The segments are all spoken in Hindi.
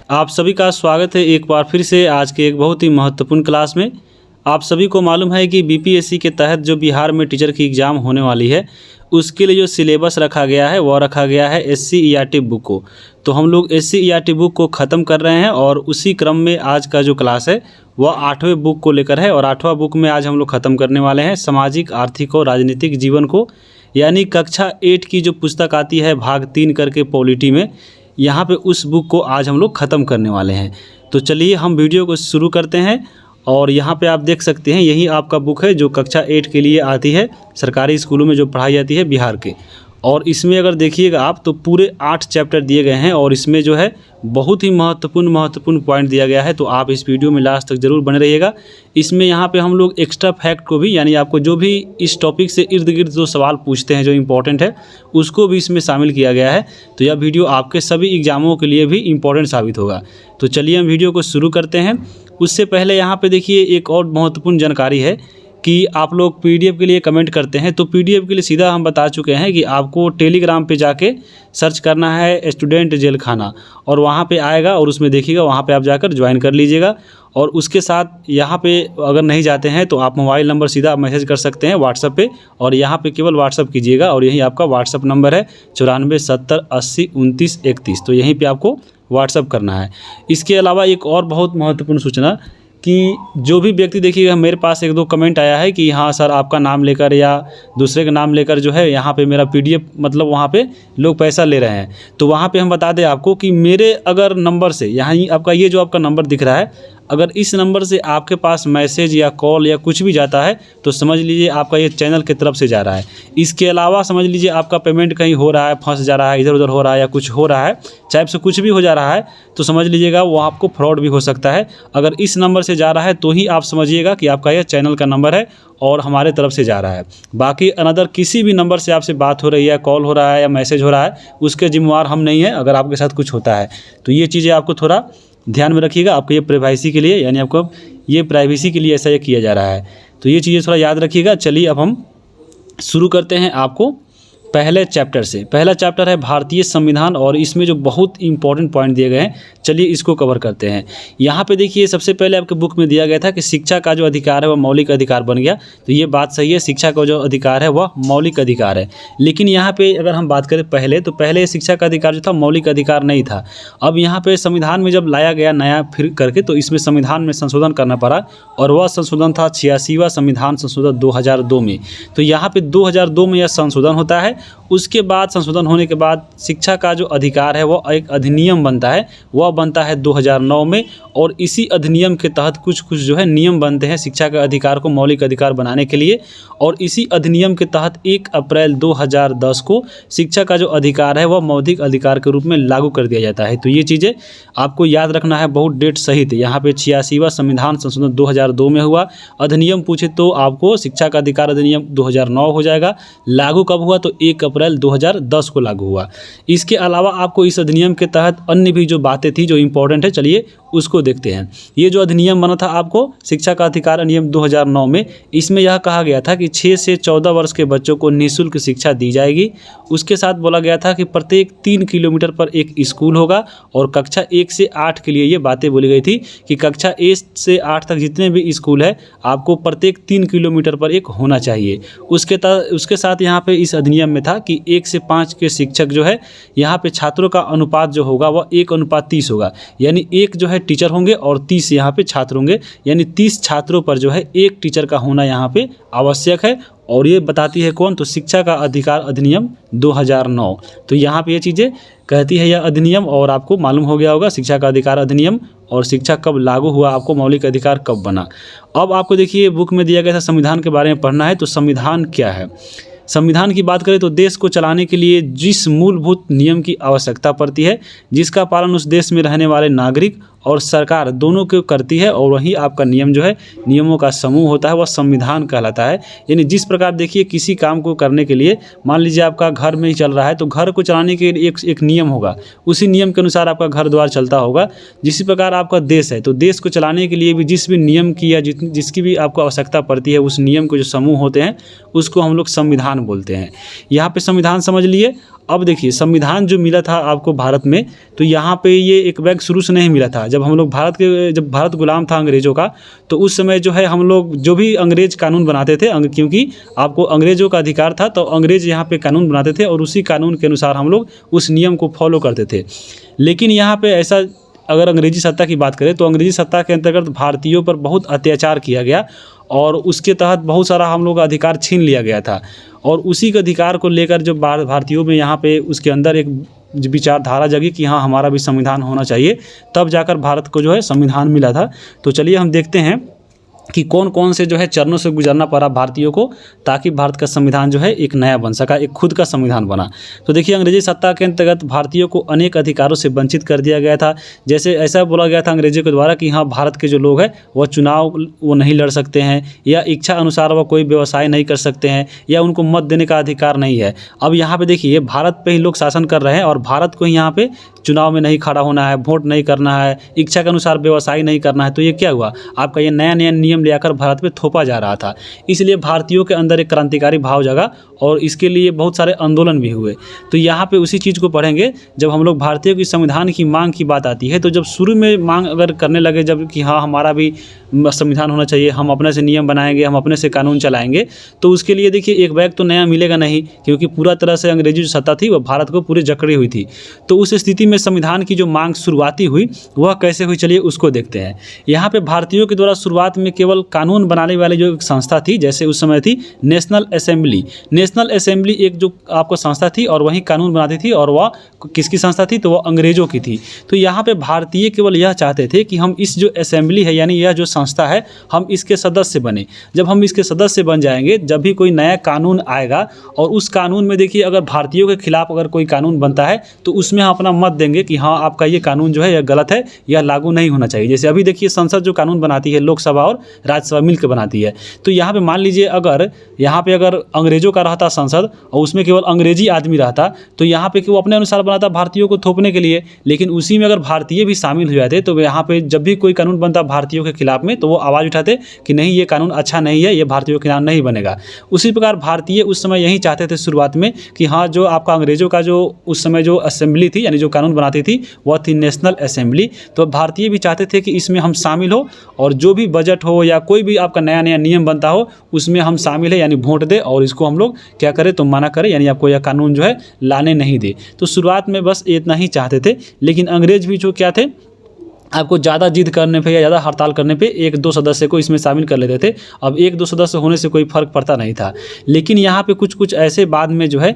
आप सभी का स्वागत है एक बार फिर से आज के एक बहुत ही महत्वपूर्ण क्लास में। आप सभी को मालूम है कि बीपीएससी के तहत जो बिहार में टीचर की एग्ज़ाम होने वाली है उसके लिए जो सिलेबस रखा गया है वह रखा गया है SCERT बुक को। तो हम लोग SCERT बुक को ख़त्म कर रहे हैं और उसी क्रम में आज का जो क्लास है वह 8वें बुक को लेकर है। और 8वां बुक में आज हम लोग ख़त्म करने वाले हैं सामाजिक, आर्थिक और राजनीतिक जीवन को, यानी कक्षा 8 की जो पुस्तक आती है भाग 3 करके पॉलिटी में, यहाँ पे उस बुक को आज हम लोग ख़त्म करने वाले हैं। तो चलिए हम वीडियो को शुरू करते हैं। और यहाँ पे आप देख सकते हैं यही आपका बुक है जो कक्षा 8 के लिए आती है, सरकारी स्कूलों में जो पढ़ाई जाती है बिहार के। और इसमें अगर देखिएगा आप तो पूरे 8 चैप्टर दिए गए हैं और इसमें जो है बहुत ही महत्वपूर्ण पॉइंट दिया गया है। तो आप इस वीडियो में लास्ट तक ज़रूर बने रहिएगा। इसमें यहाँ पे हम लोग एक्स्ट्रा फैक्ट को भी, यानी आपको जो भी इस टॉपिक से इर्द गिर्द जो सवाल पूछते हैं जो इम्पोर्टेंट है उसको भी इसमें शामिल किया गया है। तो यह वीडियो आपके सभी एग्जामों के लिए भी इम्पोर्टेंट साबित होगा। तो चलिए हम वीडियो को शुरू करते हैं। उससे पहले यहाँ पे देखिए एक और महत्वपूर्ण जानकारी है कि आप लोग PDF के लिए कमेंट करते हैं। तो PDF के लिए सीधा हम बता चुके हैं कि आपको टेलीग्राम पे जाके सर्च करना है स्टूडेंट जेल खाना, और वहाँ पे आएगा और उसमें देखिएगा, वहाँ पे आप जाकर ज्वाइन कर लीजिएगा। और उसके साथ यहाँ पे अगर नहीं जाते हैं तो आप मोबाइल नंबर सीधा मैसेज कर सकते हैं व्हाट्सएप पे, और यहाँ पे केवल व्हाट्सएप कीजिएगा और यही आपका व्हाट्सएप नंबर है 94 70 80 29 31। तो यहीं पे आपको व्हाट्सएप करना है। इसके अलावा एक और बहुत महत्वपूर्ण सूचना कि जो भी व्यक्ति, देखिएगा मेरे पास 1-2 कमेंट आया है कि हाँ सर आपका नाम लेकर या दूसरे का नाम लेकर जो है यहाँ पे मेरा PDF मतलब वहाँ पे लोग पैसा ले रहे हैं। तो वहाँ पे हम बता दें आपको कि मेरे अगर नंबर से, यहाँ आपका ये जो आपका नंबर दिख रहा है, अगर इस नंबर से आपके पास मैसेज या कॉल या कुछ भी जाता है तो समझ लीजिए आपका ये चैनल की तरफ से जा रहा है। इसके अलावा समझ लीजिए आपका पेमेंट कहीं हो रहा है, फंस जा रहा है, इधर उधर हो रहा है या कुछ हो रहा है, चाहे से कुछ भी हो जा रहा है, तो समझ लीजिएगा वो आपको फ्रॉड भी हो सकता है। अगर इस नंबर से जा रहा है तो ही आप समझिएगा कि आपका यह चैनल का नंबर है और हमारे तरफ से जा रहा है। बाकी अनदर किसी भी नंबर से आपसे बात हो रही है, कॉल हो रहा है या मैसेज हो रहा है, उसके जिम्मेवार हम नहीं हैं अगर आपके साथ कुछ होता है। तो ये चीज़ें आपको थोड़ा ध्यान में रखिएगा। आपको ये प्राइवेसी के लिए, यानी आपको ये प्राइवेसी के लिए ऐसा ये किया जा रहा है। तो ये चीज़ें थोड़ा याद रखिएगा। चलिए अब हम शुरू करते हैं आपको पहले चैप्टर से। पहला चैप्टर है भारतीय संविधान और इसमें जो बहुत इंपॉर्टेंट पॉइंट दिए गए हैं, चलिए इसको कवर करते हैं। यहाँ पे देखिए सबसे पहले आपके बुक में दिया गया था कि शिक्षा का जो अधिकार है वह मौलिक अधिकार बन गया। तो ये बात सही है, शिक्षा का जो अधिकार है वह मौलिक अधिकार है। लेकिन यहाँ पे अगर हम बात करें पहले, तो पहले शिक्षा का अधिकार जो था मौलिक अधिकार नहीं था। अब यहाँ पे संविधान में जब लाया गया नया फिर करके, तो इसमें संविधान में संशोधन करना पड़ा और वह संशोधन था 86वां संविधान संशोधन 2002 में। तो यहाँ पे 2002 में यह संशोधन होता है। उसके बाद संशोधन होने के बाद शिक्षा का जो अधिकार है वह एक अधिनियम बनता है, वह बनता है 2009 में। और इसी अधिनियम के तहत कुछ जो है नियम बनते हैं शिक्षा के अधिकार को मौलिक अधिकार बनाने के लिए। और इसी अधिनियम के तहत 1 अप्रैल 2010 को शिक्षा का जो अधिकार है वह मौलिक अधिकार के रूप में लागू कर दिया जाता है। तो ये चीज़ें आपको याद रखना है बहुत डेट सहित। यहाँ पे 86वां संविधान संशोधन 2002 में हुआ। अधिनियम पूछे तो आपको शिक्षा का अधिकार अधिनियम 2009 हो जाएगा। लागू कब हुआ तो 1 अप्रैल 2010 को लागू हुआ। इसके अलावा आपको इस अधिनियम के तहत अन्य भी जो बातें थी जो इम्पोर्टेंट है, चलिए उसको देखते हैं। ये जो अधिनियम बना था आपको शिक्षा का अधिकार अधिनियम 2009 में, इसमें यह कहा गया था कि 6 से 14 वर्ष के बच्चों को निःशुल्क शिक्षा दी जाएगी। उसके साथ बोला गया था कि प्रत्येक 3 किलोमीटर पर एक स्कूल होगा। और कक्षा 1 से 8 के लिए ये बातें बोली गई थी कि कक्षा 1 से 8 तक जितने भी स्कूल है आपको प्रत्येक 3 किलोमीटर पर एक होना चाहिए। उसके साथ यहाँ पे इस अधिनियम में था कि 1 से 5 के शिक्षक जो है, यहाँ पे छात्रों का अनुपात जो होगा वह 1:30 होगा। यानी 1 जो है टीचर होंगे और 30 यहाँ पे छात्र होंगे, यानी 30 छात्रों पर जो है 1 टीचर का होना यहाँ पे आवश्यक है। और ये बताती है कौन, तो शिक्षा का अधिकार अधिनियम 2009। तो यहाँ पे ये चीज़ें कहती है यह अधिनियम। और आपको मालूम हो गया होगा शिक्षा का अधिकार अधिनियम और शिक्षा कब लागू हुआ, आपको मौलिक अधिकार कब बना। अब आपको देखिए बुक में दिया गया था संविधान के बारे में पढ़ना है। तो संविधान क्या है? संविधान की बात करें तो देश को चलाने के लिए जिस मूलभूत नियम की आवश्यकता पड़ती है, जिसका पालन उस देश में रहने वाले नागरिक और सरकार दोनों को करती है, और वहीं आपका नियम जो है, नियमों का समूह होता है, वह संविधान कहलाता है। यानी जिस प्रकार देखिए किसी काम को करने के लिए, मान लीजिए आपका घर में ही चल रहा है, तो घर को चलाने के लिए एक नियम होगा, उसी नियम के अनुसार आपका घर द्वार चलता होगा। जिसी प्रकार आपका देश है, तो देश को चलाने के लिए भी जिस भी नियम की या जिसकी भी आपको आवश्यकता पड़ती है, उस नियम के जो समूह होते हैं उसको हम लोग संविधान बोलते हैं। यहाँ पे संविधान समझ लिए। अब देखिए संविधान जो मिला था आपको भारत में, तो यहाँ पे ये एक बैग शुरू से नहीं मिला था। जब हम लोग जब भारत गुलाम था अंग्रेज़ों का, तो उस समय जो है हम लोग जो भी अंग्रेज़ कानून बनाते थे, क्योंकि आपको अंग्रेज़ों का अधिकार था, तो अंग्रेज़ यहाँ पे कानून बनाते थे और उसी कानून के अनुसार हम लोग उस नियम को फॉलो करते थे। लेकिन यहाँ पे ऐसा, अगर अंग्रेजी सत्ता की बात करें तो अंग्रेजी सत्ता के अंतर्गत भारतीयों पर बहुत अत्याचार किया गया और उसके तहत बहुत सारा हम लोग का अधिकार छीन लिया गया था। और उसी के अधिकार को लेकर जो भारतीयों में यहाँ पे उसके अंदर एक विचारधारा जगी कि हाँ हमारा भी संविधान होना चाहिए, तब जाकर भारत को जो है संविधान मिला था। तो चलिए हम देखते हैं कि कौन कौन से जो है चरणों से गुजरना पड़ा भारतीयों को, ताकि भारत का संविधान जो है एक नया बन सका, एक खुद का संविधान बना। तो देखिए अंग्रेजी सत्ता के अंतर्गत भारतीयों को अनेक अधिकारों से वंचित कर दिया गया था। जैसे ऐसा बोला गया था अंग्रेजों के द्वारा कि हाँ भारत के जो लोग हैं वह चुनाव वो नहीं लड़ सकते हैं, या इच्छा अनुसार वह कोई व्यवसाय नहीं कर सकते हैं, या उनको मत देने का अधिकार नहीं है। अब यहाँ पे देखिए भारत पे ही लोग शासन कर रहे हैं और भारत को ही यहाँ पे चुनाव में नहीं खड़ा होना है, वोट नहीं करना है, इच्छा के अनुसार व्यवसाय नहीं करना है। तो ये क्या हुआ, आपका ये नया नया नियम लेकर भारत पे थोपा जा रहा था। इसलिए भारतीयों के अंदर एक क्रांतिकारी भाव जगा और इसके लिए बहुत सारे आंदोलन भी हुए। तो यहाँ पे उसी चीज़ को पढ़ेंगे। जब हम लोग भारतीयों की संविधान की मांग की बात आती है, तो जब शुरू में मांग अगर करने लगे जब कि हाँ हमारा भी संविधान होना चाहिए, हम अपने से नियम बनाएंगे, हम अपने से कानून चलाएंगे, तो उसके लिए देखिए एक बैग तो नया मिलेगा नहीं, क्योंकि पूरा तरह से अंग्रेजी जो सत्ता थी वह भारत को पूरी जकड़ी हुई थी। तो उस स्थिति में संविधान की जो मांग शुरुआती हुई वह कैसे हुई, चलिए उसको देखते हैं। यहाँ पे भारतीयों के द्वारा शुरुआत में केवल कानून बनाने वाली जो एक संस्था थी, जैसे उस समय थी नेशनल असेंबली। नेशनल असेंबली एक जो आपको संस्था थी और वही कानून बनाती थी, और वह किसकी संस्था थी, तो वह अंग्रेजों की थी। तो यहाँ पे भारतीय केवल यह चाहते थे कि हम इस जो असेंबली है, यानी यह जो संस्था है, हम इसके सदस्य बने। जब हम इसके सदस्य बन जाएंगे, जब भी कोई नया कानून आएगा और उस कानून में देखिए अगर भारतीयों के खिलाफ अगर कोई कानून बनता है, तो उसमें हम अपना मत देंगे कि हाँ आपका ये कानून जो है यह गलत है, यह लागू नहीं होना चाहिए। जैसे अभी देखिए संसद जो कानून बनाती है, लोकसभा और राज्यसभा मिलकर बनाती है। तो यहाँ पे मान लीजिए अगर यहाँ पे अगर अंग्रेजों का रहता संसद और उसमें केवल अंग्रेजी आदमी रहता, तो यहाँ पे वो अपने अनुसार बनाता भारतीयों को थोपने के लिए। लेकिन उसी में अगर भारतीय भी शामिल हो जाते, तो यहाँ पे जब भी कोई कानून बनता भारतीयों के खिलाफ में, तो वो आवाज़ उठाते कि नहीं ये कानून अच्छा नहीं है, ये भारतीयों के नाम नहीं बनेगा। उसी प्रकार भारतीय उस समय यही चाहते थे शुरुआत में कि हाँ जो आपका अंग्रेजों का जो उस समय जो असेंबली थी, यानी जो कानून बनाती थी, वह थी नेशनल असेंबली। तो भारतीय भी चाहते थे कि इसमें हम शामिल हो, और जो भी बजट हो या कोई भी आपका नया नया नियम बनता हो उसमें हम शामिल है, यानी वोट दे और इसको हम लोग क्या करें तो मना करें, यानी आपको यह कानून जो है लाने नहीं दे। तो शुरुआत में बस इतना ही चाहते थे। लेकिन अंग्रेज भी जो क्या थे, आपको ज़्यादा जिद करने पे या ज़्यादा हड़ताल करने पे एक दो सदस्य को इसमें शामिल कर लेते थे। अब एक दो सदस्य होने से कोई फ़र्क पड़ता नहीं था। लेकिन यहाँ पे कुछ कुछ ऐसे बाद में जो है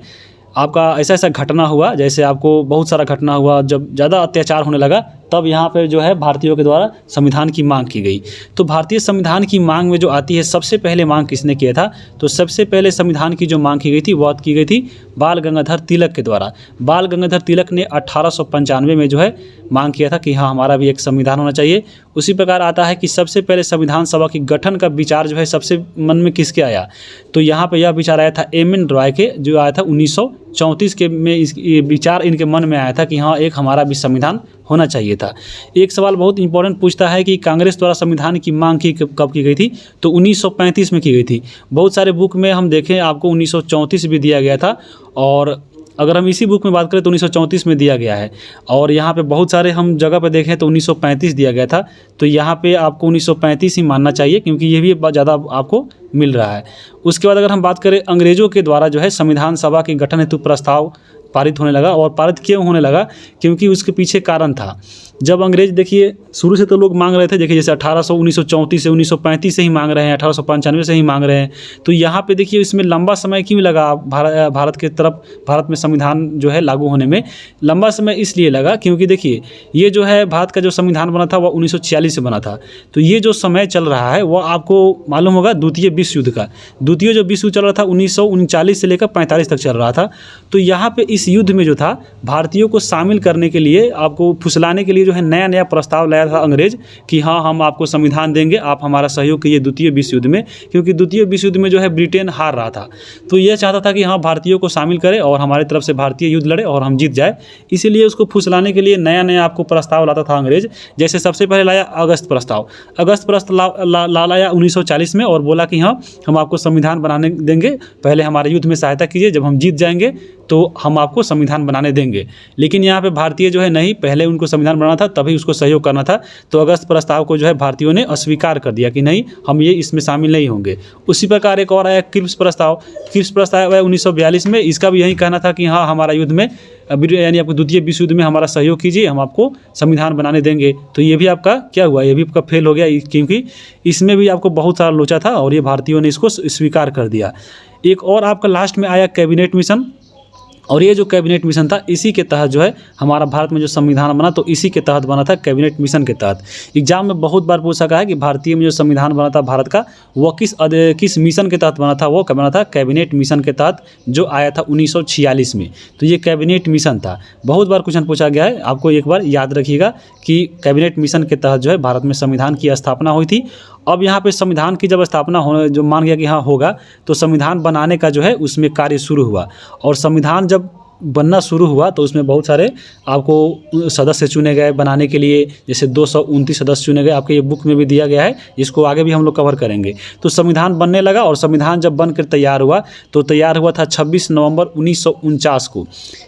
आपका ऐसा घटना हुआ, जैसे आपको बहुत सारा घटना हुआ, जब ज़्यादा अत्याचार होने लगा, तब यहाँ पे जो है भारतीयों के द्वारा संविधान की मांग की गई। तो भारतीय संविधान की मांग में जो आती है, सबसे पहले मांग किसने किया था, तो सबसे पहले संविधान की जो मांग की गई थी वह की गई थी बाल गंगाधर तिलक के द्वारा। बाल गंगाधर तिलक ने 1895 में जो है मांग किया था कि हाँ हमारा भी एक संविधान होना चाहिए। उसी प्रकार आता है कि सबसे पहले संविधान सभा की गठन का विचार जो है सबसे मन में किसके आया, तो यहाँ पे यह विचार आया था एम एन रॉय के, जो आया था 1934 के में ये विचार इनके मन में आया था कि हाँ एक हमारा भी संविधान होना चाहिए था। एक सवाल बहुत इंपॉर्टेंट पूछता है कि कांग्रेस द्वारा संविधान की मांग की कब की गई थी, तो 1935 में की गई थी। बहुत सारे बुक में हम देखें आपको 1934 भी दिया गया था, और अगर हम इसी बुक में बात करें तो 1934 में दिया गया है। और यहाँ पे बहुत सारे हम जगह पे देखें तो 1935 दिया गया था। तो यहाँ पे आपको 1935 ही मानना चाहिए, क्योंकि ये भी ज़्यादा आपको मिल रहा है। उसके बाद अगर हम बात करें अंग्रेज़ों के द्वारा जो है संविधान सभा के गठन हेतु प्रस्ताव पारित होने लगा, और पारित क्यों होने लगा, क्योंकि उसके पीछे कारण था। जब अंग्रेज देखिए शुरू से तो लोग मांग रहे थे, देखिए जैसे 1934 से 1935 से ही मांग रहे हैं, 1895 से ही मांग रहे हैं। तो यहाँ पे देखिए इसमें लंबा समय क्यों लगा, भारत के तरफ भारत में संविधान जो है लागू होने में लंबा समय इसलिए लगा क्योंकि देखिए ये जो है भारत का जो संविधान बना था वह 1946 से बना था। तो ये जो समय चल रहा है वह आपको मालूम होगा द्वितीय विश्व युद्ध का। द्वितीय जो विश्व युद्ध चल रहा था 1939 से लेकर 45 तक चल रहा था। तो यहाँ पे इस युद्ध में जो था भारतीयों को शामिल करने के लिए, आपको फुसलाने के लिए जो है नया नया प्रस्ताव लाया था अंग्रेज कि हाँ हम आपको संविधान देंगे, आप हमारा सहयोग कीजिए द्वितीय विश्व युद्ध में, क्योंकि द्वितीय विश्व युद्ध में जो है ब्रिटेन हार रहा था। तो यह चाहता था कि हाँ भारतीयों को शामिल करें और हमारी तरफ से भारतीय युद्ध लड़े और हम जीत जाए। इसीलिए उसको फुसलाने के लिए नया नया आपको प्रस्ताव लाता था अंग्रेज। जैसे सबसे पहले लाया अगस्त प्रस्ताव। अगस्त प्रस्ताव लाया 1940 में और बोला कि हाँ हम आपको संविधान बनाने देंगे, पहले हमारे युद्ध में सहायता कीजिए, जब हम जीत जाएंगे तो हम आपको संविधान बनाने देंगे। लेकिन यहाँ पे भारतीय जो है नहीं, पहले उनको संविधान बनाना था तभी उसको सहयोग करना था। तो अगस्त प्रस्ताव को जो है भारतीयों ने अस्वीकार कर दिया कि नहीं हम ये इसमें शामिल नहीं होंगे। उसी प्रकार एक और आया क्रिप्स प्रस्ताव। क्रिप्स प्रस्ताव आया 1942 में। इसका भी यही कहना था कि हाँ हमारा युद्ध में यानी आपको द्वितीय विश्व युद्ध में हमारा सहयोग कीजिए, हम आपको संविधान बनाने देंगे। तो ये भी आपका क्या हुआ, ये भी आपका फेल हो गया, क्योंकि इसमें भी आपको बहुत सारा लोचा था और ये भारतीयों ने इसको स्वीकार कर दिया। एक और आपका लास्ट में आया कैबिनेट मिशन। और ये जो कैबिनेट मिशन था इसी के तहत जो है हमारा भारत में जो संविधान बना, तो इसी के तहत बना था, कैबिनेट मिशन के तहत। एग्जाम में बहुत बार पूछा गया है कि भारतीय में जो संविधान बना था भारत का, वो किस मिशन के तहत बना था, वो क्या बना था, कैबिनेट मिशन के तहत, जो आया था 1946 में। तो ये कैबिनेट मिशन था। बहुत बार क्वेश्चन पूछा गया है, आपको एक बार याद रखिएगा कि कैबिनेट मिशन के तहत जो है भारत में संविधान की स्थापना हुई थी। अब यहाँ पे संविधान की जब स्थापना होने जो मान गया कि हाँ होगा, तो संविधान बनाने का जो है उसमें कार्य शुरू हुआ। और संविधान जब बनना शुरू हुआ तो उसमें बहुत सारे आपको सदस्य चुने गए बनाने के लिए। जैसे 229 सदस्य चुने गए, आपके ये बुक में भी दिया गया है, जिसको आगे भी हम लोग कवर करेंगे। तो संविधान बनने लगा और संविधान जब बनकर तैयार हुआ तो तैयार हुआ था 26 नवंबर 1949 को।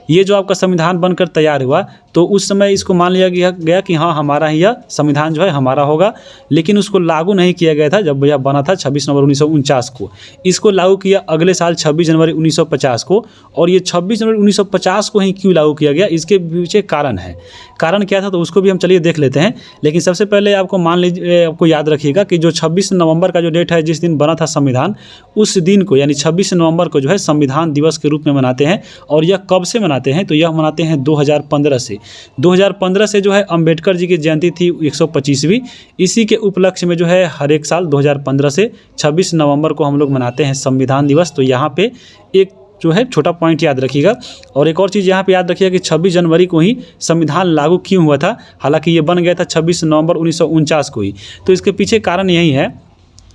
ये जो आपका संविधान बनकर तैयार हुआ तो उस समय इसको मान लिया गया कि हाँ हमारा ही यह संविधान जो है हमारा होगा, लेकिन उसको लागू नहीं किया गया था। जब यह बना था 26 नवंबर 1949 को, इसको लागू किया अगले साल 26 जनवरी 1950 को। और ये 26 जनवरी 1950 को ही क्यों लागू किया गया, इसके पीछे कारण है। कारण क्या था तो उसको भी हम चलिए देख लेते हैं। लेकिन सबसे पहले आपको मान लीजिए, आपको याद रखिएगा कि जो 26 नवंबर का जो डेट है, जिस दिन बना था संविधान, उस दिन को यानी 26 नवंबर को जो है संविधान दिवस के रूप में मनाते हैं। और यह कब से मनाते हैं, तो यह मनाते हैं 2015 से। 2015 से जो है अंबेडकर जी की जयंती थी 125वीं। इसी के उपलक्ष्य में जो है हर एक साल 2015 से 26 नवंबर को हम लोग मनाते हैं संविधान दिवस। तो यहाँ पे एक जो है छोटा पॉइंट याद रखिएगा। और एक और चीज़ यहाँ पे याद रखिएगा कि 26 जनवरी को ही संविधान लागू क्यों हुआ था, हालांकि ये बन गया था 26 नवंबर 1949 को ही। तो इसके पीछे कारण यही है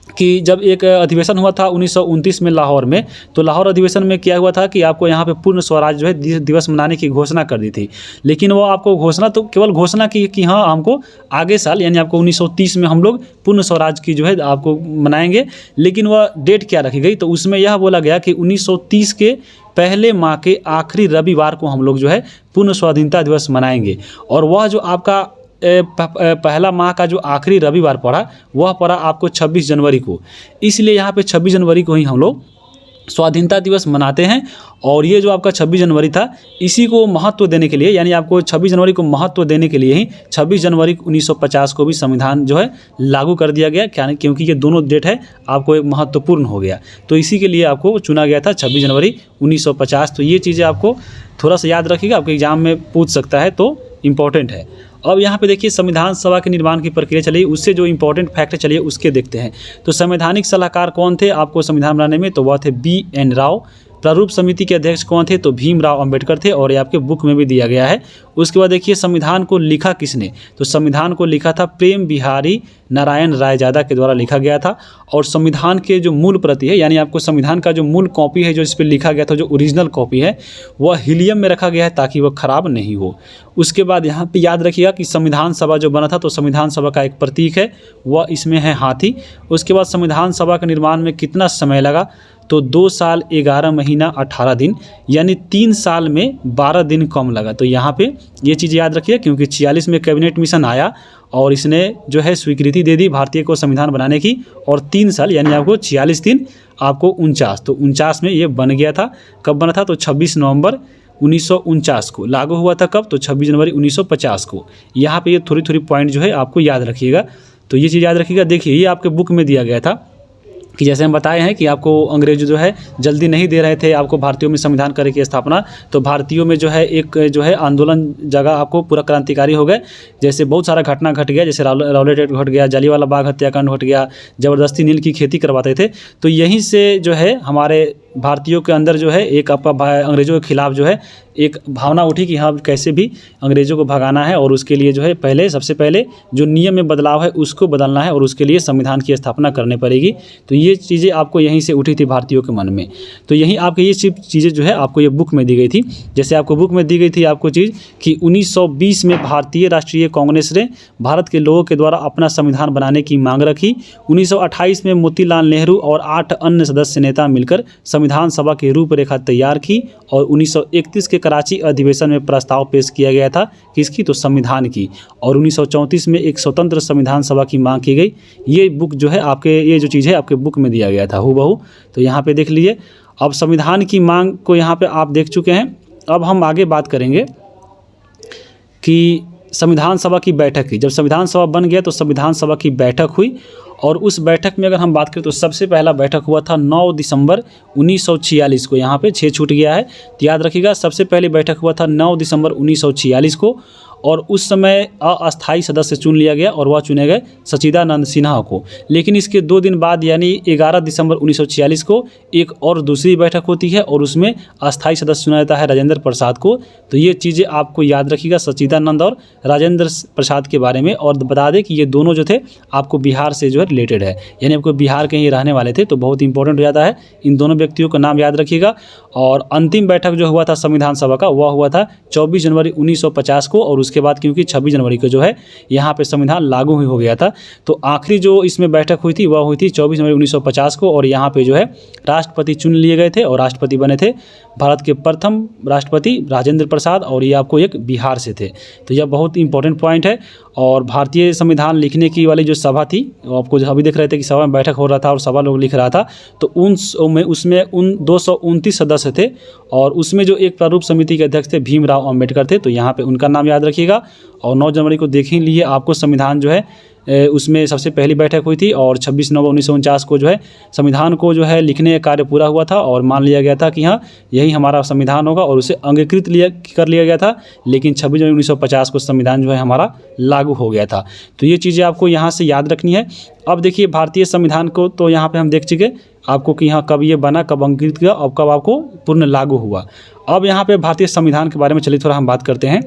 कि जब एक अधिवेशन हुआ था 1929 में लाहौर में, तो लाहौर अधिवेशन में क्या हुआ था कि आपको यहाँ पे पूर्ण स्वराज जो है दिवस मनाने की घोषणा कर दी थी। लेकिन वो आपको घोषणा तो केवल घोषणा की कि हाँ हमको आगे साल यानी आपको 1930 में हम लोग पूर्ण स्वराज की जो है आपको मनाएंगे, लेकिन वह डेट क्या रखी गई, तो उसमें यह बोला गया कि 1930 के पहले माह के आखिरी रविवार को हम लोग जो है पूर्ण स्वाधीनता दिवस मनाएंगे। और वह जो आपका पहला माह का जो आखिरी रविवार पड़ा, वह पड़ा आपको 26 जनवरी को। इसलिए यहाँ पे 26 जनवरी को ही हम लोग स्वाधीनता दिवस मनाते हैं। और ये जो आपका 26 जनवरी था, इसी को महत्व देने के लिए, यानी आपको 26 जनवरी को महत्व देने के लिए ही 26 जनवरी 1950 को भी संविधान जो है लागू कर दिया गया, क्योंकि ये दोनों डेट है आपको एक महत्वपूर्ण हो गया। तो इसी के लिए आपको चुना गया था 26 जनवरी 1950। तो ये चीज़ें आपको थोड़ा सा याद रखिएगा, आपके एग्जाम में पूछ सकता है, तो इम्पॉर्टेंट है। अब यहाँ पे देखिए संविधान सभा के निर्माण की प्रक्रिया चलिए, उससे जो इंपॉर्टेंट फैक्ट चलिए उसके देखते हैं। तो संवैधानिक सलाहकार कौन थे आपको संविधान बनाने में, तो वह थे BN राव। प्रारूप समिति के अध्यक्ष कौन थे, तो भीमराव अंबेडकर थे, और ये आपके बुक में भी दिया गया है। उसके बाद देखिए संविधान को लिखा किसने, तो संविधान को लिखा था प्रेम बिहारी नारायण रायजादा के द्वारा लिखा गया था। और संविधान के जो मूल प्रति है, यानी आपको संविधान का जो मूल कॉपी है जो इस पर लिखा गया था, जो ओरिजिनल कॉपी है, वह हीलियम में रखा गया है ताकि वह खराब नहीं हो। उसके बाद यहाँ पे याद रखिएगा कि संविधान सभा जो बना था, तो संविधान सभा का एक प्रतीक है, वह इसमें है हाथी। उसके बाद संविधान सभा के निर्माण में कितना समय लगा, तो 2 साल 11 महीना 18 दिन, यानी 3 साल में 12 दिन कम लगा। तो यहाँ पे ये चीज़ याद रखिए, क्योंकि 46 में कैबिनेट मिशन आया और इसने जो है स्वीकृति दे दी भारतीय को संविधान बनाने की, और 3 साल यानी आपको 46 दिन आपको 49, तो 49 में ये बन गया था। कब बना था, तो 26 नवंबर 1949 को। लागू हुआ था कब, तो 26 जनवरी 1950 को। यहाँ पे ये थोड़ी पॉइंट जो है आपको याद रखिएगा। तो ये चीज़ याद रखिएगा। देखिए ये आपके बुक में दिया गया था कि जैसे हम बताए हैं कि आपको अंग्रेज जो है जल्दी नहीं दे रहे थे आपको भारतीयों में संविधान करने की स्थापना, तो भारतीयों में जो है एक जो है आंदोलन जगह आपको पूरा क्रांतिकारी हो गए। जैसे बहुत सारा घटना घट गया, जैसे रौलट एक्ट घट गया, जालियांवाला बाग हत्याकांड घट गया, ज़बरदस्ती नील की खेती करवाते थे। तो यहीं से जो है हमारे भारतीयों के अंदर जो है एक आपका अंग्रेज़ों के खिलाफ जो है एक भावना उठी कि हाँ कैसे भी अंग्रेज़ों को भगाना है और उसके लिए जो है सबसे पहले जो नियम में बदलाव है उसको बदलना है और उसके लिए संविधान की स्थापना करनी पड़ेगी। तो ये चीज़ें आपको यहीं से उठी थी भारतीयों के मन में। तो यहीं आपके ये सिर्फ चीज़ें जो है आपको ये बुक में दी गई थी। जैसे आपको बुक में दी गई थी आपको चीज़ कि 1920 में भारतीय राष्ट्रीय कांग्रेस ने भारत के लोगों के द्वारा अपना संविधान बनाने की मांग रखी। 1928 में मोतीलाल नेहरू और 8 अन्य सदस्य नेता मिलकर संविधान सभा की रूपरेखा तैयार की और 1931 के कराची अधिवेशन में प्रस्ताव पेश किया गया था किसकी, तो संविधान की। और 1934 में एक स्वतंत्र संविधान सभा की मांग की गई। ये बुक जो है आपके ये जो चीज़ है आपके बुक में दिया गया था हूबहू। तो यहाँ पे देख लीजिए। अब संविधान की मांग को यहाँ पे आप देख चुके हैं। अब हम आगे बात करेंगे कि संविधान सभा की बैठक की। जब संविधान सभा बन गया तो संविधान सभा की बैठक हुई और उस बैठक में अगर हम बात करें तो सबसे पहला बैठक हुआ था 9 दिसंबर 1946 को। यहाँ पे 6 छूट गया है तो याद रखिएगा। सबसे पहली बैठक हुआ था 9 दिसंबर 1946 को और उस समय अस्थायी सदस्य चुन लिया गया और वह चुने गए सच्चिदानंद सिन्हा को। लेकिन इसके 2 दिन बाद यानी 11 दिसंबर 1946 को एक और दूसरी बैठक होती है और उसमें अस्थायी सदस्य चुना जाता है राजेंद्र प्रसाद को। तो ये चीज़ें आपको याद रखिएगा सच्चिदानंद और राजेंद्र प्रसाद के बारे में। और बता दें कि ये दोनों जो थे आपको बिहार से जो है रिलेटेड है, यानी आपको बिहार के ही रहने वाले थे। तो बहुत इंपॉर्टेंट हो जाता है, इन दोनों व्यक्तियों का नाम याद रखिएगा। और अंतिम बैठक जो हुआ था संविधान सभा का वह हुआ था 24 जनवरी 1950 को और उसके बाद क्योंकि 26 जनवरी को जो है यहाँ पे संविधान लागू ही हो गया था। तो आखिरी जो इसमें बैठक हुई थी वह हुई थी 24 जनवरी 1950 को और यहाँ पे जो है राष्ट्रपति चुन लिए गए थे और राष्ट्रपति बने थे भारत के प्रथम राष्ट्रपति राजेंद्र प्रसाद और ये आपको एक बिहार से थे। तो यह बहुत इंपॉर्टेंट पॉइंट है। और भारतीय संविधान लिखने की वाली जो सभा थी आपको जो अभी देख रहे थे कि सभा में बैठक हो रहा था और सभा लोग लिख रहा था। तो उसमें 229 सदस्य थे और उसमें जो एक प्रारूप समिति के अध्यक्ष थे भीमराव अम्बेडकर थे। तो यहाँ पे उनका नाम याद रखिएगा। और 9 जनवरी को देख ही लिए आपको संविधान जो है उसमें सबसे पहली बैठक हुई थी और 26 नवंबर 1949 को जो है संविधान को जो है लिखने का कार्य पूरा हुआ था और मान लिया गया था कि हाँ यही हमारा संविधान होगा और उसे अंगीकृत कर लिया गया था। लेकिन 26 जनवरी 1950 को संविधान जो है हमारा लागू हो गया था। तो ये चीज़ें आपको यहाँ से याद रखनी है। अब देखिए भारतीय संविधान को तो यहाँ पर हम देख चुके आपको कि यहाँ कब ये बना, कब अंगीकृत किया और कब आपको पूर्ण लागू हुआ। अब यहाँ पे भारतीय संविधान के बारे में चलिए थोड़ा हम बात करते हैं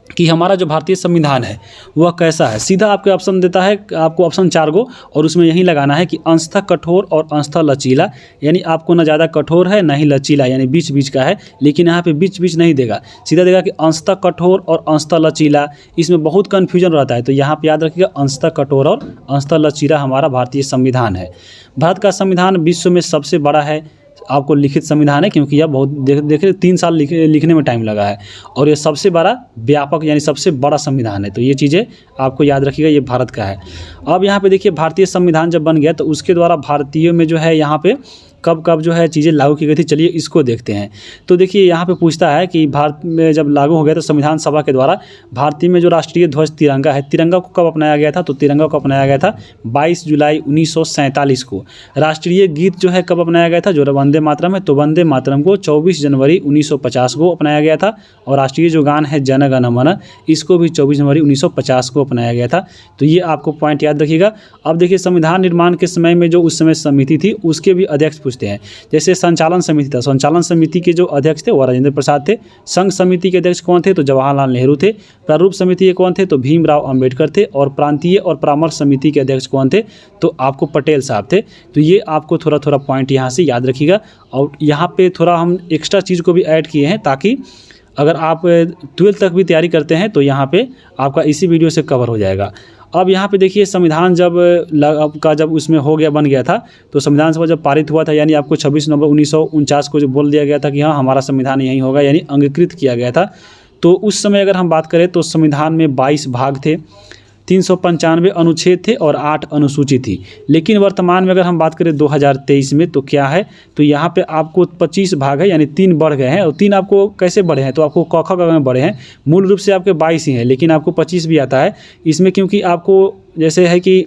कि हमारा जो भारतीय संविधान है वह कैसा है। सीधा आपके ऑप्शन देता है आपको ऑप्शन 4 गो और उसमें यही लगाना है कि अंशतः कठोर और अंशतः लचीला, यानी आपको ना ज़्यादा कठोर है ना ही लचीला, यानी बीच बीच का है। लेकिन यहाँ पे बीच बीच नहीं देगा, सीधा देगा कि अंशतः कठोर और अंशतः लचीला। इसमें बहुत कन्फ्यूजन रहता है तो यहाँ पर याद रखिएगा अंशतः कठोर और अंशतः लचीला हमारा भारतीय संविधान है। भारत का संविधान विश्व में सबसे बड़ा है आपको लिखित संविधान है क्योंकि यह बहुत देख रहे 3 साल लिखने में टाइम लगा है और ये सबसे बड़ा व्यापक यानी सबसे बड़ा संविधान है। तो ये चीज़ें आपको याद रखिएगा, ये भारत का है। अब यहाँ पे देखिए भारतीय संविधान जब बन गया तो उसके द्वारा भारतीयों में जो है यहाँ पे कब कब जो है चीज़ें लागू की गई थी, चलिए इसको देखते हैं। तो देखिए यहाँ पे पूछता है कि भारत में जब लागू हो गया तो संविधान सभा के द्वारा भारतीय में जो राष्ट्रीय ध्वज तिरंगा है, तिरंगा को कब अपनाया गया था, तो तिरंगा को अपनाया गया था 22 जुलाई 1947 को। राष्ट्रीय गीत जो है कब अपनाया गया था, जो वंदे मातरम है, तो वंदे मातरम को 24 जनवरी 1950 को अपनाया गया था। और राष्ट्रीय जो गान है जन गण मन, इसको भी 24 जनवरी 1950 को अपनाया गया था। तो ये आपको पॉइंट याद रखिएगा। अब देखिए संविधान निर्माण के समय में जो उस समय समिति थी उसके भी अध्यक्ष पूछते हैं। जैसे संचालन समिति था, संचालन समिति के जो अध्यक्ष थे वो राजेंद्र प्रसाद थे। संघ समिति के अध्यक्ष कौन थे, तो जवाहरलाल नेहरू थे। प्रारूप समिति के कौन थे, तो भीमराव अम्बेडकर थे। और प्रांतीय और परामर्श समिति के अध्यक्ष कौन थे, तो आपको पटेल साहब थे। तो ये आपको थोड़ा थोड़ा पॉइंट यहाँ से याद रखिएगा। और यहाँ पे थोड़ा हम एक्स्ट्रा चीज़ को भी ऐड किए हैं ताकि अगर आप 12th तक भी तैयारी करते हैं तो यहाँ पे आपका इसी वीडियो से कवर हो जाएगा। अब यहाँ पे देखिए संविधान जब उसमें हो गया बन गया था तो संविधान सभा जब पारित हुआ था यानी आपको 26 नवंबर 1949 को जो बोल दिया गया था कि हाँ हमारा संविधान यही होगा, यानी अंगीकृत किया गया था। तो उस समय अगर हम बात करें तो संविधान में 22 भाग थे, 395 अनुच्छेद थे और 8 अनुसूची थी। लेकिन वर्तमान में अगर हम बात करें 2023 में तो क्या है, तो यहाँ पे आपको 25 भाग है यानी 3 बढ़ गए हैं। और 3 आपको कैसे बढ़े हैं, तो आपको क ख ग में बढ़े हैं। मूल रूप से आपके 22 ही हैं लेकिन आपको 25 भी आता है इसमें, क्योंकि आपको जैसे है कि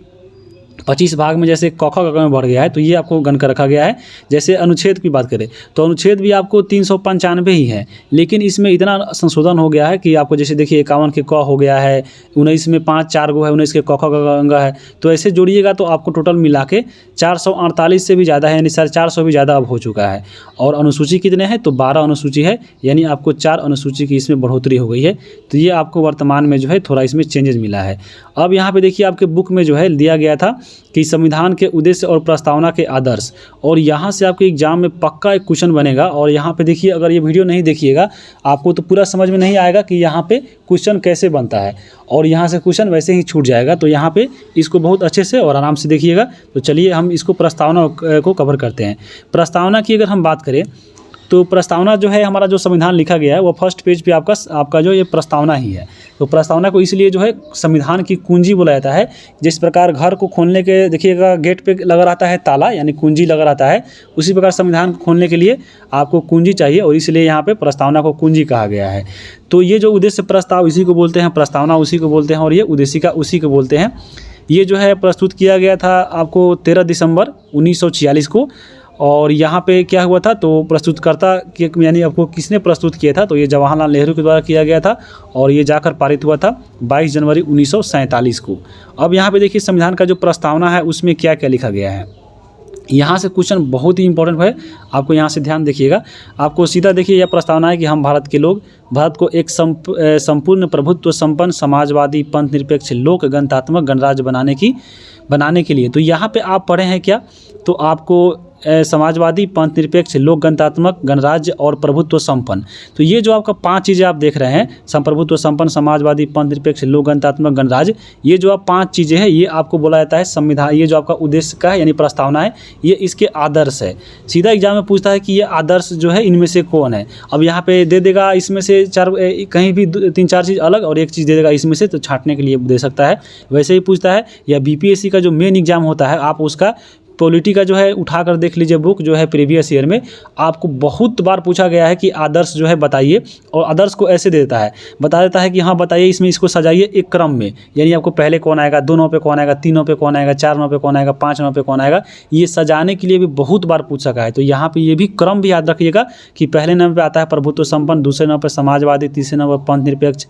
25 भाग में जैसे क ख ग में बढ़ गया है तो ये आपको गण कर रखा गया है। जैसे अनुच्छेद की बात करें तो अनुच्छेद भी आपको 395 ही है, लेकिन इसमें इतना संशोधन हो गया है कि आपको जैसे देखिए 51 के क हो गया है, 19 में 5 4 गो है, 19 के क ख ग है, तो ऐसे जोड़िएगा तो आपको टोटल मिला के 448 से भी ज़्यादा है, यानी 450 भी ज़्यादा अब हो चुका है। और अनुसूची कितने हैं तो 12 अनुसूची है, यानी आपको 4 अनुसूची की इसमें बढ़ोतरी हो गई है। तो ये आपको वर्तमान में जो है थोड़ा इसमें चेंजेस मिला है। अब यहाँ पे देखिए आपके बुक में जो है दिया गया था कि संविधान के उद्देश्य और प्रस्तावना के आदर्श, और यहाँ से आपके एग्जाम में पक्का एक क्वेश्चन बनेगा। और यहाँ पे देखिए अगर ये वीडियो नहीं देखिएगा आपको तो पूरा समझ में नहीं आएगा कि यहाँ पे क्वेश्चन कैसे बनता है, और यहाँ से क्वेश्चन वैसे ही छूट जाएगा। तो यहाँ पे इसको बहुत अच्छे से और आराम से देखिएगा। तो चलिए हम इसको प्रस्तावना को कवर करते हैं। प्रस्तावना की अगर हम बात करें तो प्रस्तावना जो है हमारा जो संविधान लिखा गया है वो फर्स्ट पेज पे आपका जो ये प्रस्तावना ही है। तो प्रस्तावना को इसलिए जो है संविधान की कुंजी बोला जाता है। जिस प्रकार घर को खोलने के देखिएगा गेट पे लगा रहता है ताला, यानी कुंजी लगा रहता है, उसी प्रकार संविधान को खोलने के लिए आपको कुंजी चाहिए, और इसलिए यहाँ पे प्रस्तावना को कुंजी कहा गया है। तो ये जो उद्देश्य प्रस्ताव इसी को बोलते हैं, प्रस्तावना उसी को बोलते हैं, और ये उद्देशिका उसी को बोलते हैं। ये जो है प्रस्तुत किया गया था आपको 13 दिसंबर 1946 को। और यहाँ पे क्या हुआ था तो प्रस्तुतकर्ता यानी आपको किसने प्रस्तुत किया था तो ये जवाहरलाल नेहरू के द्वारा किया गया था, और ये जाकर पारित हुआ था 22 जनवरी 1947 को। अब यहाँ पे देखिए संविधान का जो प्रस्तावना है उसमें क्या क्या लिखा गया है। यहाँ से क्वेश्चन बहुत ही इंपॉर्टेंट है, आपको यहाँ से ध्यान देखिएगा। आपको सीधा देखिए यह प्रस्तावना है कि हम भारत के लोग भारत को एक संपूर्ण प्रभुत्व संपन्न समाजवादी पंथ निरपेक्ष लोक गणतात्मक गणराज्य बनाने के लिए। तो यहाँ पे आप पढ़े हैं क्या तो आपको समाजवादी पंथ निरपेक्ष लोक गणतात्मक गणराज्य और प्रभुत्व संपन्न। तो ये जो आपका 5 चीज़ें आप देख रहे हैं, संप्रभुत्व संपन्न समाजवादी पंथ निरपेक्ष लोक गणतात्मक गणराज्य, ये जो आप 5 चीज़ें हैं ये आपको बोला जाता है संविधान। ये जो आपका उद्देश्य का है यानी प्रस्तावना है, ये इसके आदर्श है। सीधा एग्जाम में पूछता है कि ये आदर्श जो है इनमें से कौन है। अब यहाँ पे दे देगा इसमें से कहीं भी 3-4 चीज़ अलग और एक चीज़ दे देगा इसमें से, तो छांटने के लिए दे सकता है। वैसे ही पूछता है, या बीपीएससी का जो मेन एग्जाम होता है आप उसका पॉलिटी का जो है उठाकर देख लीजिए बुक जो है प्रीवियस ईयर में, आपको बहुत बार पूछा गया है कि आदर्श जो है बताइए, और आदर्श को ऐसे देता है, बता देता है कि हाँ बताइए इसमें इसको सजाइए एक क्रम में, यानी आपको पहले कौन आएगा, 2 नंबर पे कौन आएगा, 3 नंबर पे कौन आएगा, 4 नंबर पे कौन आएगा, 5 नंबर पे कौन आएगा। ये सजाने के लिए भी बहुत बार पूछ सका है। तो यहाँ पे ये भी क्रम भी याद रखिएगा कि पहले नंबर पे आता है प्रभुत्व संपन्न, दूसरे नंबर पे समाजवादी, तीसरे नंबर पंथ निरपेक्ष,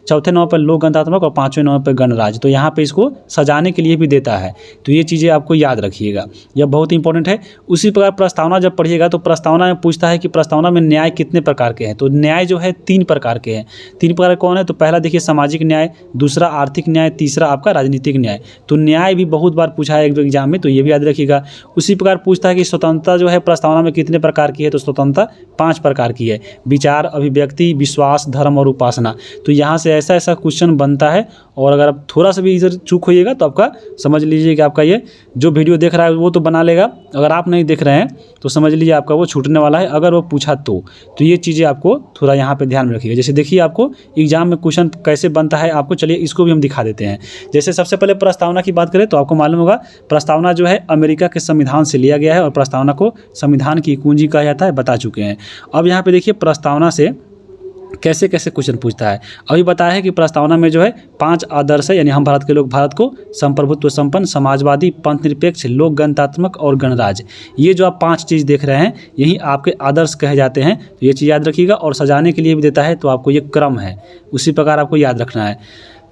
चौथे नंबर पर लोक गणतात्मक और 5वें नंबर पर गणराज्य। तो यहाँ पे इसको सजाने के लिए भी देता है। तो ये चीज़ें आपको याद रखिएगा, यह बहुत इंपॉर्टेंट है। उसी प्रकार प्रस्तावना जब पढ़िएगा तो प्रस्तावना में पूछता है कि प्रस्तावना में न्याय कितने प्रकार के हैं। तो न्याय जो है 3 प्रकार के हैं। 3 प्रकार कौन है तो पहला देखिए सामाजिक न्याय, दूसरा आर्थिक न्याय, तीसरा आपका राजनीतिक न्याय। तो न्याय भी बहुत बार पूछा है एग्जाम में, तो ये भी याद रखिएगा। उसी प्रकार पूछता है कि स्वतंत्रता जो है प्रस्तावना में कितने प्रकार की है। तो स्वतंत्रता 5 प्रकार की है, विचार, अभिव्यक्ति, विश्वास, धर्म और उपासना। तो यहाँ से ऐसा ऐसा क्वेश्चन बनता है, और अगर आप थोड़ा सा भी इधर चूक होइएगा तो आपका समझ लीजिए कि आपका ये जो वीडियो देख रहा है वो तो बना लेगा, अगर आप नहीं देख रहे हैं तो समझ लीजिए आपका वो छूटने वाला है अगर वो पूछा तो ये चीज़ें आपको थोड़ा यहाँ पे ध्यान में रखिएगा। जैसे देखिए आपको एग्जाम में क्वेश्चन कैसे बनता है आपको, चलिए इसको भी हम दिखा देते हैं। जैसे सबसे पहले प्रस्तावना की बात करें तो आपको मालूम होगा प्रस्तावना जो है अमेरिका के संविधान से लिया गया है, और प्रस्तावना को संविधान की कुंजी कहा जाता है, बता चुके हैं। अब यहाँ पे देखिए प्रस्तावना से कैसे कैसे क्वेश्चन पूछता है। अभी बताया है कि प्रस्तावना में जो है 5 आदर्श है, यानी हम भारत के लोग भारत को संप्रभुत्व संपन्न समाजवादी पंथ निरपेक्ष लोक गणतात्मक और गणराज्य, ये जो आप 5 चीज़ देख रहे हैं यही आपके आदर्श कहे जाते हैं। तो ये चीज़ याद रखिएगा। और सजाने के लिए भी देता है, तो आपको ये क्रम है, उसी प्रकार आपको याद रखना है।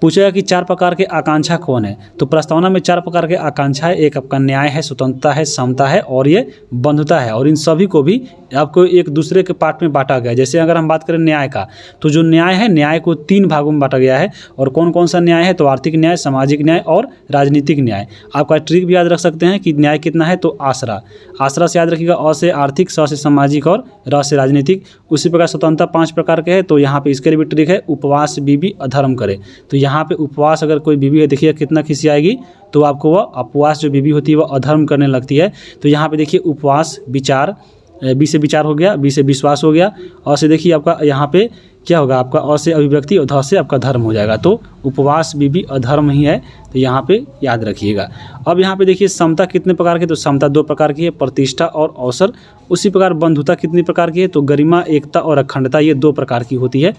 पूछेगा कि 4 प्रकार के आकांक्षा कौन है। तो प्रस्तावना में 4 प्रकार के आकांक्षा है। एक आपका न्याय है, स्वतंत्रता है, समता है और ये बंधुता है। और इन सभी को भी आपको एक दूसरे के पार्ट में बांटा गया है। जैसे अगर हम बात करें न्याय का, तो जो न्याय है न्याय को 3 भागों में बांटा गया है। और कौन कौन सा न्याय है तो आर्थिक न्याय, सामाजिक न्याय और राजनीतिक न्याय। आपका ट्रिक भी याद रख सकते हैं कि न्याय कितना है तो आसरा से याद रखिएगा, अ से आर्थिक, स से सामाजिक और र से राजनीतिक। उसी प्रकार स्वतंत्रता 5 प्रकार के है। तो यहाँ पे इसके लिए भी ट्रिक है, उपवास बीबी अधर्म करे। तो यहाँ पे उपवास अगर कोई बीबी है, देखिए कितना खिसी आएगी, तो आपको वह उपवास जो बीबी होती है वह अधर्म करने लगती है। तो यहाँ पे देखिए उपवास, विचार, बी से विचार हो गया, बी से विश्वास हो गया, और से देखिए आपका यहाँ पे क्या होगा, आपका अ से अभिव्यक्ति और ध से आपका धर्म हो जाएगा। तो उपवास बीबी अधर्म ही है, तो यहाँ पे याद रखिएगा। अब यहाँ पे देखिए समता कितने प्रकार की, तो समता 2 प्रकार की है, प्रतिष्ठा और अवसर। उसी प्रकार बंधुता कितनी प्रकार की है, तो गरिमा, एकता और अखंडता, ये 2 प्रकार की होती है।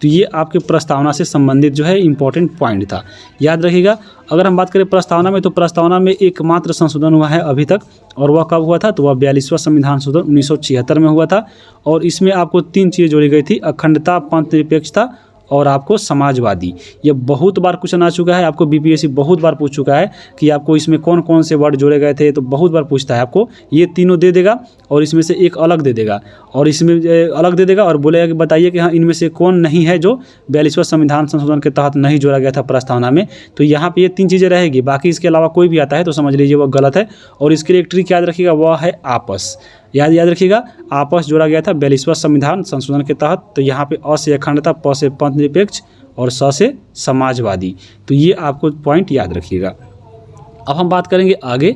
तो ये आपके प्रस्तावना से संबंधित जो है इम्पोर्टेंट पॉइंट था, याद रखिएगा। अगर हम बात करें प्रस्तावना में, तो प्रस्तावना में एकमात्र संशोधन हुआ है अभी तक, और वह कब हुआ था, तो वह 42वां संविधान संशोधन 1976 में हुआ था। और इसमें आपको 3 चीज़ें जोड़ी गई थी, अखंडता, पंथ निरपेक्षता और आपको समाजवादी। ये बहुत बार क्वेश्चन आ चुका है, आपको बीपीएससी बहुत बार पूछ चुका है कि आपको इसमें कौन कौन से वर्ड जोड़े गए थे, तो बहुत बार पूछता है आपको। ये तीनों दे देगा और इसमें से एक अलग दे देगा, और इसमें अलग दे देगा और बोलेगा कि बताइए कि हाँ इनमें से कौन नहीं है जो 42वां संविधान संशोधन के तहत नहीं जोड़ा गया था प्रस्तावना में। तो यहाँ पे ये 3 चीज़ें रहेगी, बाकी इसके अलावा कोई भी आता है तो समझ लीजिए वह गलत है। और इसके लिए एक ट्रिक याद रखिएगा, वह है आपस। याद रखिएगा, आपस जोड़ा गया था 42वां संविधान संशोधन के तहत। तो यहाँ पे अ से अखंडता, प से पंथ निरपेक्ष और स से समाजवादी। तो ये आपको पॉइंट याद रखिएगा। अब हम बात करेंगे आगे।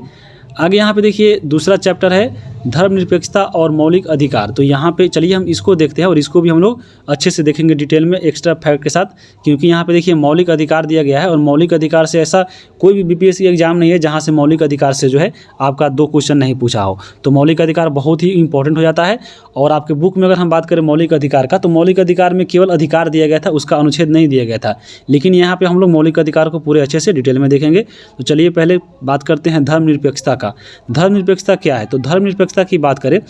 यहाँ पे देखिए दूसरा चैप्टर है धर्मनिरपेक्षता और मौलिक अधिकार। तो यहाँ पे चलिए हम इसको देखते हैं, और इसको भी हम लोग अच्छे से देखेंगे डिटेल में एक्स्ट्रा फैक्ट के साथ, क्योंकि यहाँ पे देखिए मौलिक अधिकार दिया गया है। और मौलिक अधिकार से ऐसा कोई भी बीपीएससी एग्जाम नहीं है जहाँ से मौलिक अधिकार से जो है आपका 2 क्वेश्चन नहीं पूछा हो। तो मौलिक अधिकार बहुत ही इंपॉर्टेंट हो जाता है। और आपके बुक में अगर हम बात करें मौलिक अधिकार का, तो मौलिक अधिकार में केवल अधिकार दिया गया था, उसका अनुच्छेद नहीं दिया गया था। लेकिन यहाँ पे हम लोग मौलिक अधिकार को पूरे अच्छे से डिटेल में देखेंगे। तो चलिए पहले बात करते हैं धर्मनिरपेक्षता का। धर्मनिरपेक्षता क्या है? तो धर्मनिरपेक्षता की बात करें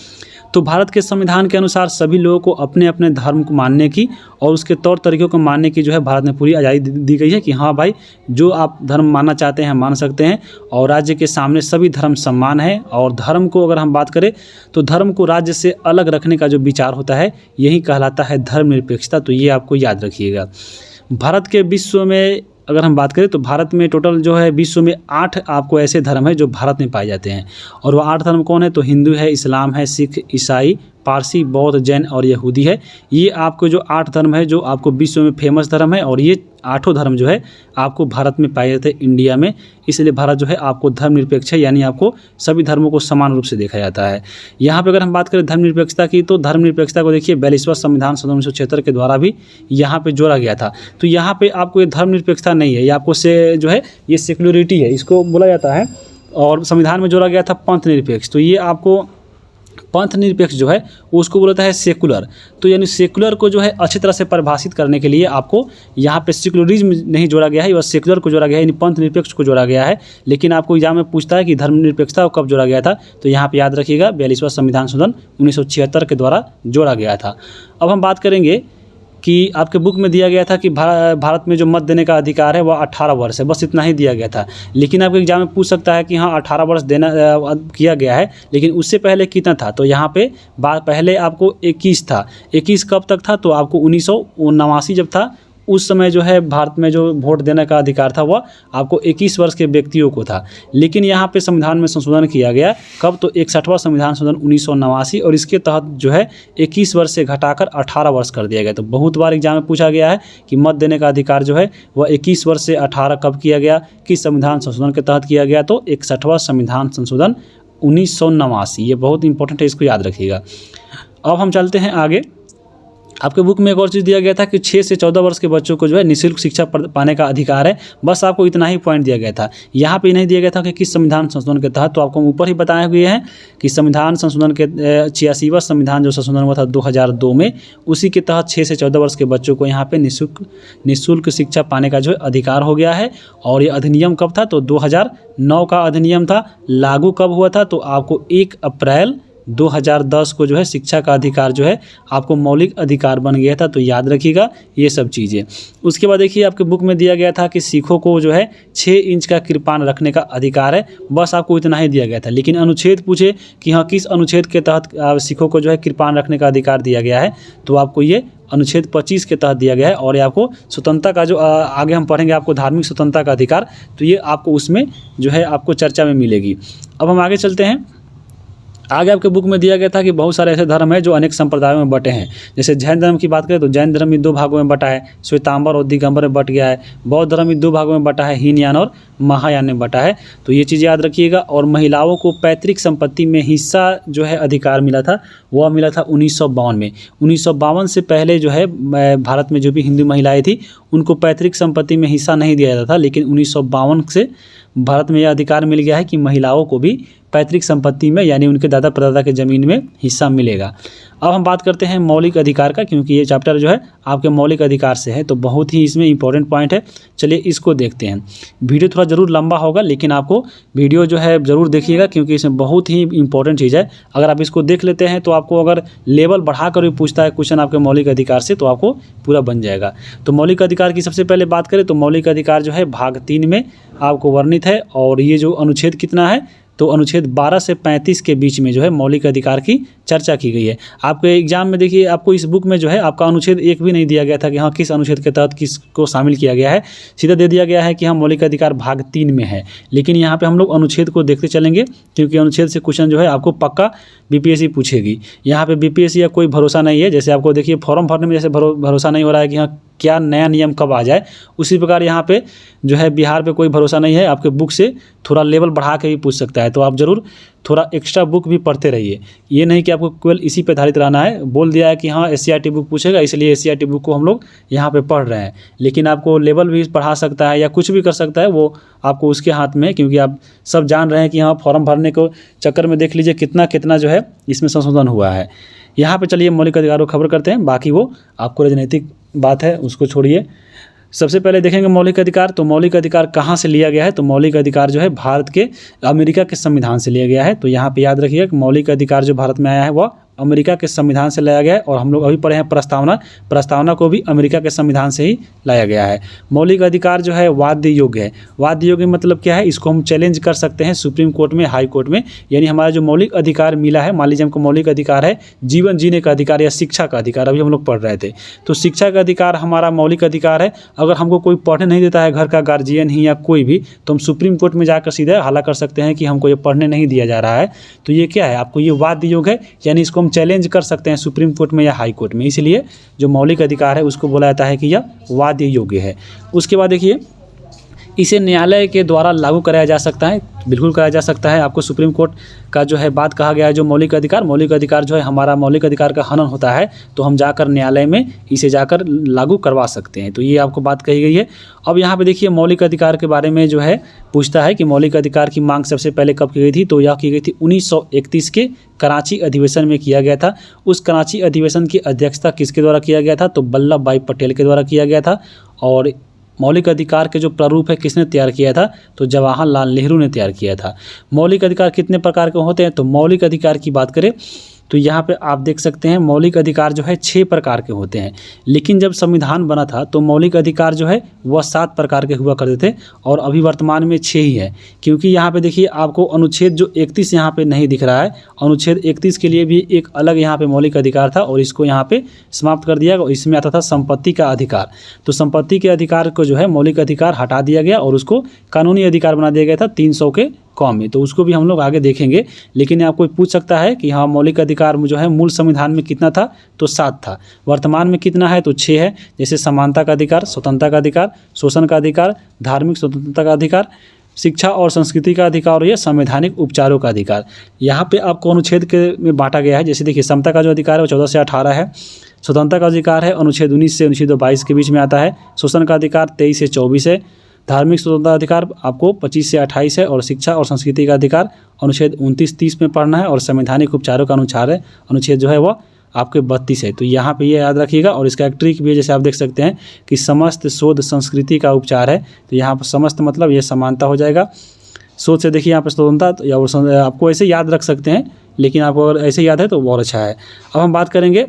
तो भारत के संविधान के अनुसार सभी लोगों को अपने अपने धर्म को मानने की और उसके तौर तरीकों को मानने की जो है भारत में पूरी आज़ादी दी गई है कि हाँ भाई, जो आप धर्म मानना चाहते हैं मान सकते हैं। और राज्य के सामने सभी धर्म समान है। और धर्म को अगर हम बात करें तो धर्म को राज्य से अलग रखने का जो विचार होता है यही कहलाता है धर्मनिरपेक्षता। तो ये आपको याद रखिएगा। भारत के विश्व में अगर हम बात करें तो भारत में टोटल जो है विश्व में 8 आपको ऐसे धर्म है जो भारत में पाए जाते हैं। और वो 8 धर्म कौन है? तो हिंदू है, इस्लाम है, सिख, ईसाई, पारसी, बौद्ध, जैन और यहूदी है। ये आपको जो 8 धर्म है जो आपको विश्व में फेमस धर्म है। और ये 8 धर्म जो है आपको भारत में पाए जाते हैं, इंडिया में। इसलिए भारत जो है आपको धर्मनिरपेक्ष है, यानी आपको सभी धर्मों को समान रूप से देखा जाता है। यहाँ पे अगर हम बात करें धर्मनिरपेक्षता की, तो धर्मनिरपेक्षता को देखिए 42वां संविधान संशोधन 1976 के द्वारा भी यहाँ पे जोड़ा गया था। तो यहाँ पे आपको ये धर्मनिरपेक्षता नहीं है, ये आपको से जो है ये सेक्युलरिटी है, इसको बोला जाता है। और संविधान में जोड़ा गया था पंथ निरपेक्ष। तो ये आपको पंथ निरपेक्ष जो है उसको बोलता है सेकुलर। तो यानी सेकुलर को जो है अच्छी तरह से परिभाषित करने के लिए आपको यहाँ पे सेकुलरिज्म नहीं जोड़ा गया है, बस सेकुलर को जोड़ा गया है, यानी पंथ निरपेक्ष को जोड़ा गया है। लेकिन आपको एग्जाम में पूछता है कि धर्मनिरपेक्षता को कब जोड़ा गया था, तो यहाँ पे याद रखिएगा 42वां संविधान संशोधन 1976 के द्वारा जोड़ा गया था। अब हम बात करेंगे कि आपके बुक में दिया गया था कि भारत में जो मत देने का अधिकार है वह 18 वर्ष है, बस इतना ही दिया गया था। लेकिन आपके एग्जाम में पूछ सकता है कि हाँ 18 वर्ष देना किया गया है, लेकिन उससे पहले कितना था? तो यहाँ पे पहले आपको 21 था। 21 कब तक था? तो आपको 1979 जब था उस समय जो है भारत में जो वोट देने का अधिकार था वह आपको 21 वर्ष के व्यक्तियों को था। लेकिन यहाँ पे संविधान में संशोधन किया गया कब? तो 61वां संविधान संशोधन 1979, और इसके तहत जो है 21 वर्ष से घटाकर 18 वर्ष कर दिया गया। तो बहुत बार एग्जाम में पूछा गया है कि मत देने का अधिकार जो है वह 21 वर्ष से 18 कब किया गया, किस संविधान संशोधन के तहत किया गया? तो 61वां संविधान संशोधन 1979। ये बहुत इंपॉर्टेंट है, इसको याद रखिएगा। अब हम चलते हैं आगे। आपके बुक में एक और चीज़ दिया गया था कि 6 से 14 वर्ष के बच्चों को जो है निःशुल्क शिक्षा पाने का अधिकार है। बस आपको इतना ही पॉइंट दिया गया था। यहाँ पे नहीं दिया गया था कि किस संविधान संशोधन के तहत, तो आपको ऊपर ही बताए हुए हैं कि संविधान संशोधन के 86वां संविधान जो संशोधन हुआ था 2002 में, उसी के तहत 6 से 14 वर्ष के बच्चों को यहाँ पे निःशुल्क शिक्षा पाने का जो है अधिकार हो गया है। और ये अधिनियम कब था? तो 2009 का अधिनियम था। लागू कब हुआ था? तो आपको 1 अप्रैल 2010 को जो है शिक्षा का अधिकार जो है आपको मौलिक अधिकार बन गया था। तो याद रखिएगा ये सब चीज़ें। उसके बाद देखिए आपके बुक में दिया गया था कि सिखों को जो है 6 इंच का कृपाण रखने का अधिकार है। बस आपको इतना ही दिया गया था। लेकिन अनुच्छेद पूछे कि हाँ किस अनुच्छेद के तहत सिखों को जो है कृपाण रखने का अधिकार दिया गया है, तो आपको ये अनुच्छेद 25 के तहत दिया गया है। और ये आपको स्वतंत्रता का जो आगे हम पढ़ेंगे आपको धार्मिक स्वतंत्रता का अधिकार, तो ये आपको उसमें जो है आपको चर्चा में मिलेगी। अब हम आगे चलते हैं। आगे आपके बुक में दिया गया था कि बहुत सारे ऐसे धर्म हैं जो अनेक संप्रदायों में बटे हैं। जैसे जैन धर्म की बात करें तो जैन धर्म भी 2 भागों में बटा है, श्वेतांबर और दिगंबर में बट गया है। बौद्ध धर्म भी 2 भागों में बटा है, हीनयान और महायान में बटा है। तो ये चीज़ याद रखिएगा। और महिलाओं को पैतृक संपत्ति में हिस्सा जो है अधिकार मिला था, वह मिला था 1952 में। 1952 से पहले जो है भारत में जो भी हिंदू महिलाएँ थी उनको पैतृक संपत्ति में हिस्सा नहीं दिया जाता था। लेकिन 1952 से भारत में यह अधिकार मिल गया है कि महिलाओं को भी पैतृक संपत्ति में यानी उनके दादा परदादा के ज़मीन में हिस्सा मिलेगा। अब हम बात करते हैं मौलिक अधिकार का, क्योंकि ये चैप्टर जो है आपके मौलिक अधिकार से है, तो बहुत ही इसमें इंपॉर्टेंट पॉइंट है। चलिए इसको देखते हैं। वीडियो थोड़ा ज़रूर लंबा होगा, लेकिन आपको वीडियो जो है ज़रूर देखिएगा, क्योंकि इसमें बहुत ही इंपॉर्टेंट चीज़ है। अगर आप इसको देख लेते हैं तो आपको अगर लेवल बढ़ा कर भी पूछता है क्वेश्चन आपके मौलिक अधिकार से, तो आपको पूरा बन जाएगा। तो मौलिक अधिकार की सबसे पहले बात करें तो मौलिक अधिकार जो है भाग 3 में आपको वर्णित है, और ये जो अनुच्छेद कितना है, तो अनुच्छेद 12 से 35 के बीच में जो है मौलिक अधिकार की चर्चा की गई है। आपके एग्जाम में देखिए, आपको इस बुक में जो है आपका अनुच्छेद 1 भी नहीं दिया गया था कि हाँ किस अनुच्छेद के तहत किसको शामिल किया गया है, सीधा दे दिया गया है कि हाँ मौलिक अधिकार भाग 3 में है। लेकिन यहाँ पे हम लोग अनुच्छेद को देखते चलेंगे, क्योंकि अनुच्छेद से क्वेश्चन जो है आपको पक्का बीपीएससी पूछेगी। यहाँ पे बीपीएससी का कोई भरोसा नहीं है। जैसे आपको देखिए फॉर्म भरने में जैसे भरोसा नहीं हो रहा है कि हाँ क्या नया नियम कब आ जाए, उसी प्रकार यहाँ पे जो है बिहार पे कोई भरोसा नहीं है। आपके बुक से थोड़ा लेवल बढ़ा के भी पूछ सकता है, तो आप ज़रूर थोड़ा एक्स्ट्रा बुक भी पढ़ते रहिए। ये नहीं कि आपको केवल इसी पे आधारित रहना है। बोल दिया है कि हाँ एससीईआरटी बुक पूछेगा, इसलिए एससीईआरटी बुक को हम लोग यहाँ पे पढ़ रहे हैं, लेकिन आपको लेवल भी बढ़ा सकता है या कुछ भी कर सकता है, वो आपको उसके हाथ में है। क्योंकि आप सब जान रहे हैं कि हाँ फॉर्म भरने को चक्कर में देख लीजिए कितना कितना जो है इसमें संशोधन हुआ है। यहाँ पे चलिए मौलिक अधिकारों को खबर करते हैं, बाकी वो आपको राजनीतिक बात है उसको छोड़िए। सबसे पहले देखेंगे मौलिक अधिकार। तो मौलिक अधिकार कहाँ से लिया गया है, तो मौलिक अधिकार जो है भारत के अमेरिका के संविधान से लिया गया है। तो यहाँ पे याद रखिएगा कि मौलिक अधिकार जो भारत में आया है वह अमेरिका के संविधान से लाया गया है, और हम लोग अभी पढ़े हैं प्रस्तावना को भी अमेरिका के संविधान से ही लाया गया है। मौलिक अधिकार जो है वाद्य योग्य है। वाद्य योग्य मतलब क्या है, इसको हम चैलेंज कर सकते हैं सुप्रीम कोर्ट में, हाई कोर्ट में। यानी हमारा जो मौलिक अधिकार मिला है, मान लीजिए हमको मौलिक अधिकार है जीवन जीने का अधिकार या शिक्षा का अधिकार, अभी हम लोग पढ़ रहे थे, तो शिक्षा का अधिकार हमारा मौलिक अधिकार है। अगर हमको कोई पढ़ने नहीं देता है, घर का गार्जियन ही या कोई भी, तो हम सुप्रीम कोर्ट में जाकर सीधे हल्ला कर सकते हैं कि हमको ये पढ़ने नहीं दिया जा रहा है। तो ये क्या है, आपको ये वाद्य योग्य है, यानी इसको चैलेंज कर सकते हैं सुप्रीम कोर्ट में या हाई कोर्ट में। इसलिए जो मौलिक अधिकार है उसको बोला जाता है कि यह वाद्य योग्य है। उसके बाद देखिए, इसे न्यायालय के द्वारा लागू कराया जा सकता है, बिल्कुल कराया जा सकता है। आपको सुप्रीम कोर्ट का जो है बात कहा गया है, जो मौलिक अधिकार जो है हमारा मौलिक अधिकार का हनन होता है, तो हम जाकर न्यायालय में इसे जाकर लागू करवा सकते हैं। तो ये आपको बात कही गई है। अब यहाँ पे देखिए मौलिक अधिकार के बारे में जो है पूछता है कि मौलिक अधिकार की मांग सबसे पहले कब की गई थी, तो यह की गई थी 1931 के कराची अधिवेशन में किया गया था। उस कराची अधिवेशन की अध्यक्षता किसके द्वारा किया गया था, तो वल्लभ भाई पटेल के द्वारा किया गया था। और मौलिक अधिकार के जो प्रारूप है किसने तैयार किया था, तो जवाहरलाल नेहरू ने तैयार किया था। मौलिक अधिकार कितने प्रकार के होते हैं, तो मौलिक अधिकार की बात करें तो यहाँ पे आप देख सकते हैं मौलिक अधिकार जो है 6 प्रकार के होते हैं। लेकिन जब संविधान बना था तो मौलिक अधिकार जो है वह 7 प्रकार के हुआ करते थे, और अभी वर्तमान में 6 ही है। क्योंकि यहाँ पे देखिए आपको अनुच्छेद जो 31 यहाँ पे नहीं दिख रहा है, अनुच्छेद 31 के लिए भी एक अलग यहाँ पे मौलिक अधिकार था, और इसको यहाँ पे समाप्त कर दिया गया। इसमें आता था संपत्ति का अधिकार, तो संपत्ति के अधिकार को जो है मौलिक अधिकार हटा दिया गया और उसको कानूनी अधिकार बना दिया गया था 300 के कॉम में। तो उसको भी हम लोग आगे देखेंगे। लेकिन आपको पूछ सकता है कि हाँ मौलिक अधिकार जो है मूल संविधान में कितना था, तो 7 था। वर्तमान में कितना है, तो 6 है। जैसे समानता का अधिकार, स्वतंत्रता का अधिकार, शोषण का अधिकार, धार्मिक स्वतंत्रता का अधिकार, शिक्षा और संस्कृति का अधिकार, और यह संवैधानिक उपचारों का अधिकार। यहाँ पे आपको अनुच्छेद के में बांटा गया है। जैसे देखिए समता का जो अधिकार है वो 14 से 18 है। स्वतंत्रता का अधिकार है अनुच्छेद 19 से 22 के बीच में आता है। शोषण का अधिकार 23 से 24 है। धार्मिक स्वतंत्रता अधिकार आपको 25 से 28 है, और शिक्षा और संस्कृति का अधिकार अनुच्छेद 29-30 में पढ़ना है, और संवैधानिक उपचारों का अनुच्छेद जो है वह आपके 32 है। तो यहाँ पे ये याद रखिएगा। और इसका एक ट्रिक भी है, जैसे आप देख सकते हैं कि समस्त शोध संस्कृति का उपचार है, तो यहाँ पर समस्त मतलब ये समानता हो जाएगा। शोध से देखिए यहाँ पर स्वतंत्रता, या आपको ऐसे याद रख सकते हैं, लेकिन आपको अगर ऐसे याद है तो बहुत अच्छा है। अब हम बात करेंगे,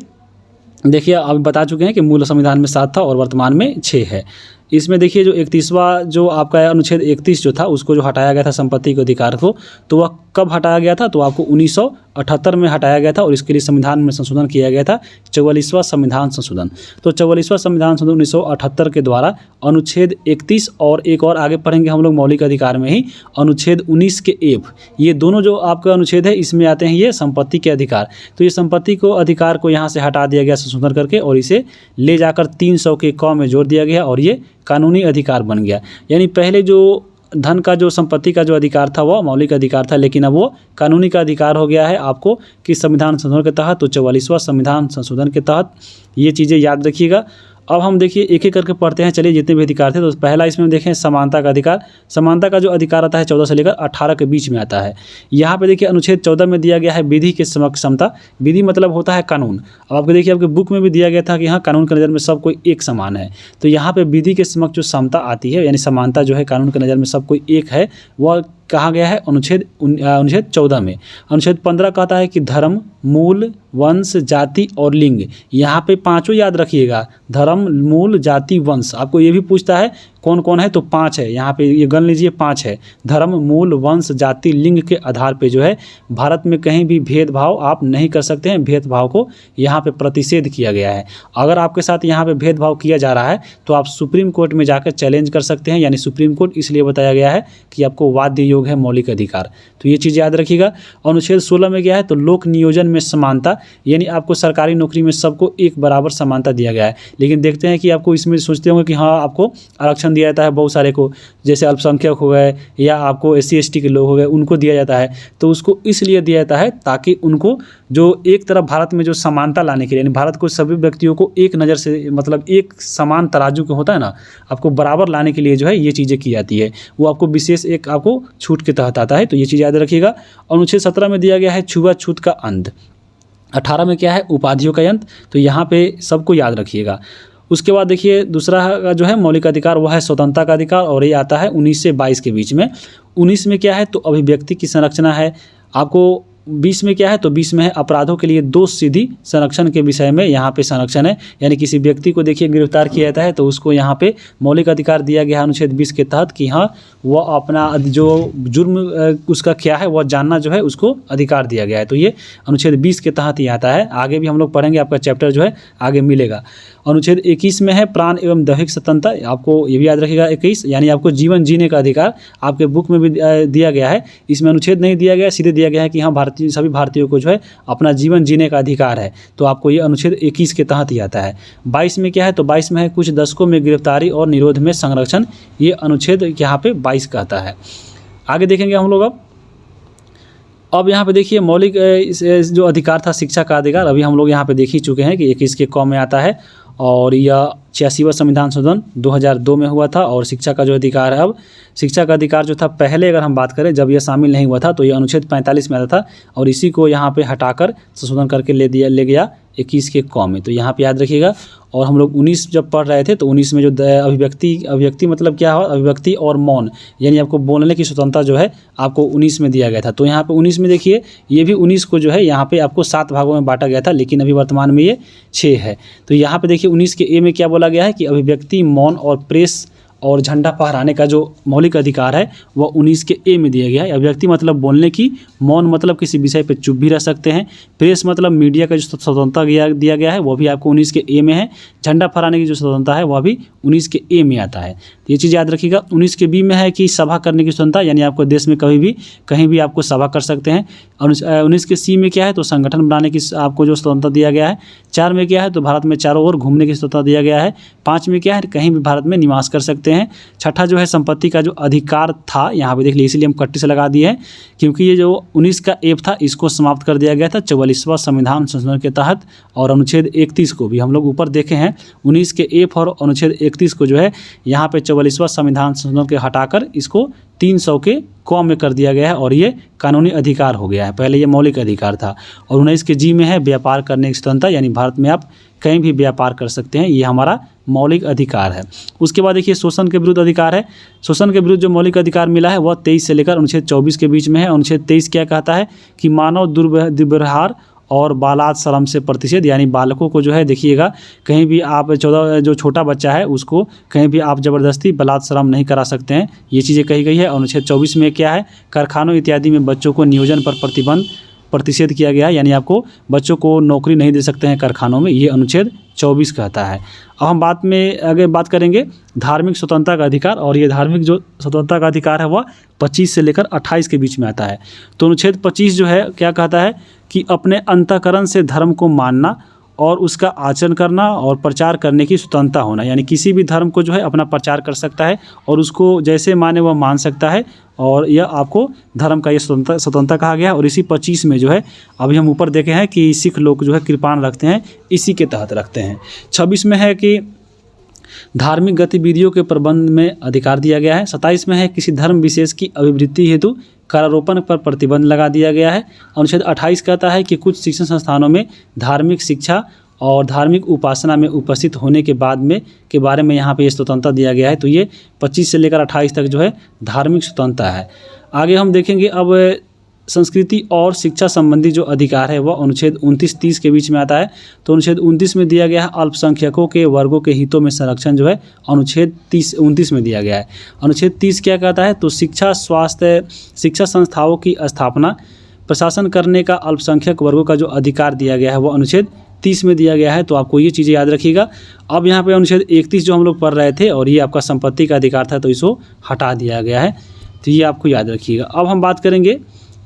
देखिए अब बता चुके हैं कि मूल संविधान में 7 था और वर्तमान में 6 है। इसमें देखिए जो 31वां जो आपका अनुच्छेद 31 जो था उसको जो हटाया गया था संपत्ति के अधिकार को, तो वह कब हटाया गया था, तो आपको 1978 में हटाया गया था, और इसके लिए संविधान में संशोधन किया गया था 44वां संविधान संशोधन। तो 44वां संविधान संशोधन 1978 के द्वारा अनुच्छेद 31 और एक और आगे पढ़ेंगे हम लोग मौलिक अधिकार में ही अनुच्छेद 19 के एफ, ये दोनों जो आपका अनुच्छेद है इसमें आते हैं ये संपत्ति के अधिकार। तो ये संपत्ति को अधिकार को यहाँ से हटा दिया गया संशोधन करके, और इसे ले जाकर 300 के क में जोड़ दिया गया, और ये कानूनी अधिकार बन गया। यानी पहले जो धन का जो संपत्ति का जो अधिकार था वो मौलिक अधिकार था, लेकिन अब वो कानूनी का अधिकार हो गया है आपको कि संविधान संशोधन के तहत, तो 44वां संविधान संशोधन के तहत ये चीज़ें याद रखिएगा। अब हम देखिए एक एक करके पढ़ते हैं, चलिए जितने भी अधिकार थे। तो पहला इसमें देखें समानता का अधिकार। समानता का जो अधिकार आता है 14 से लेकर 18 के बीच में आता है। यहाँ पे देखिए अनुच्छेद 14 में दिया गया है विधि के समक्ष समता। विधि मतलब होता है कानून। अब आपको देखिए आपके बुक में भी दिया गया था कि हाँ कानून की नज़र में सब कोई एक समान है। तो यहाँ पे विधि के समक्ष जो समता आती है, यानी समानता जो है कानून की नज़र में सब कोई एक है, वह कहा गया है अनुच्छेद 14 में। अनुच्छेद 15 कहता है कि धर्म, मूल, वंश, जाति और लिंग। यहाँ पे पांचों याद रखिएगा, धर्म, मूल, जाति, वंश। आपको ये भी पूछता है कौन कौन है, तो 5 है। यहाँ पे ये गण लीजिए, 5 है। धर्म, मूल, वंश, जाति, लिंग के आधार पे जो है भारत में कहीं भी भेदभाव आप नहीं कर सकते हैं। भेदभाव को यहाँ पे प्रतिषेध किया गया है। अगर आपके साथ यहाँ पे भेदभाव किया जा रहा है तो आप सुप्रीम कोर्ट में जाकर चैलेंज कर सकते हैं। यानी सुप्रीम कोर्ट इसलिए बताया गया है कि आपको वाद्य योग है मौलिक अधिकार। तो ये चीज़ याद रखिएगा। अनुच्छेद 16 में क्या है, तो लोक नियोजन में समानता, यानी आपको सरकारी नौकरी में सबको एक बराबर समानता दिया गया है। लेकिन देखते हैं कि आपको इसमें सोचते होंगे कि हाँ आपको आरक्षण दिया जाता है बहुत सारे को, जैसे अल्पसंख्यक हो गए या आपको SC ST के लोग हो गए, उनको दिया जाता है। तो उसको इसलिए दिया जाता है ताकि उनको जो एक तरफ भारत में जो समानता लाने के लिए, यानी भारत को सभी व्यक्तियों को एक नज़र से, मतलब एक समान तराजू के होता है ना, आपको बराबर लाने के लिए जो है ये चीज़ें की जाती है। वो आपको विशेष एक आपको छूट के तहत आता है। तो ये चीज़ याद रखिएगा। अनुच्छेद 17 में दिया गया है छुआछूत का अंत। 18 में क्या है, उपाधियों का अंत। तो यहाँ पे सबको याद रखिएगा। उसके बाद देखिए दूसरा जो है मौलिक अधिकार वह है स्वतंत्रता का अधिकार, और ये आता है 19 से 22 के बीच में। 19 में क्या है, तो अभिव्यक्ति की संरक्षणा है। आपको 20 में क्या है, तो 20 में है अपराधों के लिए दोष सिद्धि संरक्षण के विषय में यहाँ पे संरक्षण है। यानी किसी व्यक्ति को देखिए गिरफ्तार किया जाता है तो उसको यहाँ पे मौलिक अधिकार दिया गया है अनुच्छेद 20 के तहत कि हाँ वह अपना जो जुर्म उसका क्या है वह जानना जो है उसको अधिकार दिया गया है। तो ये अनुच्छेद 20 के तहत ही आता है। आगे भी हम लोग पढ़ेंगे, आपका चैप्टर जो है आगे मिलेगा। अनुच्छेद 21 में है प्राण एवं दैहिक स्वतंत्रता। आपको ये भी याद रखिएगा 21, यानी आपको जीवन जीने का अधिकार आपके बुक में भी दिया गया है। इसमें अनुच्छेद नहीं दिया गया, सीधे दिया गया है कि हाँ सभी भारतीयों को जो है अपना जीवन जीने का अधिकार है। तो आपको ये अनुच्छेद 21 के तहत ही आता है। 22 में क्या है, तो 22 में है कुछ दशकों में गिरफ्तारी और निरोध में संरक्षण। ये अनुच्छेद यहाँ पे 22 कहता है। आगे देखेंगे हम लोग। अब यहाँ पे देखिए मौलिक जो अधिकार था शिक्षा का अधिकार, अभी हम लोग यहाँ पे देख ही चुके हैं कि 21 के क में आता है, और यह 86वां संविधान संशोधन 2002 में हुआ था। और शिक्षा का जो अधिकार है, अब शिक्षा का अधिकार जो था पहले अगर हम बात करें जब यह शामिल नहीं हुआ था तो ये अनुच्छेद 45 में आता था, और इसी को यहाँ पे हटाकर संशोधन करके ले गया 21 के क में। तो यहाँ पे याद रखिएगा। और हम लोग 19 जब पढ़ रहे थे तो 19 में जो अभिव्यक्ति मतलब क्या है, अभिव्यक्ति और मौन, यानी आपको बोलने की स्वतंत्रता जो है आपको 19 में दिया गया था। तो यहाँ पे 19 में देखिए ये भी 19 को जो है यहाँ पे आपको 7 भागों में बांटा गया था, लेकिन अभी वर्तमान में ये 6 है। तो यहाँ पे देखिए 19 के ए में क्या बोला गया है कि अभिव्यक्ति, मौन और प्रेस और झंडा फहराने का जो मौलिक अधिकार है वह 19 के ए में दिया गया है। अभिव्यक्ति मतलब बोलने की, मौन मतलब किसी विषय पे चुप भी रह सकते हैं, प्रेस मतलब मीडिया का जो स्वतंत्रता दिया गया है वो भी आपको 19 के ए में है, झंडा फहराने की जो स्वतंत्रता है वह भी 19 के ए में आता है। तो ये चीज़ याद रखिएगा। 19 के बी में है कि सभा करने की स्वतंत्रता, यानी आपको देश में कहीं भी आपको सभा कर सकते हैं। 19 के सी में क्या है, तो संगठन बनाने की आपको जो स्वतंत्रता दिया गया है। 4 में क्या है, तो भारत में चारों ओर घूमने की स्वतंत्रता दिया गया है। 5 में क्या है, कहीं भी भारत में निवास कर सकते हैं। 6ठा जो है संपत्ति का जो अधिकार था, यहाँ पे देख लीजिए, इसलिए हम कट्टी से लगा दिए हैं क्योंकि ये जो 19 का एफ था इसको समाप्त कर दिया गया था 44वां संविधान संशोधन के तहत। और अनुच्छेद 31 को भी हम लोग ऊपर देखे हैं, 19 के एफ और अनुच्छेद 31 को जो है यहाँ पे 44वां संविधान संशोधन के हटाकर इसको 300 के क में कर दिया गया है, और ये कानूनी अधिकार हो गया है। पहले ये मौलिक अधिकार था। और 19 के जी में है व्यापार करने की स्वतंत्रता, यानी भारत में आप कहीं भी व्यापार कर सकते हैं, ये हमारा मौलिक अधिकार है। उसके बाद देखिए शोषण के विरुद्ध अधिकार है। शोषण के विरुद्ध जो मौलिक अधिकार मिला है वह 23 से लेकर अनुच्छेद 24 के बीच में है। अनुच्छेद 23 क्या कहता है कि मानव दुर्व्यवहार और बालात श्रम से प्रतिषेध, यानी बालकों को जो है देखिएगा कहीं भी आप 14 जो छोटा बच्चा है उसको कहीं भी आप ज़बरदस्ती बालात श्रम नहीं करा सकते हैं, ये चीज़ें कही गई है। अनुच्छेद 24 में क्या है, कारखानों इत्यादि में बच्चों को नियोजन पर प्रतिषेध किया गया है, यानी आपको बच्चों को नौकरी नहीं दे सकते हैं कारखानों में, ये अनुच्छेद 24 कहता है। अब हम आगे बात करेंगे धार्मिक स्वतंत्रता का अधिकार, और ये धार्मिक जो स्वतंत्रता का अधिकार है वह 25 से लेकर 28 के बीच में आता है। तो अनुच्छेद 25 जो है क्या कहता है कि अपने अंतःकरण से धर्म को मानना और उसका आचरण करना और प्रचार करने की स्वतंत्रता होना, यानी किसी भी धर्म को जो है अपना प्रचार कर सकता है और उसको जैसे माने वह मान सकता है, और यह आपको धर्म का ये स्वतंत्रता कहा गया है। और इसी 25 में जो है अभी हम ऊपर देखे हैं कि सिख लोग जो है कृपाण रखते हैं, इसी के तहत रखते हैं। 26 में है कि धार्मिक गतिविधियों के प्रबंध में अधिकार दिया गया है। 27 में है किसी धर्म विशेष की अभिवृद्धि हेतु करारोपण पर प्रतिबंध लगा दिया गया है। अनुच्छेद 28 कहता है कि कुछ शिक्षण संस्थानों में धार्मिक शिक्षा और धार्मिक उपासना में उपस्थित होने के बाद में के बारे में यहाँ पे स्वतंत्रता दिया गया है। तो ये 25 से लेकर 28 तक जो है धार्मिक स्वतंत्रता है। आगे हम देखेंगे अब संस्कृति और शिक्षा संबंधी जो अधिकार है वह अनुच्छेद 29-30 के बीच में आता है। तो अनुच्छेद 29 में दिया गया है अल्पसंख्यकों के वर्गों के हितों में संरक्षण जो है अनुच्छेद 29 में दिया गया है। अनुच्छेद 30 क्या कहता है? तो शिक्षा, स्वास्थ्य, शिक्षा संस्थाओं की स्थापना, प्रशासन करने का अल्पसंख्यक वर्गों का जो अधिकार दिया गया है वह अनुच्छेद 30 में दिया गया है। तो आपको ये चीज़ें याद रखिएगा। अब यहाँ पे अनुच्छेद 31 जो हम लोग पढ़ रहे थे और ये आपका संपत्ति का अधिकार था, तो इसको हटा दिया गया है। तो ये आपको याद रखिएगा। अब हम बात करेंगे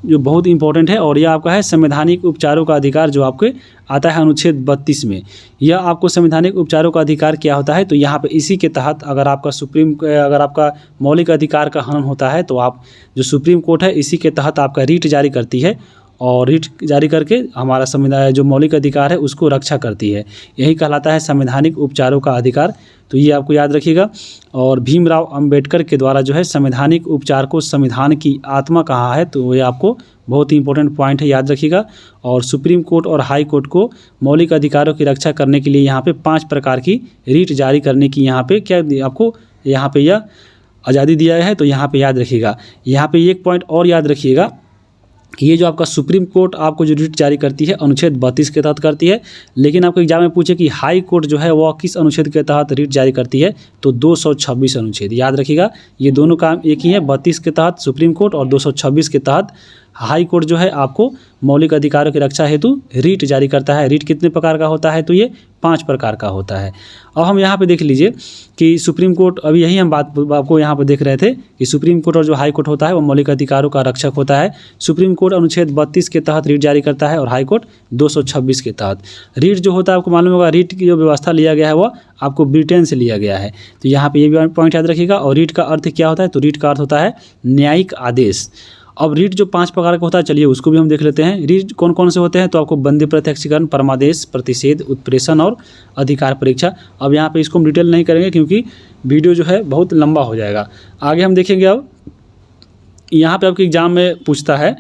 जो बहुत इंपॉर्टेंट है और यह आपका है संवैधानिक उपचारों का अधिकार, जो आपके आता है अनुच्छेद 32 में। यह आपको संवैधानिक उपचारों का अधिकार क्या होता है? तो यहाँ पे इसी के तहत अगर आपका मौलिक अधिकार का हनन होता है तो आप जो सुप्रीम कोर्ट है इसी के तहत आपका रीट जारी करती है और रीट जारी करके हमारा संविधान जो मौलिक अधिकार है उसको रक्षा करती है। यही कहलाता है संवैधानिक उपचारों का अधिकार। तो ये आपको याद रखिएगा। और भीमराव अंबेडकर के द्वारा जो है संवैधानिक उपचार को संविधान की आत्मा कहा है, तो ये आपको बहुत ही इंपॉर्टेंट पॉइंट है, याद रखिएगा। और सुप्रीम कोर्ट और हाई कोर्ट को मौलिक अधिकारों की रक्षा करने के लिए यहाँ पे 5 प्रकार की रीट जारी करने की यहाँ पे क्या आपको यहाँ पे यह आज़ादी दिया है। तो यहाँ पे याद रखिएगा। यहाँ पे एक पॉइंट और याद रखिएगा कि ये जो आपका सुप्रीम कोर्ट आपको जो रीट जारी करती है अनुच्छेद 32 के तहत करती है, लेकिन आपको एग्जाम में पूछे कि हाई कोर्ट जो है वह किस अनुच्छेद के तहत रीट जारी करती है, तो 226 अनुच्छेद। याद रखिएगा, ये दोनों काम एक ही है। 32 के तहत सुप्रीम कोर्ट और 226 के तहत हाई कोर्ट जो है आपको मौलिक अधिकारों की रक्षा हेतु रीट जारी करता है। रीट कितने प्रकार का होता है? तो ये 5 प्रकार का होता है। अब हम यहाँ पे देख लीजिए कि सुप्रीम कोर्ट, अभी यही हम बात आपको यहाँ पे देख रहे थे कि सुप्रीम कोर्ट और जो हाई कोर्ट होता है वो मौलिक अधिकारों का रक्षक होता है। सुप्रीम कोर्ट अनुच्छेद 32 के तहत रीट जारी करता है और हाई कोर्ट 226 के तहत। रीट जो होता है आपको मालूम होगा, रीट की जो व्यवस्था लिया गया है वह आपको ब्रिटेन से लिया गया है। तो यहाँ पे ये भी पॉइंट याद रखिएगा। और रीट का अर्थ क्या होता है? तो रीट का अर्थ होता है न्यायिक आदेश। अब रीट जो 5 प्रकार का होता है, चलिए उसको भी हम देख लेते हैं। रीट कौन कौन से होते हैं? तो आपको बंदी प्रत्यक्षीकरण, परमादेश, प्रतिषेध, उत्प्रेषण और अधिकार परीक्षा। अब यहाँ पे इसको हम डिटेल नहीं करेंगे क्योंकि वीडियो जो है बहुत लंबा हो जाएगा। आगे हम देखेंगे। अब यहाँ पे आपके एग्जाम में पूछता है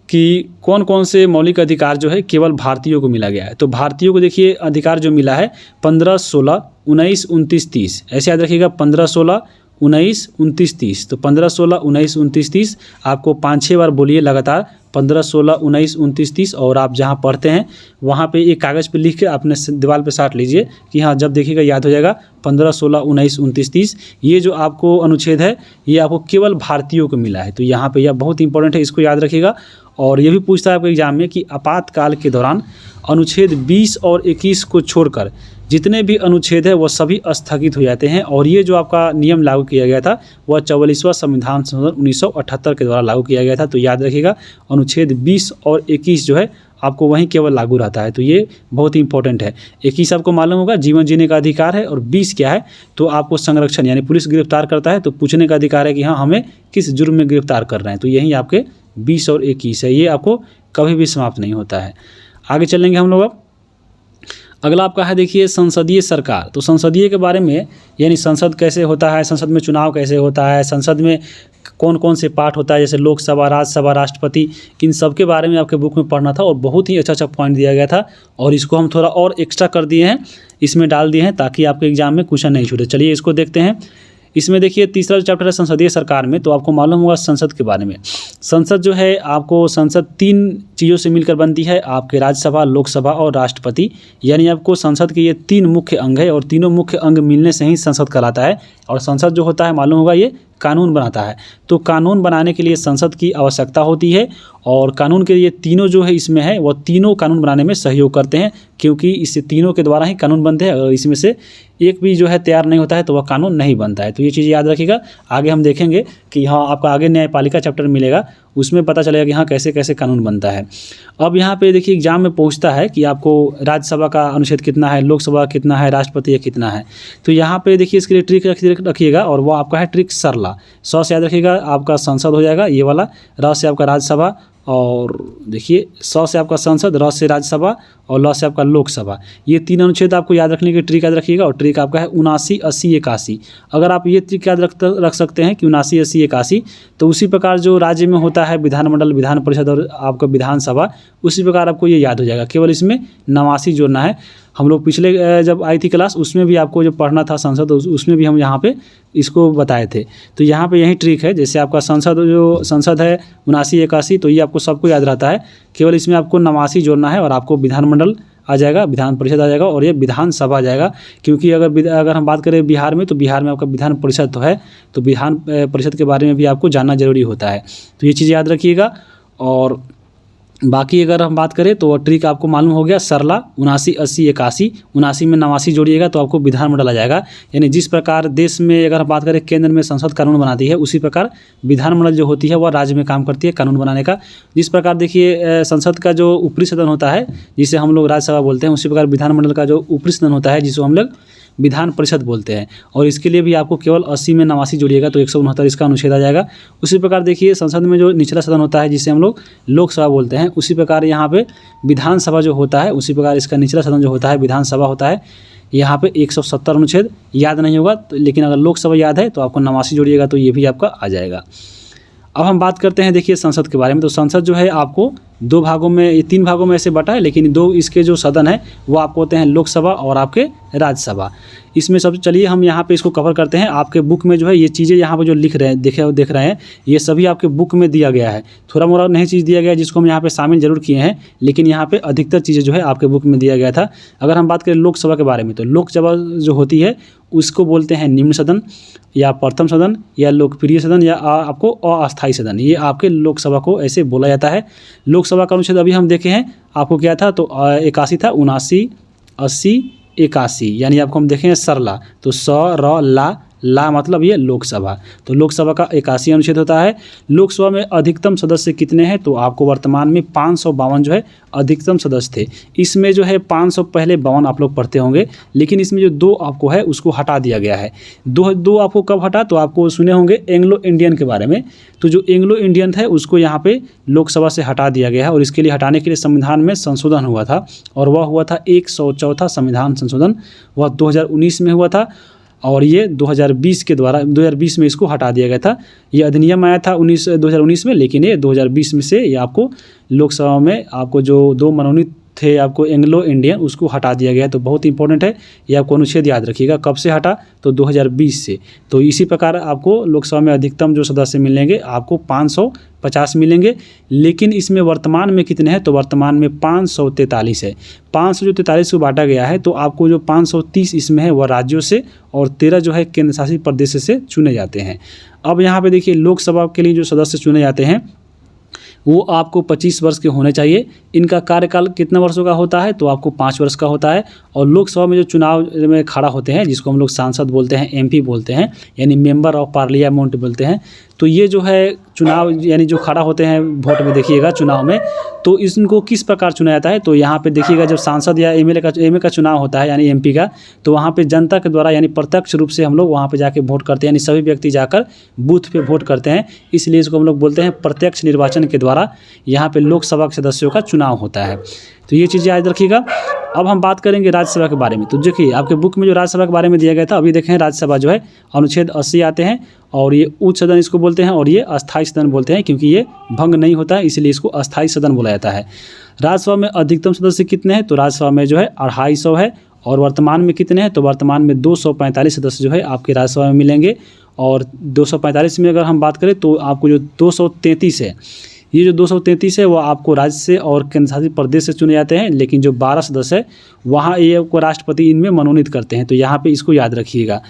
कि कौन कौन से मौलिक अधिकार जो है केवल भारतीयों को मिला गया है। तो भारतीयों को देखिए अधिकार जो मिला है 15, 16, 19, 29, 30, ऐसे याद रखिएगा। 15, 16, 19, 29, 30। तो 15, 16, 19, 29, 30 आपको 5-6 बार बोलिए लगातार। 15, 16, 19, 29, 30। और आप जहाँ पढ़ते हैं वहाँ पे एक कागज़ पे लिख के अपने दीवार पे साट लीजिए कि हाँ, जब देखिएगा याद हो जाएगा। 15, 16, 19, 29, 30 ये जो आपको अनुच्छेद है ये आपको केवल भारतीयों को मिला है। तो यहाँ पे यह बहुत इंपॉर्टेंट है, इसको याद रखिएगा। और ये भी पूछता है आपके एग्जाम में कि आपातकाल के दौरान अनुच्छेद 20 और 21 को छोड़कर जितने भी अनुच्छेद है वह सभी स्थगित हो जाते हैं। और ये जो आपका नियम लागू किया गया था वह 44वां संविधान संशोधन 1978 के द्वारा लागू किया गया था। तो याद रखिएगा अनुच्छेद 20 और 21 जो है आपको वहीं केवल लागू रहता है। तो ये बहुत ही इंपॉर्टेंट है। 21 आपको मालूम होगा जीवन जीने का अधिकार है, और 20 क्या है? तो आपको संरक्षण, यानी पुलिस गिरफ्तार करता है तो पूछने का अधिकार है कि हाँ, हमें किस जुर्म में गिरफ्तार कर रहे हैं। तो यही आपके 20 और 21 है। ये आपको कभी भी समाप्त नहीं होता है। आगे चलेंगे हम लोग। अब अगला आपका है देखिए संसदीय सरकार। तो संसदीय के बारे में, यानी संसद कैसे होता है, संसद में चुनाव कैसे होता है, संसद में कौन कौन से पार्ट होता है, जैसे लोकसभा, राज्यसभा, राष्ट्रपति, इन सब के बारे में आपके बुक में पढ़ना था। और बहुत ही अच्छा पॉइंट दिया गया था और इसको हम थोड़ा और एक्स्ट्रा कर दिए हैं, इसमें डाल दिए हैं ताकि आपके एग्जाम में क्वेश्चन नहीं छूटे। चलिए इसको देखते हैं। इसमें देखिए तीसरा चैप्टर है संसदीय सरकार में। तो आपको मालूम होगा संसद के बारे में। संसद जो है आपको, संसद 3 चीज़ों से मिलकर बनती है, आपके राज्यसभा, लोकसभा और राष्ट्रपति। यानी आपको संसद के ये 3 मुख्य अंग है और तीनों मुख्य अंग मिलने से ही संसद कहलाता है। और संसद जो होता है मालूम होगा ये कानून बनाता है। तो कानून बनाने के लिए संसद की आवश्यकता होती है और कानून के ये तीनों जो है इसमें है वो तीनों कानून बनाने में सहयोग करते हैं, क्योंकि इससे तीनों के द्वारा ही कानून बनते हैं। और इसमें से एक भी जो है तैयार नहीं होता है तो वह कानून नहीं बनता है। तो ये चीज़ याद रखिएगा। आगे हम देखेंगे कि हाँ, आपका आगे न्यायपालिका चैप्टर मिलेगा, उसमें पता चलेगा कि हाँ कैसे कैसे कानून बनता है। अब यहाँ पे देखिए एग्जाम में पूछता है कि आपको राज्यसभा का अनुच्छेद कितना है, लोकसभा कितना है, राष्ट्रपति का कितना है। तो यहाँ पे देखिए इसके लिए ट्रिक रखिएगा और वो आपका है ट्रिक सरला। 100 से याद रखिएगा, आपका संसद हो जाएगा ये वाला, र से आपका राज्यसभा और देखिए स से आपका संसद, र से राज्यसभा और ल से आपका लोकसभा। ये 3 अनुच्छेद आपको याद रखने की ट्रिक याद रखिएगा। और ट्रिक आपका है 79, 80, 81। अगर आप ये ट्रिक याद रख सकते हैं कि 79, 80, 81, तो उसी प्रकार जो राज्य में होता है विधानमंडल, विधान परिषद और आपका विधानसभा, उसी प्रकार आपको ये याद हो जाएगा। केवल इसमें 89 जोड़ना है। हम लोग पिछले जब आई थी क्लास उसमें भी आपको जो पढ़ना था संसद, उसमें भी हम यहाँ पे इसको बताए थे। तो यहाँ पे यही ट्रिक है। जैसे आपका संसद है 79, 81, तो ये आपको सबको याद रहता है। केवल इसमें आपको 89 जोड़ना है और आपको विधानमंडल आ जाएगा, विधान परिषद आ जाएगा और ये विधानसभा आ जाएगा। क्योंकि अगर हम बात करें बिहार में, तो बिहार में आपका विधान परिषद तो है, तो विधान परिषद के बारे में भी आपको जानना जरूरी होता है। तो ये चीज़ याद रखिएगा। और बाकी अगर हम बात करें तो ट्रिक आपको मालूम हो गया। सरला 79, 80, 81, 79 में 89 जोड़िएगा तो आपको विधानमंडल आ जाएगा। यानी जिस प्रकार देश में अगर हम बात करें केंद्र में संसद कानून बनाती है, उसी प्रकार विधानमंडल जो होती है वह राज्य में काम करती है कानून बनाने का। जिस प्रकार देखिए संसद का जो ऊपरी सदन होता है जिसे हम लोग राज्यसभा बोलते हैं, उसी प्रकार विधानमंडल का जो ऊपरी सदन होता है जिसको हम लोग विधान परिषद बोलते हैं। और इसके लिए भी आपको केवल 80 में 89 जोड़िएगा तो 169 इसका अनुच्छेद आ जाएगा। उसी प्रकार देखिए संसद में जो निचला सदन होता है जिसे हम लोग लोकसभा बोलते हैं, उसी प्रकार यहाँ पे विधानसभा जो होता है, उसी प्रकार इसका निचला सदन जो होता है विधानसभा होता है। यहाँ पे 170 अनुच्छेद याद नहीं होगा तो, लेकिन अगर लोकसभा याद है तो आपको 89 जोड़िएगा तो ये भी आपका आ जाएगा। अब हम बात करते हैं देखिए संसद के बारे में। तो संसद जो है आपको 2 भागों में, ये 3 भागों में ऐसे बटा है, लेकिन 2 इसके जो सदन है वो आपको होते हैं लोकसभा और आपके राज्यसभा। इसमें सब चलिए हम यहाँ पे इसको कवर करते हैं। आपके बुक में जो है ये चीज़ें यहाँ पे जो देख रहे हैं ये सभी आपके बुक में दिया गया है। थोड़ा मोड़ा नई चीज़ दिया गया है जिसको हम यहाँ पे शामिल जरूर किए हैं, लेकिन यहाँ पे अधिकतर चीज़ें जो है आपके बुक में दिया गया था। अगर हम बात करें लोकसभा के बारे में, तो लोकसभा जो होती है उसको बोलते हैं निम्न सदन या प्रथम सदन या लोकप्रिय सदन या आपको अस्थायी सदन। ये आपके लोकसभा को ऐसे बोला जाता है। लोकसभा का अनुच्छेद अभी हम देखे हैं आपको क्या था, तो 81 था, 79, 80, 81। यानी आपको हम देखें सरला, तो स र ला मतलब ये लोकसभा। तो लोकसभा का 81 अनुच्छेद होता है। लोकसभा में अधिकतम सदस्य कितने हैं, तो आपको वर्तमान में 552 जो है अधिकतम सदस्य थे। इसमें जो है 500 पहले 52 आप लोग पढ़ते होंगे, लेकिन इसमें जो 2 आपको है उसको हटा दिया गया है। दो आपको कब हटा, तो आपको सुने होंगे एंग्लो इंडियन के बारे में। तो जो एंग्लो इंडियन था उसको यहाँ पे लोकसभा से हटा दिया गया है और इसके लिए हटाने के लिए संविधान में संशोधन हुआ था और वह हुआ था 104वां संविधान संशोधन, वह 2019 में हुआ था। और ये 2020 में इसको हटा दिया गया था। ये अधिनियम आया था 2019 में, लेकिन ये 2020 में से ये आपको लोकसभा में आपको जो 2 मनोनीत थे आपको एंग्लो इंडियन, उसको हटा दिया गया। तो बहुत इंपॉर्टेंट है, ये आपको अनुच्छेद याद रखिएगा। कब से हटा, तो 2020 से। तो इसी प्रकार आपको लोकसभा में अधिकतम जो सदस्य मिलेंगे आपको 550 मिलेंगे, लेकिन इसमें वर्तमान में कितने हैं, तो वर्तमान में 543 है। 543 को बांटा गया है, तो आपको जो 530 इसमें है वह राज्यों से और 13 जो है केंद्र शासित प्रदेश से चुने जाते हैं। अब यहाँ पे देखिए लोकसभा के लिए जो सदस्य चुने जाते हैं वो आपको 25 वर्ष के होने चाहिए। इनका कार्यकाल कितने वर्षों का होता है, तो आपको 5 वर्ष का होता है। और लोकसभा में जो चुनाव में खड़ा होते हैं जिसको हम लोग सांसद बोलते हैं, MP बोलते हैं, यानी मेंबर ऑफ पार्लियामेंट बोलते हैं। तो ये जो है चुनाव यानी जो खड़ा होते हैं वोट में, देखिएगा चुनाव में, तो इनको किस प्रकार चुना जाता है, तो यहाँ पे देखिएगा जब सांसद या MA का चुनाव होता है यानी MP का, तो वहाँ पे जनता के द्वारा यानी प्रत्यक्ष रूप से हम लोग वहाँ पे जाके वोट करते हैं, यानी सभी व्यक्ति जाकर बूथ पे वोट करते हैं। इसलिए इसको हम लोग बोलते हैं प्रत्यक्ष निर्वाचन के द्वारा यहाँ पे लोकसभा के सदस्यों का चुनाव होता है। तो ये चीज़ें याद रखिएगा। अब हम बात करेंगे राज्यसभा के बारे में। तो देखिए आपके बुक में जो राज्यसभा के बारे में दिया गया था, अभी देखें राज्यसभा जो है अनुच्छेद 80 आते हैं और ये उच्च सदन इसको बोलते हैं और ये अस्थायी सदन बोलते हैं, क्योंकि ये भंग नहीं होता है इसलिए इसको अस्थायी सदन बोला जाता है। राज्यसभा में अधिकतम सदस्य कितने हैं, तो राज्यसभा में जो है 250 है। और वर्तमान में कितने हैं, तो वर्तमान में 245 सदस्य जो है आपके राज्यसभा में मिलेंगे। और 245 में अगर हम बात करें तो आपको जो 233 है, ये जो 233 है वो आपको राज्य से और केंद्र शासित प्रदेश से चुने जाते हैं, लेकिन जो 12 सदस्य है वहाँ ये को राष्ट्रपति इनमें मनोनीत करते हैं। तो यहाँ पे इसको याद रखिएगा।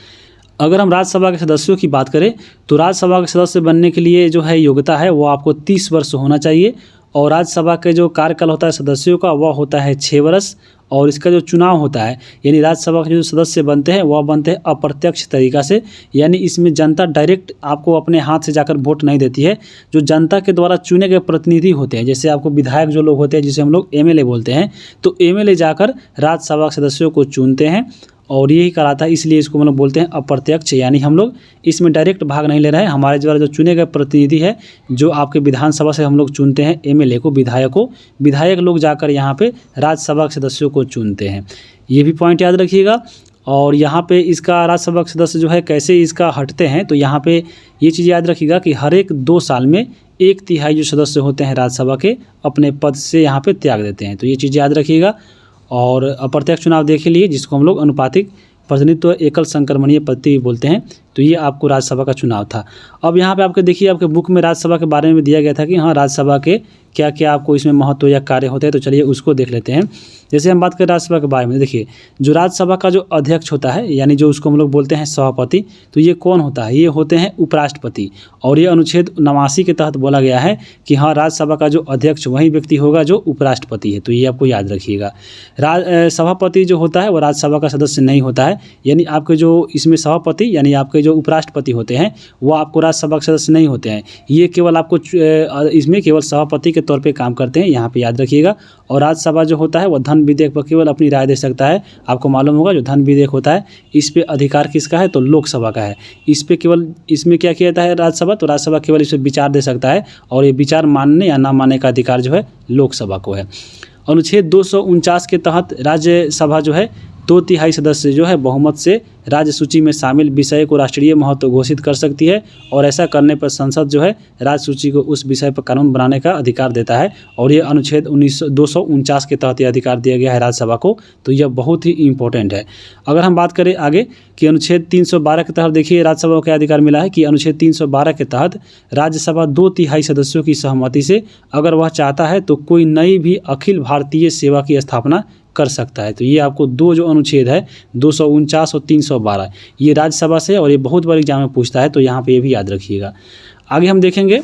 अगर हम राज्यसभा के सदस्यों की बात करें तो राज्यसभा के सदस्य बनने के लिए जो है योग्यता है वो आपको 30 वर्ष होना चाहिए। और राज्यसभा के जो कार्यकाल होता है सदस्यों का वह होता है 6 वर्ष। और इसका जो चुनाव होता है यानी राज्यसभा के जो सदस्य बनते हैं वह बनते हैं अप्रत्यक्ष तरीका से, यानी इसमें जनता डायरेक्ट आपको अपने हाथ से जाकर वोट नहीं देती है। जो जनता के द्वारा चुने गए प्रतिनिधि होते हैं, जैसे आपको विधायक जो लोग होते हैं जिसे हम लोग MLA बोलते हैं, तो MLA जाकर राज्यसभा के सदस्यों को चुनते हैं और यही कराता है, इसलिए इसको हम लोग बोलते हैं अप्रत्यक्ष, यानी हम लोग इसमें डायरेक्ट भाग नहीं ले रहे हैं। हमारे द्वारा जो चुने गए प्रतिनिधि है, जो आपके विधानसभा से हम लोग चुनते हैं एमएलए को, विधायक लोग जाकर यहाँ पे राज्यसभा के सदस्यों को चुनते हैं। ये भी पॉइंट याद रखिएगा। और यहाँ पे इसका राज्यसभा के सदस्य जो है कैसे इसका हटते हैं, तो यहाँ पे ये चीज़ याद रखिएगा कि हर एक 2 साल में 1/3 जो सदस्य होते हैं राज्यसभा के अपने पद से यहाँ पे त्याग देते हैं। तो ये चीज़ याद रखिएगा। और अप्रत्यक्ष चुनाव देख लिए, जिसको हम लोग अनुपातिक प्रतिनिधित्व एकल संक्रमणीय पद्धति बोलते हैं। तो ये आपको राज्यसभा का चुनाव था। अब यहाँ पे आपके देखिए, आपके बुक में राज्यसभा के बारे में दिया गया था कि हाँ राज्यसभा के क्या क्या आपको इसमें महत्व या कार्य होते हैं। तो चलिए उसको देख लेते हैं। जैसे हम बात करें राज्यसभा के बारे में, देखिए जो राज्यसभा का जो अध्यक्ष होता है, यानी जो उसको हम लोग बोलते हैं सभापति, तो ये कौन होता है, ये होते हैं उपराष्ट्रपति। और ये अनुच्छेद 89 के तहत बोला गया है कि हाँ राज्यसभा का जो अध्यक्ष वही व्यक्ति होगा जो उपराष्ट्रपति है। तो ये आपको याद रखिएगा। सभापति जो होता है वो राज्यसभा का सदस्य नहीं होता है, यानी आपके जो इसमें सभापति यानी आपके जो उपराष्ट्रपति होते हैं वो आपको राज्यसभा के सदस्य नहीं होते हैं। ये केवल आपको इसमें केवल सभापति के तौर पे काम करते हैं, यहाँ पे याद रखिएगा। और राज्यसभा जो होता है वो धन विधेयक पर केवल अपनी राय दे सकता है। आपको मालूम होगा जो धन विधेयक होता है इस पे अधिकार किसका है, तो लोकसभा का है। इस पे केवल इसमें क्या किया जाता है राज्यसभा, तो राज्यसभा केवल इस पर विचार दे सकता है, और ये विचार मानने या ना मानने का अधिकार जो है लोकसभा को है। अनुच्छेद 249 के तहत राज्यसभा जो है 2/3 सदस्य जो है बहुमत से राज्य सूची में शामिल विषय को राष्ट्रीय महत्व घोषित कर सकती है, और ऐसा करने पर संसद जो है राज्य सूची को उस विषय पर कानून बनाने का अधिकार देता है। और ये अनुच्छेद 249 के तहत यह अधिकार दिया गया है राज्यसभा को। तो यह बहुत ही इंपॉर्टेंट है। अगर हम बात करें आगे कि अनुच्छेद 312 के तहत देखिए राज्यसभा को क्या अधिकार मिला है कि अनुच्छेद 312 के तहत राज्यसभा 2/3 सदस्यों की सहमति से अगर वह चाहता है तो कोई नई भी अखिल भारतीय सेवा की स्थापना कर सकता है। तो ये आपको 2 जो अनुच्छेद है 249 और 312 ये राज्यसभा से, और ये बहुत बार एग्जाम में पूछता है, तो यहाँ पे ये भी याद रखिएगा। आगे हम देखेंगे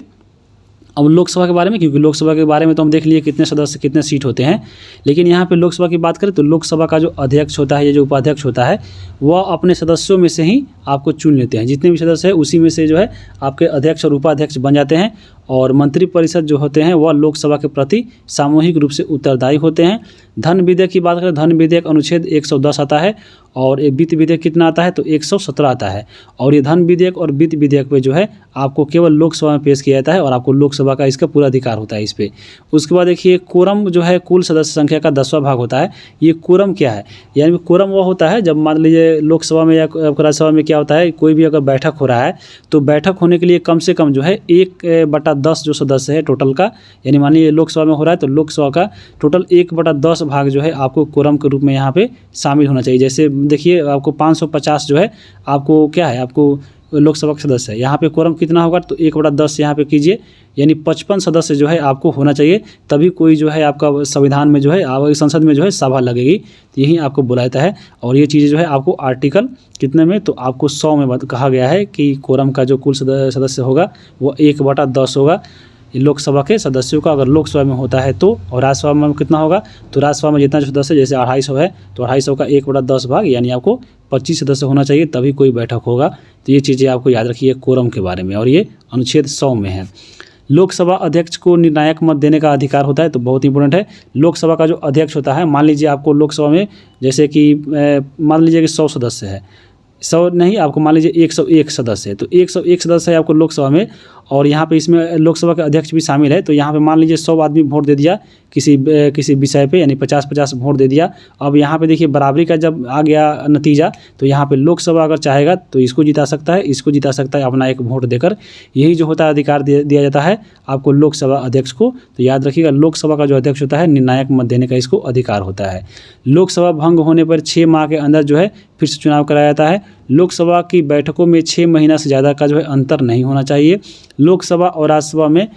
अब लोकसभा के बारे में, क्योंकि लोकसभा के बारे में तो हम देख लिए कितने सदस्य कितने सीट होते हैं, लेकिन यहाँ पे लोकसभा की बात करें तो लोकसभा का जो अध्यक्ष होता है या जो उपाध्यक्ष होता है वह अपने सदस्यों में से ही आपको चुन लेते हैं। जितने भी सदस्य हैं उसी में से जो है आपके अध्यक्ष और उपाध्यक्ष बन जाते हैं। और मंत्रिपरिषद जो होते हैं वह लोकसभा के प्रति सामूहिक रूप से उत्तरदायी होते हैं। धन विधेयक की बात करें, धन विधेयक अनुच्छेद 110 आता है, और ये वित्त विधेयक कितना आता है, तो 117 आता है। और ये धन विधेयक और वित्त विधेयक पे जो है आपको केवल लोकसभा में पेश किया जाता है, और आपको लोकसभा का इसका पूरा अधिकार होता है इस पर। उसके बाद देखिए कोरम जो है कुल सदस्य संख्या का 10वां भाग होता है। ये कोरम क्या है, यानी कोरम वह होता है जब मान लीजिए लोकसभा में या राज्यसभा में क्या होता है, कोई भी अगर बैठक हो रहा है तो बैठक होने के लिए कम से कम जो है 1/10 जो सदस्य है टोटल का, यानी मान लीजिए लोकसभा में हो रहा है तो लोकसभा का टोटल 1/10 भाग जो है आपको कोरम के रूप में यहाँ पे शामिल होना चाहिए। जैसे देखिए आपको 550 जो है आपको क्या है, आपको लोकसभा के सदस्य है, यहाँ पे कोरम कितना होगा, तो 1/10 यहाँ पे कीजिए, यानी 55 सदस्य जो है आपको होना चाहिए, तभी कोई जो है आपका संविधान में जो है संसद में जो है सभा लगेगी। तो यही आपको बुलाया जाता है। और ये चीज़ें जो है आपको आर्टिकल कितने में, तो आपको 100 में कहा गया है कि कोरम का जो कुल सदस्य होगा वो 1/10 होगा लोकसभा के सदस्यों का, अगर लोकसभा में होता है तो। और राज्यसभा में कितना होगा, तो राज्यसभा में जितना जो सदस्य जैसे 250 है तो 250 का 1/10 भाग, यानी आपको 25 सदस्य होना चाहिए तभी कोई बैठक होगा। तो ये चीज़ें आपको याद रखिए कोरम के बारे में, और ये अनुच्छेद 100 में है। लोकसभा अध्यक्ष को निर्णायक मत देने का अधिकार होता है, तो बहुत इंपॉर्टेंट है। लोकसभा का जो अध्यक्ष होता है, मान लीजिए आपको लोकसभा में जैसे कि मान लीजिए कि 100 सदस्य है, 100 नहीं आपको मान लीजिए 101 सदस्य है, तो 101 सदस्य है आपको लोकसभा में, और यहाँ पे इसमें लोकसभा का अध्यक्ष भी शामिल है। तो यहाँ पे मान लीजिए 100 आदमी वोट दे दिया किसी विषय पे, यानी 50-50 वोट दे दिया। अब यहाँ पे देखिए बराबरी का जब आ गया नतीजा, तो यहाँ पे लोकसभा अगर चाहेगा तो इसको जिता सकता है, इसको जिता सकता है अपना एक वोट देकर। यही जो होता है अधिकार दिया जाता है आपको लोकसभा अध्यक्ष को। तो याद रखिएगा लोकसभा का जो अध्यक्ष होता है निर्णायक मत देने का इसको अधिकार होता है। लोकसभा भंग होने पर 6 माह के अंदर जो है फिर से चुनाव कराया जाता है। लोकसभा की बैठकों में 6 महीना से ज़्यादा का जो है अंतर नहीं होना चाहिए। लोकसभा और राज्यसभा में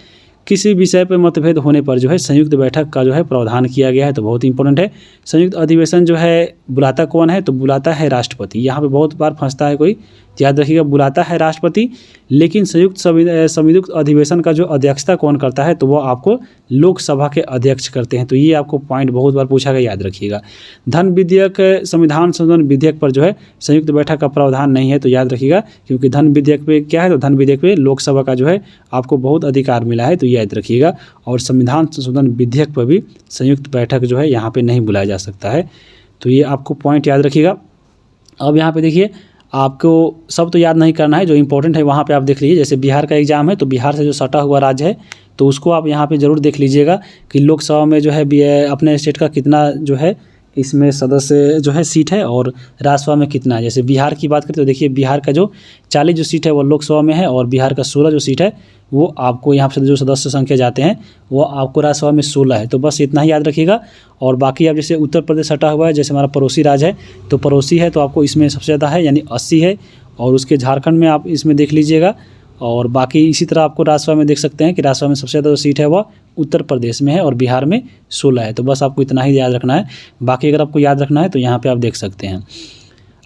किसी विषय पर मतभेद होने पर जो है संयुक्त बैठक का जो है प्रावधान किया गया है, तो बहुत इंपॉर्टेंट है। संयुक्त अधिवेशन जो है बुलाता कौन है, तो बुलाता है राष्ट्रपति। यहाँ पे बहुत बार फंसता है कोई, याद रखिएगा बुलाता है राष्ट्रपति, लेकिन संयुक्त अधिवेशन का जो अध्यक्षता कौन करता है, तो वो आपको लोकसभा के अध्यक्ष करते हैं। तो ये आपको पॉइंट बहुत बार पूछा गया, याद रखिएगा। धन विधेयक संविधान संशोधन विधेयक पर जो है संयुक्त बैठक का प्रावधान नहीं है, तो याद रखिएगा, क्योंकि धन विधेयक पे क्या है, तो धन विधेयक पे लोकसभा का जो है आपको बहुत अधिकार मिला है, तो ये याद रखिएगा। और संविधान संशोधन विधेयक पर भी संयुक्त बैठक जो है यहाँ पे नहीं बुलाया जा सकता है, तो ये आपको पॉइंट याद रखिएगा। अब यहाँ पे देखिए, आपको सब तो याद नहीं करना है, जो इम्पोर्टेंट है वहाँ पे आप देख लीजिए। जैसे बिहार का एग्ज़ाम है तो बिहार से जो सटा हुआ राज्य है तो उसको आप यहाँ पे ज़रूर देख लीजिएगा कि लोकसभा में जो है अपने स्टेट का कितना जो है इसमें सदस्य जो है सीट है और राज्यसभा में कितना है। जैसे बिहार की बात करें तो देखिए, बिहार का जो 40 जो सीट है वो लोकसभा में है और बिहार का 16 जो सीट है वो आपको यहाँ से जो सदस्य संख्या जाते हैं वो आपको राज्यसभा में 16 है। तो बस इतना ही याद रखिएगा। और बाकी आप जैसे उत्तर प्रदेश सटा हुआ है, जैसे हमारा पड़ोसी राज्य है तो पड़ोसी है तो आपको इसमें सबसे ज़्यादा है यानी 80 है, और उसके झारखंड में आप इसमें देख लीजिएगा। और बाकी इसी तरह आपको राज्यसभा में देख सकते हैं कि राज्यसभा में सबसे ज़्यादा जो सीट है वह उत्तर प्रदेश में है और बिहार में 16 है। तो बस आपको इतना ही याद रखना है। बाकी अगर आपको याद रखना है तो यहाँ पे आप देख सकते हैं।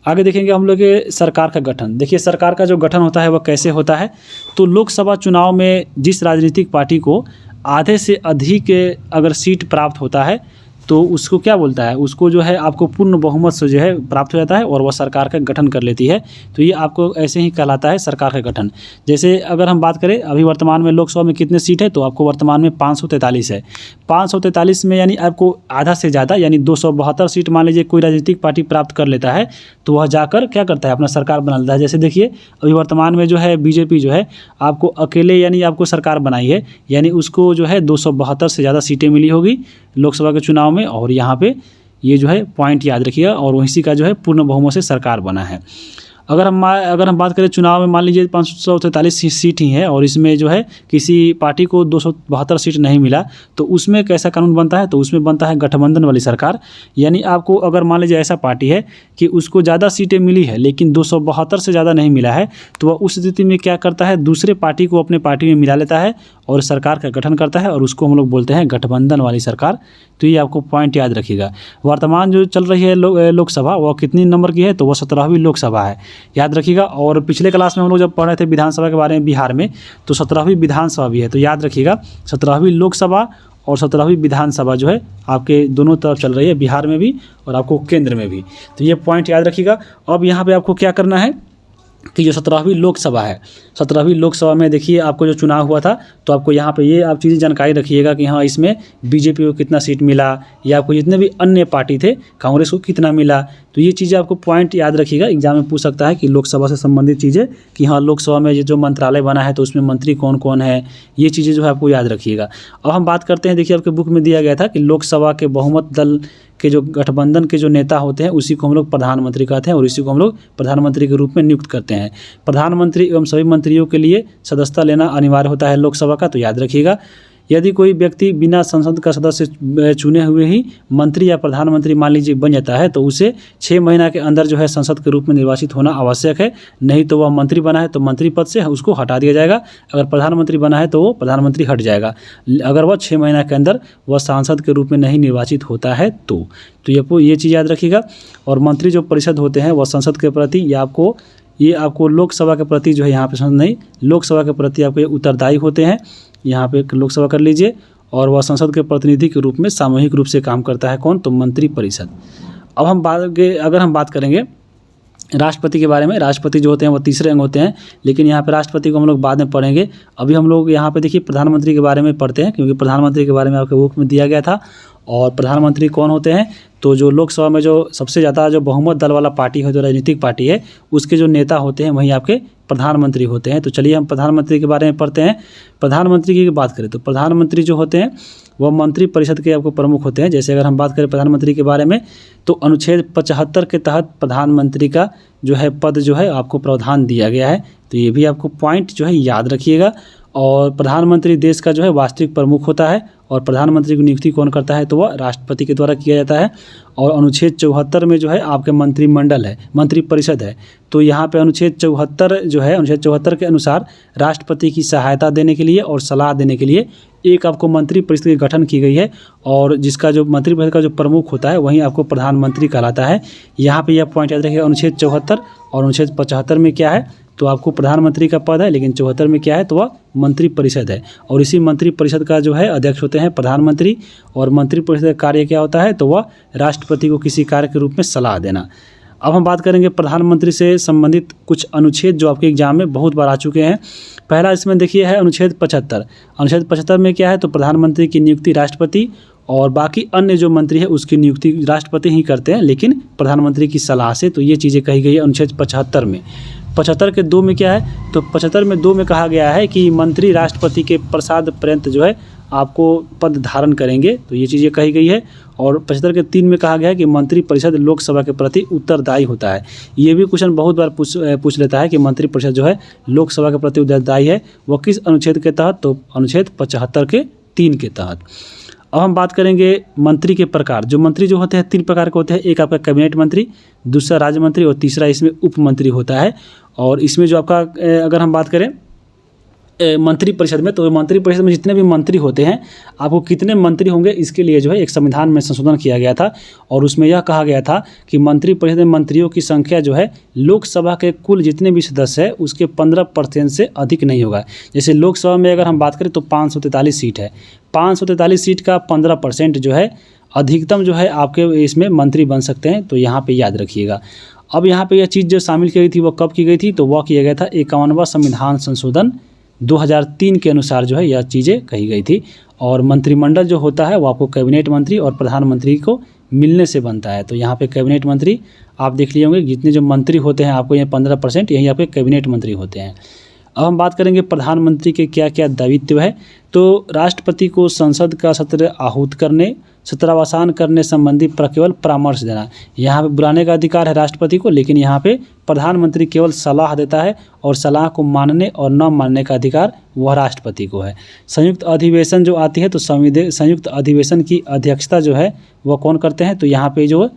आगे देखेंगे हम लोग के सरकार का गठन। देखिए, सरकार का जो गठन होता है वह कैसे होता है। तो लोकसभा चुनाव में जिस राजनीतिक पार्टी को आधे से अधिक अगर सीट प्राप्त होता है तो उसको क्या बोलता है, उसको जो है आपको पूर्ण बहुमत से जो है प्राप्त हो जाता है और वह सरकार का गठन कर लेती है। तो ये आपको ऐसे ही कहलाता है सरकार का गठन। जैसे अगर हम बात करें अभी वर्तमान में लोकसभा में कितने सीट है तो आपको वर्तमान में 543 है। 543 में यानी आपको आधा से ज़्यादा यानी 272 सीट मान लीजिए कोई राजनीतिक पार्टी प्राप्त कर लेता है तो वह जाकर क्या करता है, अपना सरकार बना लेता है। जैसे देखिए, अभी वर्तमान में जो है बीजेपी जो है आपको अकेले यानी आपको सरकार बनाई है, यानी उसको जो है 272 से ज़्यादा सीटें मिली होगी लोकसभा के चुनाव में। और यहाँ पे ये जो है पॉइंट याद रखिएगा, और वहीं का जो है पूर्ण बहुमत से सरकार बना है। अगर हम बात करें चुनाव में, मान लीजिए 543 सीट ही है और इसमें जो है किसी पार्टी को 272 सीट नहीं मिला तो उसमें कैसा कानून बनता है, तो उसमें बनता है गठबंधन वाली सरकार। यानी आपको अगर मान लीजिए ऐसा पार्टी है कि उसको ज़्यादा सीटें मिली है लेकिन 272 से ज़्यादा नहीं मिला है तो वह उस स्थिति में क्या करता है, दूसरे पार्टी को अपने पार्टी में मिला लेता है और सरकार का गठन करता है, और उसको हम लोग बोलते हैं गठबंधन वाली सरकार। तो ये आपको पॉइंट याद रखिएगा। वर्तमान जो चल रही है लोकसभा वह कितनी नंबर की है, तो वह 17वीं लोकसभा है, याद रखिएगा। और पिछले क्लास में हम लोग जब पढ़ रहे थे विधानसभा के बारे में बिहार में, तो 17वीं विधानसभा भी है। तो याद रखिएगा 17वीं लोकसभा और 17वीं विधानसभा जो है आपके दोनों तरफ चल रही है, बिहार में भी और आपको केंद्र में भी। तो ये पॉइंट याद रखिएगा। अब यहाँ पे आपको क्या करना है कि जो 17वीं लोकसभा है, 17वीं लोकसभा में देखिए आपको जो चुनाव हुआ था तो आपको यहाँ पे ये आप चीज़ें जानकारी रखिएगा कि हाँ इसमें बीजेपी को कितना सीट मिला या आपको जितने भी अन्य पार्टी थे कांग्रेस को कितना मिला। तो ये चीज़ें आपको पॉइंट याद रखिएगा। एग्जाम में पूछ सकता है कि लोकसभा से संबंधित चीज़ें कि हाँ लोकसभा में ये जो मंत्रालय बना है तो उसमें मंत्री कौन कौन है, ये चीज़ें जो है आपको याद रखिएगा। अब हम बात करते हैं, देखिए आपके बुक में दिया गया था कि लोकसभा के बहुमत दल के जो गठबंधन के जो नेता होते हैं उसी को हम लोग प्रधानमंत्री कहते हैं और इसी को हम लोग प्रधानमंत्री के रूप में नियुक्त करते हैं। प्रधानमंत्री एवं सभी मंत्रियों के लिए सदस्यता लेना अनिवार्य होता है लोकसभा का। तो याद रखिएगा, यदि कोई व्यक्ति बिना संसद का सदस्य चुने हुए ही मंत्री या प्रधानमंत्री मान लीजिए बन जाता है तो उसे 6 महीना के अंदर जो है संसद के रूप में निर्वाचित होना आवश्यक है। नहीं तो वह मंत्री बना है तो मंत्री पद से उसको हटा दिया जाएगा, अगर प्रधानमंत्री बना है तो वो प्रधानमंत्री हट जाएगा, अगर वह 6 महीना के अंदर वह सांसद के रूप में नहीं निर्वाचित होता है तो ये चीज़ याद रखिएगा। और मंत्री जो परिषद होते हैं वह संसद के प्रति या आपको लोकसभा के प्रति जो है यहाँ पे संसद नहीं, लोकसभा के प्रति आपको उत्तरदायी होते हैं। यहाँ पे लोकसभा कर लीजिए, और वह संसद के प्रतिनिधि के रूप में सामूहिक रूप से काम करता है कौन, तो मंत्री परिषद। अब अगर हम बात करेंगे राष्ट्रपति के बारे में, राष्ट्रपति जो होते हैं वो तीसरे अंग होते हैं, लेकिन यहाँ पे राष्ट्रपति को हम लोग बाद में पढ़ेंगे। अभी हम लोग यहाँ पे देखिए प्रधानमंत्री के बारे में पढ़ते हैं, क्योंकि प्रधानमंत्री के बारे में आपके बुक में दिया गया था। और प्रधानमंत्री कौन होते हैं, तो जो लोकसभा में जो सबसे ज़्यादा जो बहुमत दल वाला पार्टी है, जो राजनीतिक पार्टी है, उसके जो नेता होते हैं वही आपके प्रधानमंत्री होते हैं। तो चलिए हम प्रधानमंत्री के बारे में पढ़ते हैं। प्रधानमंत्री की बात करें तो प्रधानमंत्री जो होते हैं वह मंत्री परिषद के आपको प्रमुख होते हैं। जैसे अगर हम बात करें प्रधानमंत्री के बारे में तो अनुच्छेद 75 के तहत प्रधानमंत्री का जो है पद जो है आपको प्रावधान दिया गया है। तो ये भी आपको पॉइंट जो है याद रखिएगा। और प्रधानमंत्री देश का जो है वास्तविक प्रमुख होता है, और प्रधानमंत्री की नियुक्ति कौन करता है, तो वह राष्ट्रपति के द्वारा किया जाता है। और अनुच्छेद 74 में जो है आपके मंत्रिमंडल है, मंत्री परिषद है। तो यहाँ पे अनुच्छेद 74 जो है, अनुच्छेद 74 के अनुसार राष्ट्रपति की सहायता देने के लिए और सलाह देने के लिए एक आपको मंत्री परिषद की गठन की गई है, और जिसका जो मंत्री परिषद का जो प्रमुख होता है वहीं आपको प्रधानमंत्री कहलाता है। यहाँ पे यह पॉइंट याद रखिएगा, अनुच्छेद 74 और अनुच्छेद 75 में क्या है, तो आपको प्रधानमंत्री का पद है, लेकिन 74 में क्या है, तो वह मंत्री परिषद है। और इसी मंत्री परिषद का जो है अध्यक्ष होते हैं प्रधानमंत्री। और मंत्री परिषद का कार्य क्या होता है, तो वह राष्ट्रपति को किसी कार्य के रूप में सलाह देना। अब हम बात करेंगे प्रधानमंत्री से संबंधित कुछ अनुच्छेद जो आपके एग्जाम में बहुत बार आ चुके हैं। पहला इसमें देखिए है अनुच्छेद 75। अनुच्छेद 75 में क्या है, तो प्रधानमंत्री की नियुक्ति राष्ट्रपति और बाकी अन्य जो मंत्री है उसकी नियुक्ति राष्ट्रपति ही करते हैं, लेकिन प्रधानमंत्री की सलाह से। तो ये चीज़ें कही गई है अनुच्छेद 75 में। 75 के 2 में क्या है, तो 75 में 2 में कहा गया है कि मंत्री राष्ट्रपति के प्रसाद पर्यंत जो है आपको पद धारण करेंगे, तो ये चीज़ें कही गई है। और 75 के 3 में कहा गया है कि मंत्री परिषद लोकसभा के प्रति उत्तरदायी होता है। ये भी क्वेश्चन बहुत बार पूछ लेता है कि मंत्री परिषद जो है लोकसभा के प्रति उत्तरदायी है, वो किस अनुच्छेद के तहत, तो अनुच्छेद 75 के 3 के तहत। अब हम बात करेंगे मंत्री के प्रकार। जो मंत्री जो होते हैं 3 प्रकार के होते हैं, एक आपका कैबिनेट मंत्री, दूसरा राज्य मंत्री और तीसरा इसमें उप मंत्री होता है। और इसमें जो आपका अगर हम बात करें मंत्री परिषद में, तो मंत्री परिषद में जितने भी मंत्री होते हैं, आपको कितने मंत्री होंगे इसके लिए जो है एक संविधान में संशोधन किया गया था। और उसमें यह कहा गया था कि मंत्री परिषद में मंत्रियों की संख्या जो है लोकसभा के कुल जितने भी सदस्य हैं उसके 15% से अधिक नहीं होगा। जैसे लोकसभा में अगर हम बात करें तो 543 सीट है, 543 सीट का 15% जो है अधिकतम जो है आपके इसमें मंत्री बन सकते हैं। तो यहाँ पे याद रखिएगा। अब यहाँ पे यह चीज़ जो शामिल की गई थी वो कब की गई थी, तो वह किया गया था 51वां संविधान संशोधन 2003 के अनुसार जो है यह चीज़ें कही गई थी। और मंत्रिमंडल जो होता है वो आपको कैबिनेट मंत्री और प्रधानमंत्री को मिलने से बनता है। तो यहाँ पे कैबिनेट मंत्री आप देख लिए होंगे, जितने जो मंत्री होते हैं आपको ये 15% यही आपके कैबिनेट मंत्री होते हैं। अब हम बात करेंगे प्रधानमंत्री के क्या क्या दायित्व है। तो राष्ट्रपति को संसद का सत्र आहूत करने, सत्रावसान करने संबंधी केवल परामर्श देना। यहाँ पे बुलाने का अधिकार है राष्ट्रपति को, लेकिन यहाँ पे प्रधानमंत्री केवल सलाह देता है और सलाह को मानने और न मानने का अधिकार वह राष्ट्रपति को है। संयुक्त अधिवेशन जो आती है तो संयुक्त अधिवेशन की अध्यक्षता जो है वह कौन करते हैं, तो यहाँ पे जो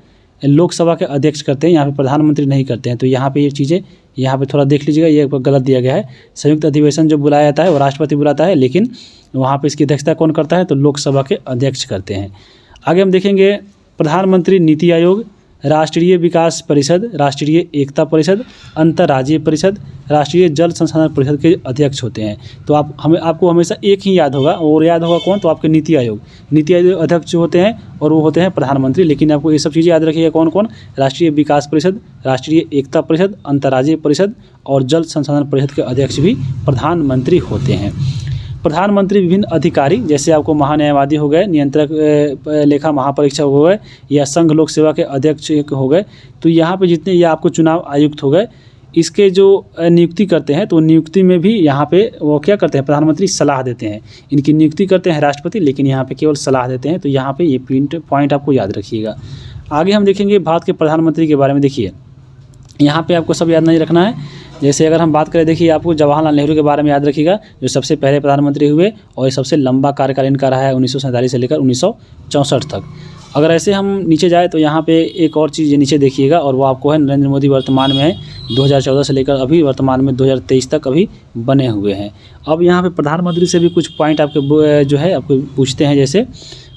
लोकसभा के अध्यक्ष करते हैं, यहाँ पे प्रधानमंत्री नहीं करते हैं। तो यहाँ पे ये चीज़ें यहाँ पे थोड़ा देख लीजिएगा, ये गलत दिया गया है। संयुक्त अधिवेशन जो बुलाया जाता है वो राष्ट्रपति बुलाता है, लेकिन वहाँ पे इसकी अध्यक्षता कौन करता है, तो लोकसभा के अध्यक्ष करते हैं। आगे हम देखेंगे प्रधानमंत्री नीति आयोग, राष्ट्रीय विकास परिषद, राष्ट्रीय एकता परिषद, अंतर्राज्यीय परिषद, राष्ट्रीय जल संसाधन परिषद के अध्यक्ष होते हैं। तो आपको हमेशा एक ही याद होगा, और याद होगा कौन, तो आपके नीति आयोग अध्यक्ष जो होते हैं और वो होते हैं प्रधानमंत्री। लेकिन आपको ये सब चीज़ें याद रखिएगा कौन कौन, राष्ट्रीय विकास परिषद, राष्ट्रीय एकता परिषद, अंतर्राज्यीय परिषद और जल संसाधन परिषद के अध्यक्ष भी प्रधानमंत्री होते हैं। प्रधानमंत्री विभिन्न अधिकारी, जैसे आपको महान्यायवादी हो गए, नियंत्रक लेखा महापरीक्षक हो गए, या संघ लोक सेवा के अध्यक्ष हो गए, तो यहाँ पे जितने या आपको चुनाव आयुक्त हो गए, इसके जो नियुक्ति करते हैं तो नियुक्ति में भी यहाँ पे वो क्या करते हैं, प्रधानमंत्री सलाह देते हैं। इनकी नियुक्ति करते हैं राष्ट्रपति, लेकिन यहाँ पे केवल सलाह देते हैं। तो यहाँ पे ये पॉइंट आपको याद रखिएगा। आगे हम देखेंगे भारत के प्रधानमंत्री के बारे में। देखिए यहाँ पे आपको सब याद नहीं रखना है। जैसे अगर हम बात करें, देखिए आपको जवाहरलाल नेहरू के बारे में याद रखिएगा, जो सबसे पहले प्रधानमंत्री हुए और ये सबसे लंबा कार्यकाल इनका रहा है 1947 से लेकर 1964 तक। अगर ऐसे हम नीचे जाए तो यहाँ पे एक और चीज़ नीचे देखिएगा, और वो आपको है नरेंद्र मोदी वर्तमान में है 2014 से लेकर अभी वर्तमान में 2023 तक अभी बने हुए हैं। अब यहाँ पे प्रधानमंत्री से भी कुछ पॉइंट आपके जो है आपको पूछते हैं। जैसे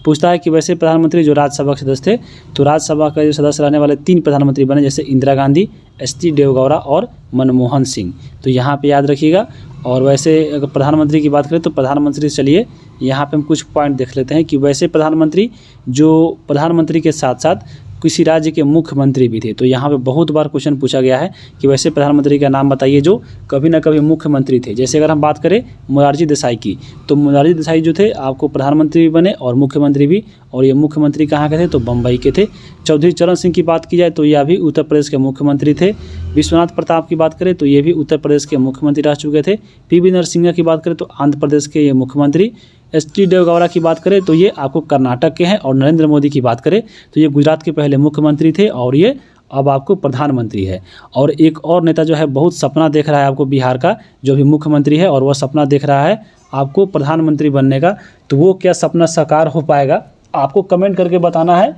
पूछता है कि वैसे प्रधानमंत्री जो राज्यसभा के सदस्य थे, तो राज्यसभा का जो सदस्य रहने वाले 3 प्रधानमंत्री बने, जैसे इंदिरा गांधी, एस.टी. देवेगौड़ा और मनमोहन सिंह। तो यहाँ पे याद रखिएगा। और वैसे अगर प्रधानमंत्री की बात करें तो प्रधानमंत्री, चलिए यहाँ पे हम कुछ पॉइंट देख लेते हैं कि वैसे प्रधानमंत्री जो प्रधानमंत्री के साथ साथ किसी राज्य के मुख्यमंत्री भी थे। तो यहाँ पे बहुत बार क्वेश्चन पूछा गया है कि वैसे प्रधानमंत्री का नाम बताइए जो कभी ना कभी मुख्यमंत्री थे। जैसे अगर हम बात करें मोरारजी देसाई की, तो मोरारजी देसाई जो थे आपको प्रधानमंत्री भी बने और मुख्यमंत्री भी, और ये मुख्यमंत्री कहाँ के थे, तो बम्बई के थे। चौधरी चरण सिंह की बात की जाए तो यह भी उत्तर प्रदेश के मुख्यमंत्री थे। विश्वनाथ प्रताप की बात करें तो ये भी उत्तर प्रदेश के मुख्यमंत्री रह चुके थे। पी.वी. नरसिम्हा की बात करें तो आंध्र प्रदेश के ये मुख्यमंत्री। एस.टी. देवेगौड़ा की बात करें तो ये आपको कर्नाटक के हैं। और नरेंद्र मोदी की बात करें तो ये गुजरात के पहले मुख्यमंत्री थे और ये अब आपको प्रधानमंत्री है। और एक और नेता जो है बहुत सपना देख रहा है आपको बिहार का, जो भी मुख्यमंत्री है, और वह सपना देख रहा है आपको प्रधानमंत्री बनने का। तो वो क्या सपना साकार हो पाएगा, आपको कमेंट करके बताना है,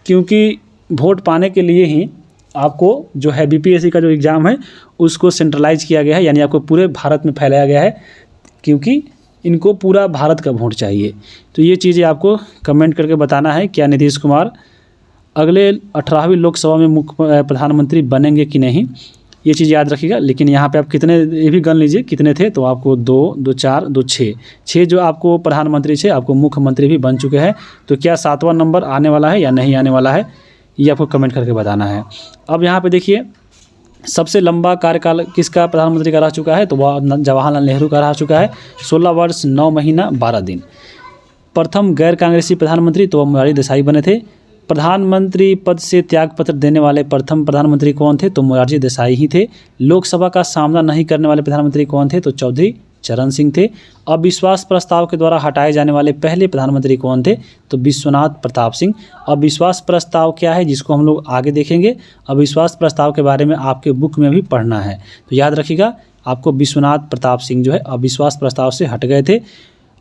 क्योंकि वोट पाने के लिए ही आपको जो है बीपीएससी का जो एग्ज़ाम है उसको सेंट्रलाइज किया गया है, यानी आपको पूरे भारत में फैलाया गया है, क्योंकि इनको पूरा भारत का वोट चाहिए। तो ये चीज़ें आपको कमेंट करके बताना है, क्या नीतीश कुमार अगले 18वीं लोकसभा में प्रधानमंत्री बनेंगे कि नहीं, ये चीज़ याद रखिएगा। लेकिन यहाँ पे आप कितने, ये भी गन लीजिए कितने थे, तो आपको 2, 2, 4, 2, 6 जो आपको प्रधानमंत्री थे, आपको मुख्यमंत्री भी बन चुके हैं। तो क्या 7वां नंबर आने वाला है या नहीं आने वाला है, ये आपको कमेंट करके बताना है। अब यहाँ पे देखिए सबसे लंबा कार्यकाल किसका प्रधानमंत्री का रह चुका है, तो वह जवाहरलाल नेहरू का रह चुका है, 16 वर्ष 9 महीना 12 दिन। प्रथम गैर कांग्रेसी प्रधानमंत्री तो मोरारजी देसाई बने थे। प्रधानमंत्री पद से त्यागपत्र देने वाले प्रथम प्रधानमंत्री कौन थे? तो मोरारजी देसाई ही थे। लोकसभा का सामना नहीं करने वाले प्रधानमंत्री कौन थे? तो चौधरी चरण सिंह थे। अविश्वास प्रस्ताव के द्वारा हटाए जाने वाले पहले प्रधानमंत्री कौन थे? तो विश्वनाथ प्रताप सिंह। अविश्वास प्रस्ताव क्या है, जिसको हम लोग आगे देखेंगे। अविश्वास प्रस्ताव के बारे में आपके बुक में भी पढ़ना है, तो याद रखिएगा आपको विश्वनाथ प्रताप सिंह जो है अविश्वास प्रस्ताव से हट गए थे।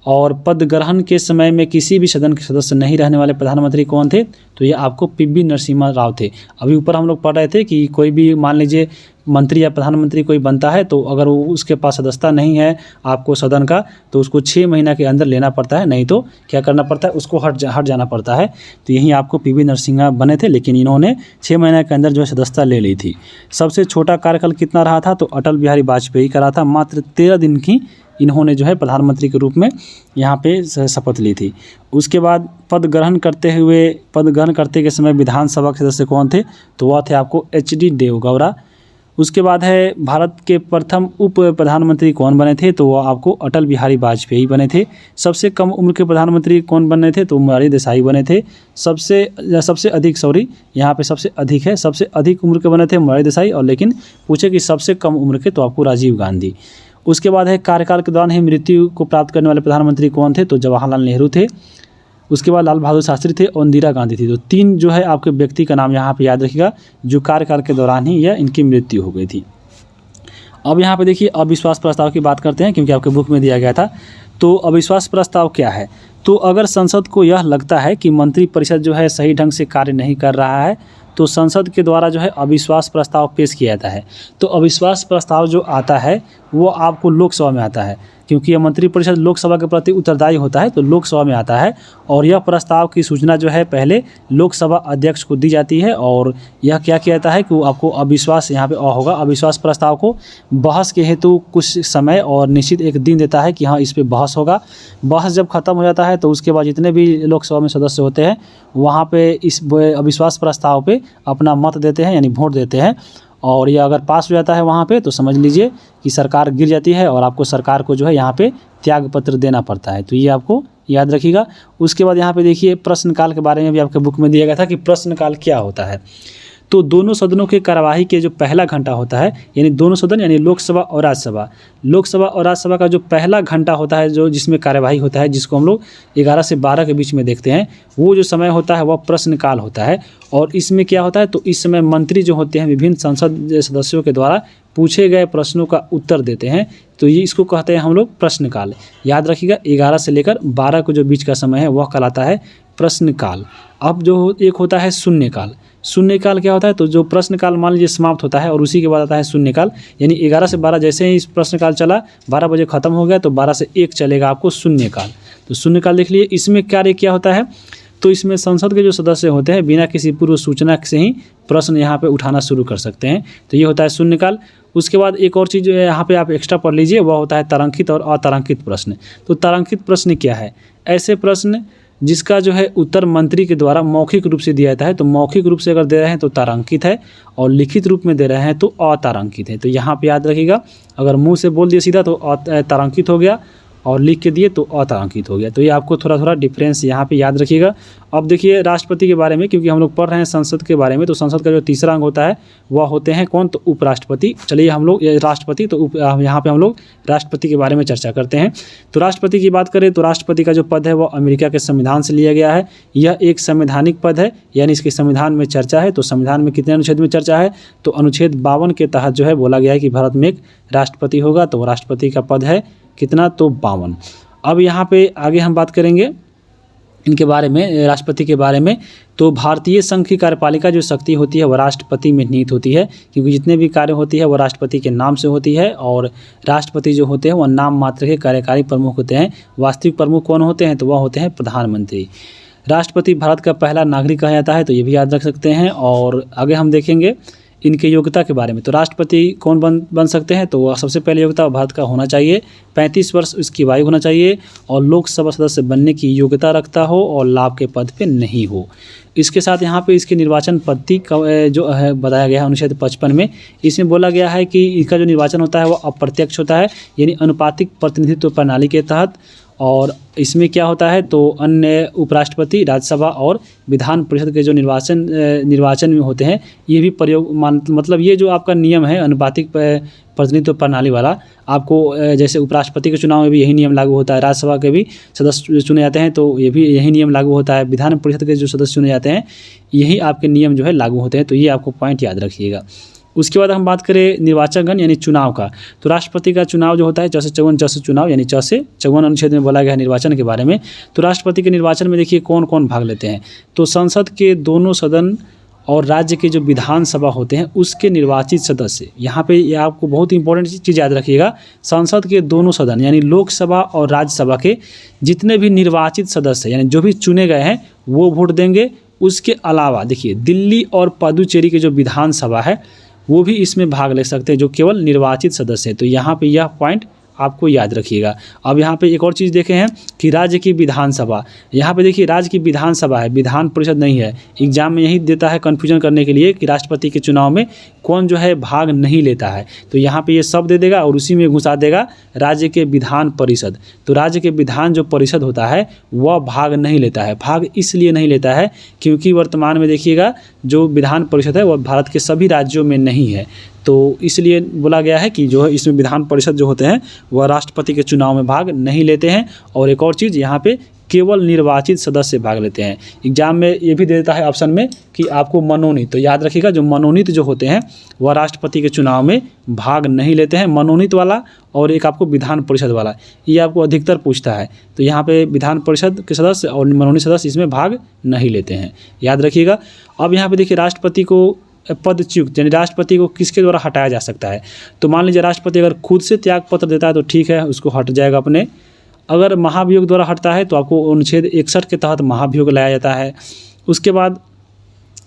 और पद ग्रहण के समय में किसी भी सदन के सदस्य नहीं रहने वाले प्रधानमंत्री कौन थे? तो ये आपको पीवी नरसिम्हा राव थे। अभी ऊपर हम लोग पढ़ रहे थे कि कोई भी मान लीजिए मंत्री या प्रधानमंत्री कोई बनता है, तो अगर वो उसके पास सदस्यता नहीं है आपको सदन का, तो उसको 6 महीना के अंदर लेना पड़ता है, नहीं तो क्या करना पड़ता है, उसको हट जाना पड़ता है। तो यहीं आपको पीवी नरसिम्हा बने थे, लेकिन इन्होंने 6 महीने के अंदर जो है सदस्यता ले ली थी। सबसे छोटा कार्यकाल कितना रहा था? तो अटल बिहारी वाजपेयी का रहा था। मात्र 13 दिन की इन्होंने जो है प्रधानमंत्री के रूप में यहाँ पे शपथ ली थी। उसके बाद पद ग्रहण करते के समय विधानसभा के सदस्य कौन थे? तो वह थे आपको HD देवगौड़ा। उसके बाद है भारत के प्रथम उप प्रधानमंत्री कौन बने थे? तो वह आपको अटल बिहारी वाजपेयी बने थे। सबसे कम उम्र के प्रधानमंत्री कौन बने थे? तो मोरारजी देसाई बने थे। सबसे अधिक यहाँ पे सबसे अधिक है, सबसे अधिक उम्र के बने थे मोरारजी देसाई, और लेकिन पूछे कि सबसे कम उम्र के, तो आपको राजीव गांधी। उसके बाद है कार्यकाल के दौरान ही मृत्यु को प्राप्त करने वाले प्रधानमंत्री कौन थे? तो जवाहरलाल नेहरू थे। उसके बाद लाल बहादुर शास्त्री थे और इंदिरा गांधी थी। तो 3 जो है आपके व्यक्ति का नाम यहाँ पे याद रखिएगा, जो कार्यकाल के दौरान ही यह इनकी मृत्यु हो गई थी। अब यहाँ पे देखिए अविश्वास प्रस्ताव की बात करते हैं, क्योंकि आपके बुक में दिया गया था। तो अविश्वास प्रस्ताव क्या है? तो अगर संसद को यह लगता है कि मंत्रिपरिषद जो है सही ढंग से कार्य नहीं कर रहा है, तो संसद के द्वारा जो है अविश्वास प्रस्ताव पेश किया जाता है। तो अविश्वास प्रस्ताव जो आता है वो आपको लोकसभा में आता है, क्योंकि यह मंत्रिपरिषद लोकसभा के प्रति उत्तरदायी होता है, तो लोकसभा में आता है। और यह प्रस्ताव की सूचना जो है पहले लोकसभा अध्यक्ष को दी जाती है, और यह क्या किया जाता है कि वो आपको अविश्वास यहाँ पे होगा, अविश्वास प्रस्ताव को बहस के हेतु कुछ समय और निश्चित एक दिन देता है कि हाँ इस पे बहस होगा। बहस जब खत्म हो जाता है तो उसके बाद जितने भी लोकसभा में सदस्य होते हैं वहाँ पे इस अविश्वास प्रस्ताव पे अपना मत देते हैं, यानी वोट देते हैं। और यह अगर पास हो जाता है वहाँ पे, तो समझ लीजिए कि सरकार गिर जाती है और आपको सरकार को जो है यहाँ पे त्यागपत्र देना पड़ता है। तो ये आपको याद रखिएगा। उसके बाद यहाँ पे देखिए प्रश्नकाल के बारे में भी आपके बुक में दिया गया था कि प्रश्नकाल क्या होता है। तो दोनों सदनों के कार्यवाही के जो पहला घंटा होता है, यानी दोनों सदन यानी लोकसभा और राज्यसभा का जो पहला घंटा होता है, जो जिसमें कार्यवाही होता है, जिसको हम लोग 11 से 12 के बीच में देखते हैं, वो जो समय होता है वह प्रश्नकाल होता है। और इसमें क्या होता है, तो इस समय मंत्री जो होते हैं विभिन्न संसद सदस्यों के द्वारा पूछे गए प्रश्नों का उत्तर देते हैं। तो ये इसको कहते हैं हम लोग प्रश्नकाल। याद रखिएगा 11 से लेकर 12 को जो बीच का समय है वह कहलाता है प्रश्नकाल। अब जो एक होता है शून्यकाल। शून्यकाल क्या होता है, तो जो प्रश्नकाल मान लीजिए समाप्त होता है और उसी के बाद आता है शून्यकाल, यानी 11 से 12 जैसे ही इस प्रश्नकाल चला, 12 बजे खत्म हो गया, तो 12 से 1 चलेगा आपको शून्यकाल। तो शून्यकाल देख लिए। इसमें कार्य क्या होता है, तो इसमें संसद के जो सदस्य होते हैं बिना किसी पूर्व सूचना से ही प्रश्न यहाँ पे उठाना शुरू कर सकते हैं। तो ये होता है शून्यकाल। उसके बाद एक और चीज़ जो है यहाँ पे आप एक्स्ट्रा पढ़ लीजिए, वह होता है तारांकित और अतारांकित प्रश्न। तो तारांकित प्रश्न क्या है, ऐसे प्रश्न जिसका जो है उत्तर मंत्री के द्वारा मौखिक रूप से दिया जाता है। तो मौखिक रूप से अगर दे रहे हैं तो तारांकित है, और लिखित रूप में दे रहे हैं तो अतारांकित है। तो यहाँ पे याद रखिएगा, अगर मुंह से बोल दिए सीधा तो तारांकित हो गया, और लिख के दिए तो अतारांकित हो गया। तो ये आपको थोड़ा थोड़ा डिफरेंस यहाँ पे याद रखिएगा। अब देखिए राष्ट्रपति के बारे में, क्योंकि हम लोग पढ़ रहे हैं संसद के बारे में, तो संसद का जो तीसरा अंग होता है वह होते हैं कौन, तो उपराष्ट्रपति। चलिए हम लोग राष्ट्रपति, तो यहाँ पे हम लोग राष्ट्रपति के बारे में चर्चा करते हैं। तो राष्ट्रपति की बात करें तो राष्ट्रपति का जो पद है वह अमेरिका के संविधान से लिया गया है। यह एक संवैधानिक पद है, यानी इसके संविधान में चर्चा है। तो संविधान में कितने अनुच्छेद में चर्चा है, तो अनुच्छेद 52 के तहत जो है बोला गया है कि भारत में एक राष्ट्रपति होगा। तो राष्ट्रपति का पद है कितना, तो 52। अब यहाँ पे आगे हम बात करेंगे इनके बारे में, राष्ट्रपति के बारे में। तो भारतीय संघ की कार्यपालिका जो शक्ति होती है वह राष्ट्रपति में निहित होती है, क्योंकि जितने भी कार्य होती है वह राष्ट्रपति के नाम से होती है। और राष्ट्रपति जो होते हैं वह नाम मात्र के कार्यकारी प्रमुख होते हैं। वास्तविक प्रमुख कौन होते हैं, तो वह होते हैं प्रधानमंत्री। राष्ट्रपति भारत का पहला नागरिक कहा जाता है, तो ये भी याद रख सकते हैं। और आगे हम देखेंगे इनके योग्यता के बारे में। तो राष्ट्रपति कौन बन सकते हैं, तो सबसे पहले योग्यता भारत का होना चाहिए, 35 वर्ष इसकी आयु होना चाहिए, और लोकसभा सदस्य बनने की योग्यता रखता हो, और लाभ के पद पे नहीं हो। इसके साथ यहाँ पे इसके निर्वाचन पद्धति जो है बताया गया है अनुच्छेद 55 में। इसमें बोला गया है कि इसका जो निर्वाचन होता है वह अप्रत्यक्ष होता है, यानी अनुपातिक प्रतिनिधित्व प्रणाली के तहत। और इसमें क्या होता है तो अन्य उपराष्ट्रपति, राज्यसभा और विधान परिषद के जो निर्वाचन में होते हैं ये भी प्रयोग मतलब ये जो आपका नियम है अनुपातिक प्रतिनिधित्व प्रणाली वाला, आपको जैसे उपराष्ट्रपति के चुनाव में भी यही नियम लागू होता है, राज्यसभा के भी सदस्य चुने जाते हैं तो ये भी यही नियम लागू होता है, विधान परिषद के जो सदस्य चुने जाते हैं यही आपके नियम जो है लागू होते हैं। तो ये आपको पॉइंट याद रखिएगा। उसके बाद हम बात करें निर्वाचकगण यानी चुनाव का, तो राष्ट्रपति का चुनाव जो होता है 654 चुनाव यानी 654 अनुच्छेद में बोला गया है निर्वाचन के बारे में। तो राष्ट्रपति के निर्वाचन में देखिए कौन कौन भाग लेते हैं, तो संसद के दोनों सदन और राज्य के जो विधानसभा होते हैं उसके निर्वाचित सदस्य, यहाँ पे ये आपको बहुत इंपॉर्टेंट चीज़ याद रखिएगा, संसद के दोनों सदन यानी लोकसभा और राज्यसभा के जितने भी निर्वाचित सदस्य यानी जो भी चुने गए हैं वो वोट देंगे। उसके अलावा देखिए दिल्ली और पुदुचेरी के जो विधानसभा है वो भी इसमें भाग ले सकते हैं जो केवल निर्वाचित सदस्य हैं। तो यहाँ पे यह पॉइंट आपको याद रखिएगा। अब यहाँ पे एक और चीज़ देखे हैं कि राज्य की विधानसभा, यहाँ पे देखिए राज्य की विधानसभा है, विधान परिषद नहीं है। एग्जाम में यही देता है कन्फ्यूजन करने के लिए कि राष्ट्रपति के चुनाव में कौन जो है भाग नहीं लेता है, तो यहाँ पे ये सब दे देगा और उसी में घुसा देगा राज्य के विधान परिषद। तो राज्य के विधान जो परिषद होता है वह भाग नहीं लेता है। भाग इसलिए नहीं लेता है क्योंकि वर्तमान में देखिएगा जो विधान परिषद है वह भारत के सभी राज्यों में नहीं है, तो इसलिए बोला गया है कि जो है इसमें विधान परिषद जो होते हैं वह राष्ट्रपति के चुनाव में भाग नहीं लेते हैं। और एक और चीज़ यहाँ पे केवल निर्वाचित सदस्य भाग लेते हैं। एग्जाम में ये भी दे देता है ऑप्शन में कि आपको मनोनीत, तो याद रखिएगा जो मनोनीत जो होते हैं वह राष्ट्रपति के चुनाव में भाग नहीं लेते हैं। मनोनीत वाला और एक आपको विधान परिषद वाला, ये आपको अधिकतर पूछता है। तो यहाँ पे विधान परिषद के सदस्य और मनोनीत सदस्य इसमें भाग नहीं लेते हैं, याद रखिएगा। अब यहाँ पे देखिए राष्ट्रपति को पदच्युत यानी राष्ट्रपति को किसके द्वारा हटाया जा सकता है, तो मान लीजिए राष्ट्रपति अगर खुद से त्याग पत्र देता है तो ठीक है, उसको हट जाएगा अपने। अगर महाभियोग द्वारा हटता है तो आपको अनुच्छेद 61 के तहत महाभियोग लाया जाता है। उसके बाद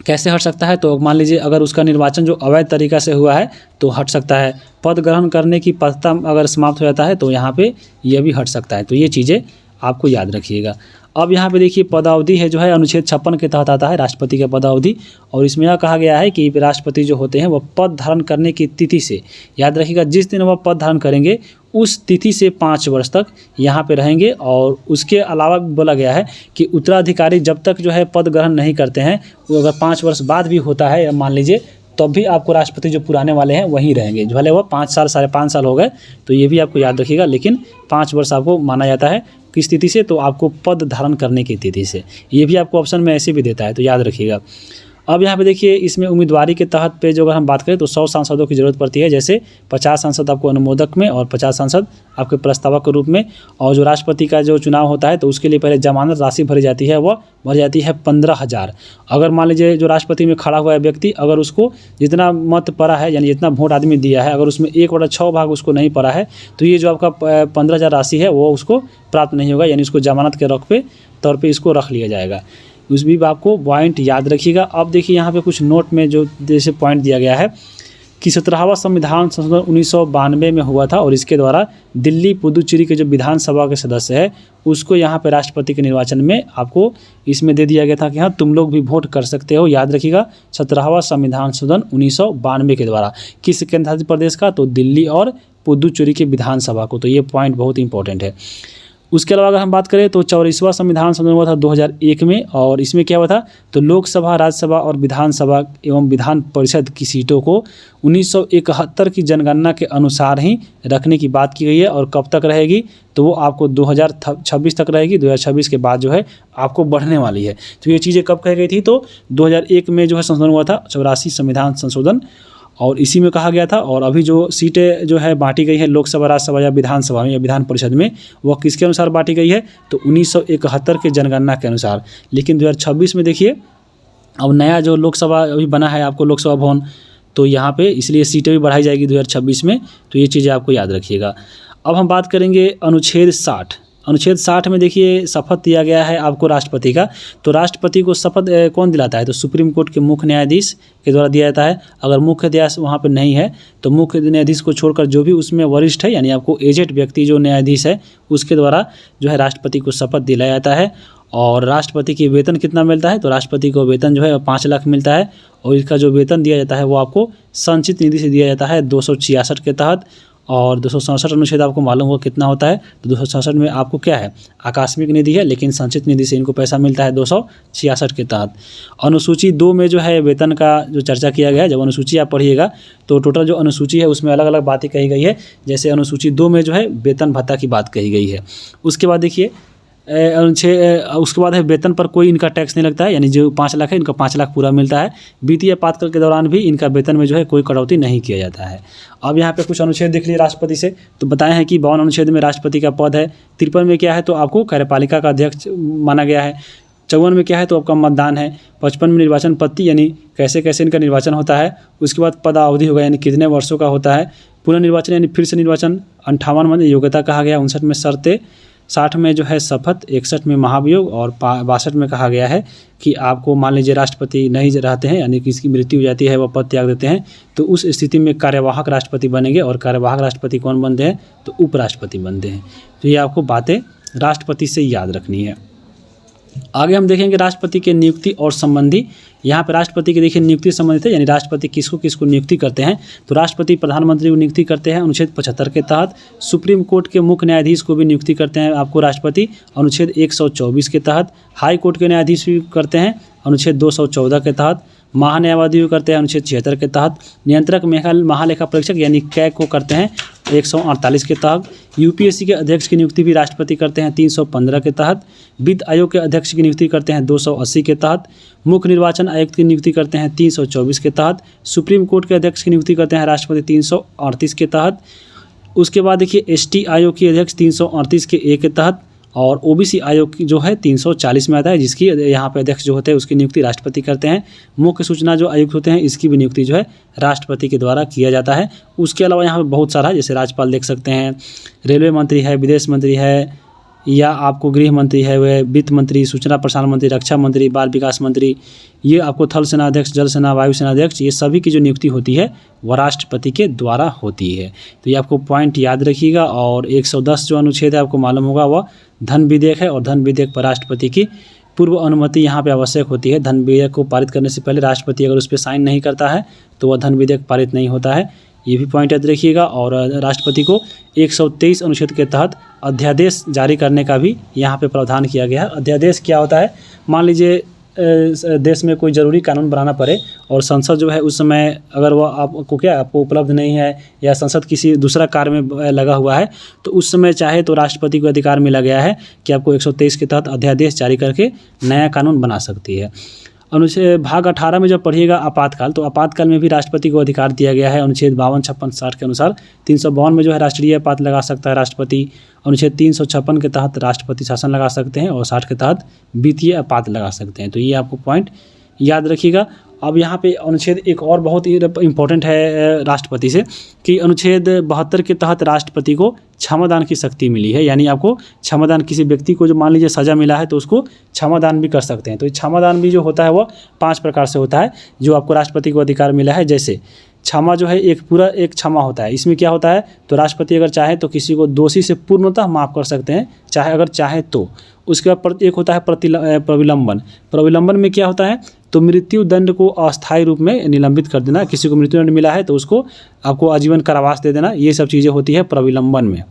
कैसे हट सकता है, तो मान लीजिए अगर उसका निर्वाचन जो अवैध तरीका से हुआ है तो हट सकता है। पद ग्रहण करने की पात्रता अगर समाप्त हो जाता है तो यहाँ पे यह भी हट सकता है। तो ये चीज़ें आपको याद रखिएगा। अब यहाँ पे देखिए पदावधि है जो है अनुच्छेद 56 के तहत आता है राष्ट्रपति का पदावधि, और इसमें यह कहा गया है कि राष्ट्रपति जो होते हैं वह पद धारण करने की तिथि से, याद रखिएगा जिस दिन वह पद धारण करेंगे उस तिथि से 5 वर्ष तक यहाँ पे रहेंगे। और उसके अलावा बोला गया है कि उत्तराधिकारी जब तक जो है पद ग्रहण नहीं करते हैं, वो अगर 5 वर्ष बाद भी होता है मान लीजिए, तब भी आपको राष्ट्रपति जो पुराने वाले हैं वहीं रहेंगे, भले वो 5 साल 5.5 साल हो गए, तो ये भी आपको याद रखिएगा। लेकिन 5 वर्ष आपको माना जाता है किस तिथि से, तो आपको पद धारण करने की तिथि से। ये भी आपको ऑप्शन में ऐसे भी देता है, तो याद रखिएगा। अब यहाँ पे देखिए इसमें उम्मीदवारी के तहत पे जो अगर हम बात करें तो 100 सांसदों की ज़रूरत पड़ती है, जैसे 50 सांसद आपको अनुमोदक में और 50 सांसद आपके प्रस्तावक के रूप में। और जो राष्ट्रपति का जो चुनाव होता है तो उसके लिए पहले जमानत राशि भरी जाती है, वह भर जाती है 15,000। अगर मान लीजिए जो राष्ट्रपति में खड़ा हुआ है व्यक्ति, अगर उसको जितना मत पड़ा है यानी जितना वोट आदमी दिया है, अगर उसमें 1/6 भाग उसको नहीं पड़ा है तो ये जो आपका 15,000 राशि है वो उसको प्राप्त नहीं होगा, यानी उसको जमानत के रख पे तौर पे इसको रख लिया जाएगा। उस भी आपको पॉइंट याद रखिएगा। अब देखिए यहाँ पे कुछ नोट में जो जैसे पॉइंट दिया गया है कि 17वां संविधान संशोधन 1992 में हुआ था, और इसके द्वारा दिल्ली पुदुचेरी के जो विधानसभा के सदस्य है उसको यहाँ पे राष्ट्रपति के निर्वाचन में आपको इसमें दे दिया गया था कि हाँ तुम लोग भी वोट कर सकते हो। याद रखिएगा 17वां संविधान संशोधन 1992 के द्वारा किस केंद्रशासित प्रदेश का, तो दिल्ली और पुदुचेरी के विधानसभा को। तो ये पॉइंट बहुत इंपॉर्टेंट है। उसके अलावा अगर हम बात करें तो 44वां संविधान संशोधन हुआ था 2001 में, और इसमें क्या हुआ था तो लोकसभा, राज्यसभा और विधानसभा एवं विधान परिषद की सीटों को 1971 की जनगणना के अनुसार ही रखने की बात की गई है। और कब तक रहेगी, तो वो आपको 2026 तक रहेगी। 2026 के बाद जो है आपको बढ़ने वाली है। तो ये चीज़ें कब कही गई थी, तो 2001 में जो है संशोधन हुआ था 84 संविधान संशोधन, और इसी में कहा गया था। और अभी जो सीटें जो है बांटी गई है लोकसभा, राज्यसभा या विधानसभा में या विधान परिषद में, वह किसके अनुसार बांटी गई है, तो 1971 के जनगणना के अनुसार। लेकिन 2026 में देखिए अब नया जो लोकसभा अभी बना है आपको लोकसभा भवन, तो यहाँ पे इसलिए सीटें भी बढ़ाई जाएगी 2026 में। तो ये चीज़ें आपको याद रखिएगा। अब हम बात करेंगे अनुच्छेद 60। अनुच्छेद 60 में देखिए शपथ दिया गया है आपको राष्ट्रपति का। तो राष्ट्रपति को शपथ कौन दिलाता है, तो सुप्रीम कोर्ट के मुख्य न्यायाधीश के द्वारा दिया जाता है। अगर मुख्य न्यायाधीश वहाँ पे नहीं है तो मुख्य न्यायाधीश को छोड़कर जो भी उसमें वरिष्ठ है, यानी आपको एजेड व्यक्ति जो न्यायाधीश है उसके द्वारा जो है राष्ट्रपति को शपथ दिलाया जाता है। और राष्ट्रपति की वेतन कितना मिलता है, तो राष्ट्रपति को वेतन जो है 5 लाख मिलता है। और इसका जो वेतन दिया जाता है वो आपको संचित निधि से दिया जाता है 266 के तहत। और 267 अनुच्छेद आपको मालूम होगा कितना होता है। तो 267 में आपको क्या है, आकस्मिक निधि है, लेकिन संचित निधि से इनको पैसा मिलता है 266 के तहत। अनुसूची 2 में जो है वेतन का जो चर्चा किया गया है, जब अनुसूची आप पढ़िएगा तो टोटल जो अनुसूची है उसमें अलग अलग बातें कही गई है। जैसे अनुसूची 2 में जो है वेतन भत्ता की बात कही गई है। उसके बाद देखिए उसके बाद है वेतन पर कोई इनका टैक्स नहीं लगता है, यानी जो 5 लाख है इनका 5 लाख पूरा मिलता है। वित्तीय आपातकाल के दौरान भी इनका वेतन में जो है कोई कटौती नहीं किया जाता है। अब यहाँ पे कुछ अनुच्छेद देख लिए राष्ट्रपति से, तो बताए हैं कि 52 अनुच्छेद में राष्ट्रपति का पद है। 53 में क्या है तो आपको कार्यपालिका का अध्यक्ष माना गया है। 54 में क्या है तो आपका मतदान है। 55 में निर्वाचन पद्धति यानी कैसे कैसे इनका निर्वाचन होता है। उसके बाद पदावधि होगा यानी कितने वर्षों का होता है। पुनर्निर्वाचन यानी फिर से निर्वाचन। 58 में योग्यता कहा गया। 59 में शर्तें। 60 में जो है शपथ। 61 में महाभियोग और 62 में कहा गया है कि आपको मान लीजिए राष्ट्रपति नहीं रहते हैं यानी कि इसकी मृत्यु हो जाती है, वह पद त्याग देते हैं, तो उस स्थिति में कार्यवाहक राष्ट्रपति बनेंगे। और कार्यवाहक राष्ट्रपति कौन बनते हैं तो उपराष्ट्रपति बनते हैं। तो ये आपको बातें राष्ट्रपति से याद रखनी है। आगे हम देखेंगे राष्ट्रपति के नियुक्ति और संबंधी। यहाँ पे राष्ट्रपति के देखिए नियुक्ति संबंधित है, यानी राष्ट्रपति किसको किसको नियुक्ति करते हैं। तो राष्ट्रपति प्रधानमंत्री को नियुक्ति करते हैं अनुच्छेद 75 के तहत। सुप्रीम कोर्ट के मुख्य न्यायाधीश को भी नियुक्ति करते हैं आपको राष्ट्रपति अनुच्छेद 124 के तहत। हाई कोर्ट के न्यायाधीश भी करते हैं अनुच्छेद 214 के तहत। महान्यायवादी भी करते हैं अनुच्छेद 76 के तहत। नियंत्रक महालेखा परीक्षक यानी कैग को करते हैं 148 के तहत। यूपीएससी के अध्यक्ष की नियुक्ति भी राष्ट्रपति करते हैं 315 के तहत। वित्त आयोग के अध्यक्ष की नियुक्ति करते हैं 280 के तहत। मुख्य निर्वाचन आयुक्त की नियुक्ति करते हैं 324 के तहत। सुप्रीम कोर्ट के अध्यक्ष की नियुक्ति करते हैं राष्ट्रपति 338 के तहत। उसके बाद देखिए एसटी आयोग की अध्यक्ष 338 के ए के तहत। और ओबीसी आयोग की जो है 340 में आता है, जिसकी यहाँ पे अध्यक्ष जो होते हैं उसकी नियुक्ति राष्ट्रपति करते हैं। मुख्य सूचना जो आयुक्त होते हैं इसकी भी नियुक्ति जो है राष्ट्रपति के द्वारा किया जाता है। उसके अलावा यहाँ पे बहुत सारा जैसे राज्यपाल देख सकते हैं, रेलवे मंत्री है, विदेश मंत्री है, या आपको गृह मंत्री है, वह वित्त मंत्री, सूचना प्रसारण मंत्री, रक्षा मंत्री, बाल विकास मंत्री, ये आपको थल सेना अध्यक्ष, जल सेना, वायु सेना अध्यक्ष, ये सभी की जो नियुक्ति होती है वह राष्ट्रपति के द्वारा होती है। तो ये आपको पॉइंट याद रखिएगा। और 110 जो अनुच्छेद है आपको मालूम होगा वह धन विधेयक है, और धन विधेयक पर राष्ट्रपति की पूर्व अनुमति यहाँ पे आवश्यक होती है। धन विधेयक को पारित करने से पहले राष्ट्रपति अगर उस पर साइन नहीं करता है तो वह धन विधेयक पारित नहीं होता है। ये भी पॉइंट याद रखिएगा। और राष्ट्रपति को 123 अनुच्छेद के तहत अध्यादेश जारी करने का भी यहाँ पे प्रावधान किया गया है। अध्यादेश क्या होता है, मान लीजिए देश में कोई ज़रूरी कानून बनाना पड़े और संसद जो है उस समय अगर वह आपको उपलब्ध नहीं है या संसद किसी दूसरा कार्य में लगा हुआ है, तो उस समय चाहे तो राष्ट्रपति को अधिकार मिला गया है कि आपको 123 के तहत अध्यादेश जारी करके नया कानून बना सकती है। अनुच्छेद भाग 18 में जब पढ़िएगा आपातकाल, तो आपातकाल में भी राष्ट्रपति को अधिकार दिया गया है अनुच्छेद 52, 56, 60 के अनुसार। 352 में जो है राष्ट्रीय आपात लगा सकता है राष्ट्रपति। अनुच्छेद 356 के तहत राष्ट्रपति शासन लगा सकते हैं और 60 के तहत वित्तीय आपात लगा सकते हैं। तो ये आपको पॉइंट याद रखिएगा। अब यहाँ पे अनुच्छेद एक और बहुत ही इम्पोर्टेंट है राष्ट्रपति से कि अनुच्छेद 72 के तहत राष्ट्रपति को क्षमादान की शक्ति मिली है। यानी आपको क्षमादान, किसी व्यक्ति को जो मान लीजिए सज़ा मिला है तो उसको क्षमादान भी कर सकते हैं। तो क्षमादान भी जो होता है वो 5 प्रकार से होता है जो आपको राष्ट्रपति को अधिकार मिला है। जैसे क्षमा जो है एक क्षमा होता है। इसमें क्या होता है तो राष्ट्रपति अगर चाहे तो किसी को दोषी से पूर्णतः माफ़ कर सकते हैं, अगर चाहे तो। उसके बाद एक होता है प्रविलंबन। प्रविलंबन में क्या होता है तो मृत्यु दंड को अस्थायी रूप में निलंबित कर देना। किसी को मृत्यु दंड मिला है तो उसको आपको आजीवन कारावास दे देना। ये सब चीज़ें होती है प्रविलंबन में।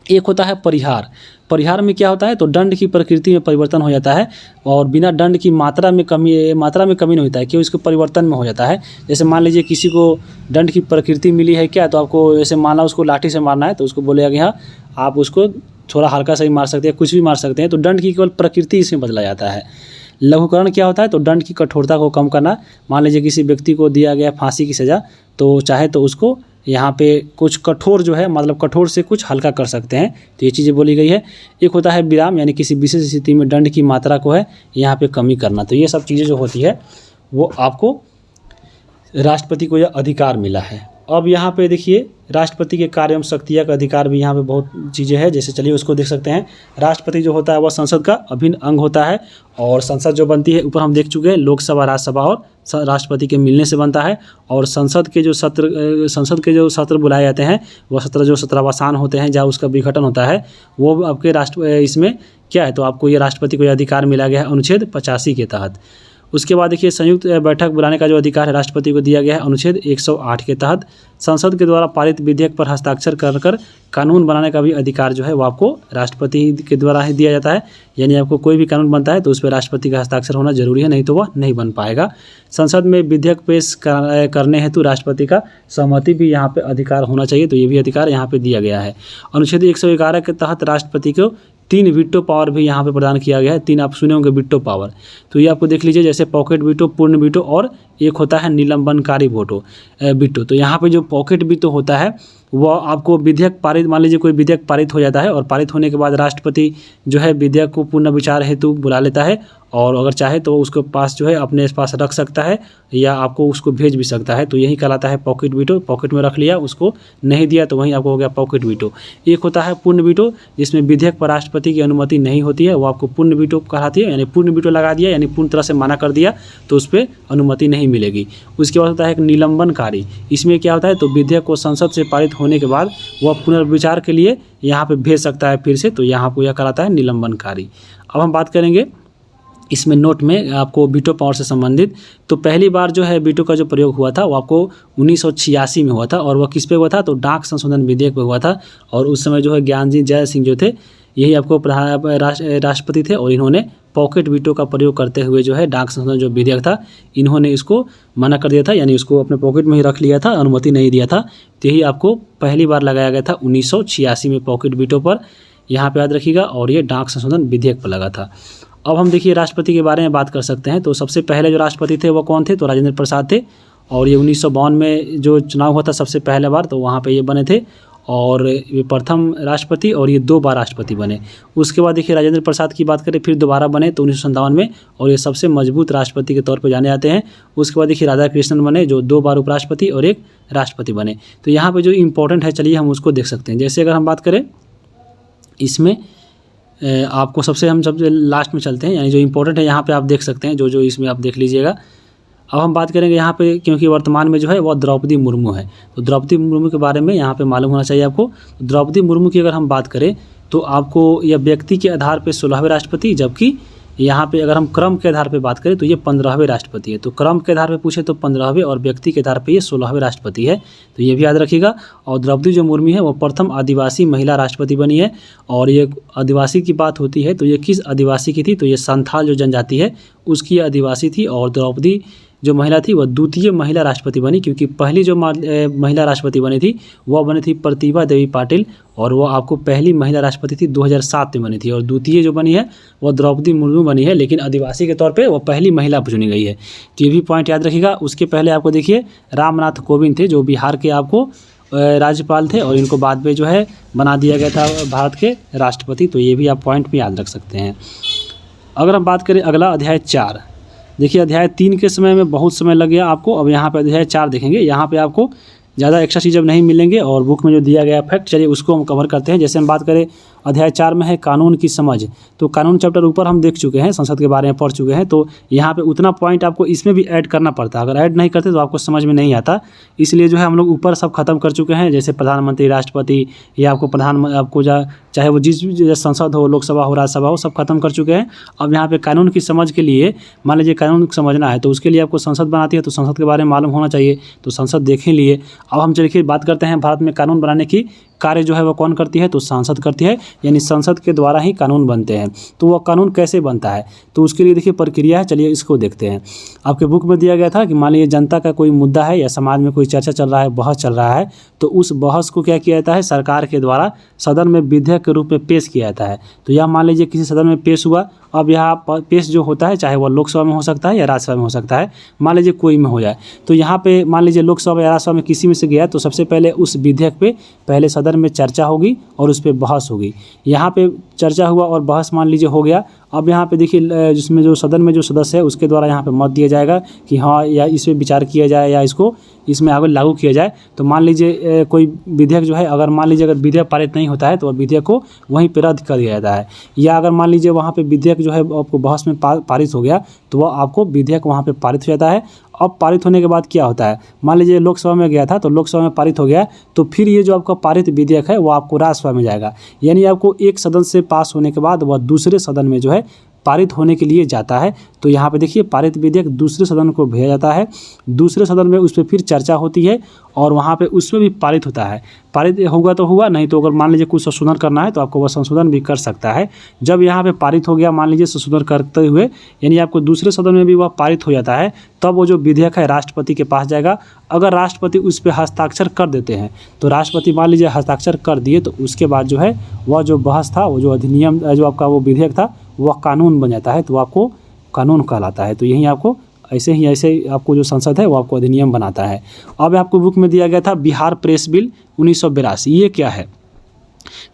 एक होता है परिहार। परिहार में क्या होता है तो दंड की प्रकृति में परिवर्तन हो जाता है और बिना दंड की मात्रा में कमी नहीं होता है, क्यों इसको परिवर्तन में हो जाता है। जैसे मान लीजिए किसी को दंड की प्रकृति मिली है क्या, तो आपको जैसे माना उसको लाठी से मारना है तो उसको बोलेगा कि हाँ आप उसको थोड़ा हल्का सा ही मार सकते हैं, कुछ भी मार सकते हैं। तो दंड की केवल प्रकृति इसमें बदला जाता है। लघुकरण क्या होता है तो दंड की कठोरता को कम करना। मान लीजिए किसी व्यक्ति को दिया गया फांसी की सज़ा, तो चाहे तो उसको यहाँ पे कुछ कठोर जो है मतलब कठोर से कुछ हल्का कर सकते हैं। तो ये चीज़ें बोली गई है। एक होता है विराम, यानी किसी विशेष स्थिति में दंड की मात्रा को है यहाँ पे कमी करना। तो ये सब चीज़ें जो होती है वो आपको राष्ट्रपति को यह अधिकार मिला है। अब यहाँ पे देखिए राष्ट्रपति के कार्य एवं शक्तियाँ का अधिकार भी यहाँ पे बहुत चीज़ें हैं। जैसे चलिए उसको देख सकते हैं। राष्ट्रपति जो होता है वह संसद का अभिन्न अंग होता है और संसद जो बनती है ऊपर हम देख चुके हैं लोकसभा, राज्यसभा और राष्ट्रपति के मिलने से बनता है। और संसद के जो सत्र बुलाए जाते हैं वह सत्र जो सत्रावसान होते हैं जहाँ उसका विघटन होता है वो आपके इसमें क्या है तो आपको ये राष्ट्रपति को यह अधिकार मिला गया है अनुच्छेद 85 के तहत। उसके बाद देखिए संयुक्त बैठक बुलाने का जो अधिकार है राष्ट्रपति को दिया गया है अनुच्छेद 108 के तहत। संसद के द्वारा पारित विधेयक पर हस्ताक्षर कर कानून बनाने का भी अधिकार जो है वो आपको राष्ट्रपति के द्वारा ही दिया जाता है। यानी आपको कोई भी कानून बनता है तो उस पर राष्ट्रपति का हस्ताक्षर होना जरूरी है, नहीं तो वह नहीं बन पाएगा। संसद में विधेयक पेश करने हेतु राष्ट्रपति का सहमति भी यहाँ पे अधिकार होना चाहिए, तो ये भी अधिकार यहाँ पे दिया गया है। अनुच्छेद 111 के तहत राष्ट्रपति को 3 वीटो पावर भी यहाँ पे प्रदान किया गया है। 3 आप सुने होंगे वीटो पावर, तो ये आपको देख लीजिए, जैसे पॉकेट वीटो, पूर्ण वीटो और एक होता है निलंबनकारी वीटो। तो यहाँ पे जो पॉकेट वीटो होता है वो आपको विधेयक पारित, मान लीजिए कोई विधेयक पारित हो जाता है और पारित होने के बाद राष्ट्रपति जो है विधेयक को पुनः विचार हेतु बुला लेता है और अगर चाहे तो उसके पास जो है अपने पास रख सकता है या आपको उसको भेज भी सकता है, तो यही कहलाता है पॉकेट वीटो। पॉकेट में रख लिया, उसको नहीं दिया तो वहीं आपको हो गया पॉकेट वीटो। एक होता है पूर्ण वीटो, जिसमें विधेयक पर राष्ट्रपति की अनुमति नहीं होती है, वो आपको पूर्ण वीटो कहलाती है। यानी पूर्ण वीटो लगा दिया यानी पूर्ण तरह से मना कर दिया तो उस पर अनुमति नहीं मिलेगी। उसके बाद होता है एक निलंबनकारी। इसमें क्या होता है, तो विधेयक को संसद से पारित होने के बाद वह पुनर्विचार के लिए यहाँ पे भेज सकता है फिर से, तो यहाँ को यह कहलाता है निलंबनकारी। अब हम बात करेंगे इसमें नोट में आपको वीटो पावर से संबंधित। तो पहली बार जो है वीटो का जो प्रयोग हुआ था वो आपको 1986 में हुआ था और वह किस पे हुआ था, तो डाक संशोधन विधेयक पे हुआ था। और उस समय जो है ज्ञानजी जय सिंह जो थे यही आपको राष्ट्रपति थे और इन्होंने पॉकेट वीटो का प्रयोग करते हुए जो है डाक संशोधन जो विधेयक था इन्होंने इसको मना कर दिया था, यानी उसको अपने पॉकेट में ही रख लिया था, अनुमति नहीं दिया था। तो यही आपको पहली बार लगाया गया था 1986 में पॉकेट वीटो पर, यहाँ पे याद रखिएगा। और ये डाक संशोधन विधेयक पर लगा था। अब हम देखिए राष्ट्रपति के बारे में बात कर सकते हैं। तो सबसे पहले जो राष्ट्रपति थे वो कौन थे, तो राजेंद्र प्रसाद थे। और ये 1952 में जो चुनाव हुआ था सबसे पहले बार, तो वहाँ पे ये बने थे और ये प्रथम राष्ट्रपति और ये 2 बार राष्ट्रपति बने। उसके बाद देखिए राजेंद्र प्रसाद की बात करें, फिर दोबारा बने तो 1957 में और ये सबसे मजबूत राष्ट्रपति के तौर पर जाने जाते हैं। उसके बाद देखिए राधाकृष्णन बने जो 2 बार उपराष्ट्रपति और एक राष्ट्रपति बने। तो यहाँ पर जो इम्पोर्टेंट है चलिए हम उसको देख सकते हैं। जैसे अगर हम बात करें इसमें आपको सबसे लास्ट में चलते हैं, यानी जो इम्पोर्टेंट है यहाँ पे आप देख सकते हैं, जो इसमें आप देख लीजिएगा। अब हम बात करेंगे यहाँ पे, क्योंकि वर्तमान में जो है वो द्रौपदी मुर्मू है, तो द्रौपदी मुर्मू के बारे में यहाँ पे मालूम होना चाहिए आपको। द्रौपदी मुर्मू की अगर हम बात करें तो आपको यह व्यक्ति के आधार पर 16वें राष्ट्रपति, जबकि यहाँ पे अगर हम क्रम के आधार पे बात करें तो ये 15वें राष्ट्रपति है। तो क्रम के आधार पे पूछे तो 15वें और व्यक्ति के आधार पे ये 16वें राष्ट्रपति है, तो ये भी याद रखिएगा। और द्रौपदी जो मुर्मू है वो प्रथम आदिवासी महिला राष्ट्रपति बनी है। और ये आदिवासी की बात होती है तो ये किस आदिवासी की थी, तो ये संथाल जो जनजाति है उसकी आदिवासी थी। और द्रौपदी जो महिला थी वह द्वितीय महिला राष्ट्रपति बनी, क्योंकि पहली जो महिला राष्ट्रपति बनी थी वह बनी थी प्रतिभा देवी पाटिल और वो आपको पहली महिला राष्ट्रपति थी 2007 में बनी थी। और द्वितीय जो बनी है वो द्रौपदी मुर्मू बनी है, लेकिन आदिवासी के तौर पे वो पहली महिला चुनी गई है। तो ये भी पॉइंट याद रखिएगा। उसके पहले आपको देखिए रामनाथ कोविंद थे जो बिहार के आपको राज्यपाल थे और इनको बाद में जो है बना दिया गया था भारत के राष्ट्रपति। तो ये भी आप पॉइंट में याद रख सकते हैं। अगर हम बात करें अगला अध्याय 4, देखिए अध्याय 3 के समय में बहुत समय लग गया आपको। अब यहाँ पे अध्याय 4 देखेंगे, यहाँ पे आपको ज़्यादा एक्स्ट्रा चीज़ अब नहीं मिलेंगे और बुक में जो दिया गया फैक्ट, चलिए उसको हम कवर करते हैं। जैसे हम बात करें अध्याय 4 में है कानून की समझ, तो कानून चैप्टर ऊपर हम देख चुके हैं, संसद के बारे में पढ़ चुके हैं। तो यहाँ पे उतना पॉइंट आपको इसमें भी ऐड करना पड़ता है, अगर ऐड नहीं करते तो आपको समझ में नहीं आता। इसलिए जो है हम लोग ऊपर सब खत्म कर चुके हैं, जैसे प्रधानमंत्री, राष्ट्रपति या आपको चाहे वो जिस संसद हो, लोकसभा हो, राज्यसभा हो, सब खत्म कर चुके हैं। अब यहाँ पे कानून की समझ के लिए, मान लीजिए कानून समझना है तो उसके लिए आपको संसद बनाती है, तो संसद के बारे में मालूम होना चाहिए, तो संसद देखें लिए। अब हम चलिए बात करते हैं भारत में कानून बनाने की कार्य जो है वो कौन करती है, तो संसद करती है, यानी संसद के द्वारा ही कानून बनते हैं। तो वह कानून कैसे बनता है, तो उसके लिए देखिए प्रक्रिया है, चलिए इसको देखते हैं। आपके बुक में दिया गया था कि मान लीजिए जनता का कोई मुद्दा है या समाज में कोई चर्चा चल रहा है, बहस चल रहा है, तो उस बहस को क्या किया जाता है, सरकार के द्वारा सदन में विधेयक के रूप में पेश किया जाता है। तो यह मान लीजिए किसी सदन में पेश हुआ, अब यहाँ पेश जो होता है चाहे वह लोकसभा में हो सकता है या राज्यसभा में हो सकता है, मान लीजिए कोई में हो जाए, तो यहाँ पे मान लीजिए लोकसभा या राज्यसभा में किसी में से गया, तो सबसे पहले उस विधेयक पे पहले सदन में चर्चा होगी और उस पर बहस होगी। यहाँ पे चर्चा हुआ और बहस मान लीजिए हो गया। अब यहाँ पे देखिए जिसमें जो सदन में जो सदस्य है उसके द्वारा यहाँ पे मत दिया जाएगा कि हाँ या इस पर विचार किया जाए या इसको इसमें आगे लागू किया जाए। तो मान लीजिए कोई विधेयक जो है, अगर मान लीजिए अगर विधेयक पारित नहीं होता है तो विधेयक को वहीं पर रद्द कर दिया जाता है, या अगर मान लीजिए वहाँ पे विधेयक जो है आपको बहस में पारित हो गया तो वह आपको विधेयक वहाँ पे पारित हो जाता है। अब पारित होने के बाद क्या होता है, मान लीजिए लोकसभा में गया था तो लोकसभा में पारित हो गया, तो फिर ये जो आपका पारित विधेयक है वो आपको राज्यसभा में जाएगा, यानी आपको एक सदन से पास होने के बाद वह दूसरे सदन में जो है पारित होने के लिए जाता है तो यहाँ पे देखिए पारित विधेयक दूसरे सदन को भेजा जाता है, दूसरे सदन में उस पर फिर चर्चा होती है और वहाँ पे उसमें भी पारित होता है। पारित होगा तो हुआ, नहीं तो अगर मान लीजिए कुछ संशोधन करना है तो आपको वह संशोधन भी कर सकता है। जब यहाँ पे पारित हो गया, मान लीजिए संशोधन करते हुए, यानी आपको दूसरे सदन में भी वह पारित हो जाता है, तब वो जो विधेयक है राष्ट्रपति के पास जाएगा। अगर राष्ट्रपति उस पर हस्ताक्षर कर देते हैं तो राष्ट्रपति मान लीजिए हस्ताक्षर कर दिए तो उसके बाद जो है वह जो बहस था, वो जो अधिनियम जो आपका वो विधेयक था वह कानून बन जाता है, तो आपको कानून कहलाता है। तो यही आपको ऐसे आपको जो संसद है वो आपको अधिनियम बनाता है। अब आपको बुक में दिया गया था बिहार प्रेस बिल 1982, ये क्या है?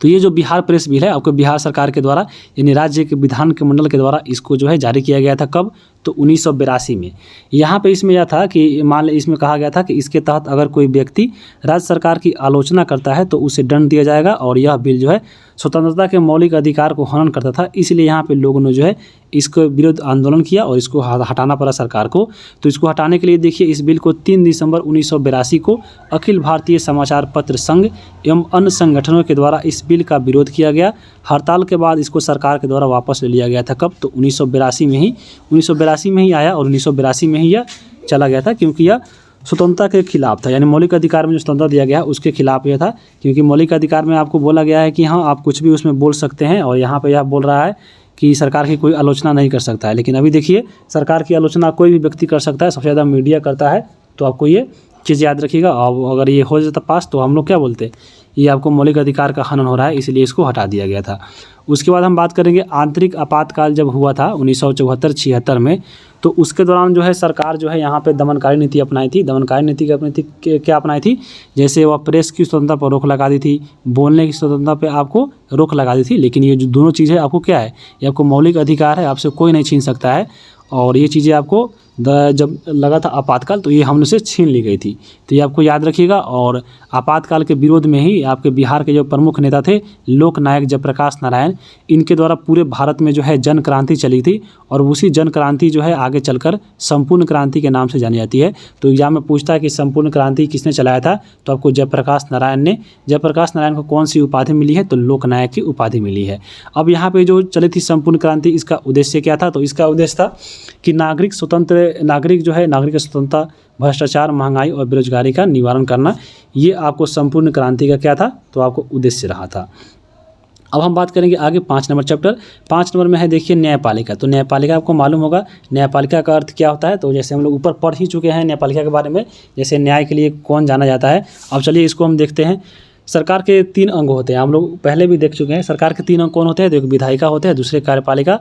तो ये जो बिहार प्रेस बिल है आपको बिहार सरकार के द्वारा यानी राज्य के विधान के मंडल के द्वारा इसको जो है जारी किया गया था। कब? तो 1982 में। यहाँ पे इसमें यह था कि इसमें कहा गया था कि इसके तहत अगर कोई व्यक्ति राज्य सरकार की आलोचना करता है तो उसे दंड दिया जाएगा और यह बिल जो है स्वतंत्रता के मौलिक अधिकार को हनन करता था। इसलिए यहाँ पे लोगों ने जो है इसको विरोध आंदोलन किया और इसको हटाना पड़ा सरकार को। तो इसको हटाने के लिए देखिए इस बिल को 3 दिसंबर 1982 को अखिल भारतीय समाचार पत्र संघ एवं अन्य संगठनों के द्वारा इस बिल का विरोध किया गया। हड़ताल के बाद इसको सरकार के द्वारा वापस ले लिया गया था। कब? तो 1982 में ही आया और 1982 में ही यह चला गया था, क्योंकि यह स्वतंत्रता के खिलाफ था। यानी मौलिक अधिकार में जो स्वतंत्रता दिया गया उसके खिलाफ यह था, क्योंकि मौलिक अधिकार में आपको बोला गया है कि हाँ आप कुछ भी उसमें बोल सकते हैं, और यहाँ पे यह बोल रहा है कि सरकार की कोई आलोचना नहीं कर सकता है। लेकिन अभी देखिए सरकार की आलोचना कोई भी व्यक्ति कर सकता है, सबसे ज़्यादा मीडिया करता है। तो आपको ये चीज़ याद रखिएगा। और अगर ये हो जाता पास तो हम लोग क्या बोलते, ये आपको मौलिक अधिकार का हनन हो रहा है, इसलिए इसको हटा दिया गया था। उसके बाद हम बात करेंगे आंतरिक आपातकाल जब हुआ था 1974-76 में, तो उसके दौरान जो है सरकार जो है यहाँ पे दमनकारी नीति अपनाई थी। दमनकारी नीति क्या अपनाई थी? जैसे वह प्रेस की स्वतंत्रता पर रोक लगा दी थी, बोलने की स्वतंत्रता पे आपको रोक लगा दी थी। लेकिन ये जो दोनों चीज़ें आपको क्या है, ये आपको मौलिक अधिकार है, आपसे कोई नहीं छीन सकता है। और ये चीज़ें आपको जब लगा था आपातकाल तो ये हमने से छीन ली गई थी। तो ये आपको याद रखिएगा। और आपातकाल के विरोध में ही आपके बिहार के जो प्रमुख नेता थे लोक नायक जयप्रकाश नारायण, इनके द्वारा पूरे भारत में जो है जन क्रांति चली थी, और उसी जन क्रांति जो है आगे चलकर संपूर्ण क्रांति के नाम से जानी जाती है। तो एग्जाम में पूछता है कि संपूर्ण क्रांति किसने चलाया था, तो आपको जयप्रकाश नारायण ने। जयप्रकाश नारायण को कौन सी उपाधि मिली है? तो लोक नायक की उपाधि मिली है। अब यहाँ पे जो चली थी संपूर्ण क्रांति, इसका उद्देश्य क्या था? तो इसका उद्देश्य था कि नागरिक जो है नागरिक स्वतंत्रता, भ्रष्टाचार, महंगाई और बेरोजगारी का निवारण करना, ये आपको संपूर्ण क्रांति का क्या था? तो आपको उद्देश्य रहा था। अब हम बात करेंगे आगे 5 नंबर चैप्टर। 5 नंबर में है देखिए न्यायपालिका। तो न्यायपालिका आपको मालूम होगा न्यायपालिका का अर्थ क्या होता है। तो जैसे हम लोग ऊपर पढ़ ही चुके हैं न्यायपालिका के बारे में, जैसे न्याय के लिए कौन जाना जाता है। अब चलिए इसको हम देखते हैं। सरकार के 3 अंग होते हैं, हम लोग पहले भी देख चुके हैं। सरकार के 3 अंग कौन होते हैं? तो एक विधायिका होते हैं, दूसरे कार्यपालिका,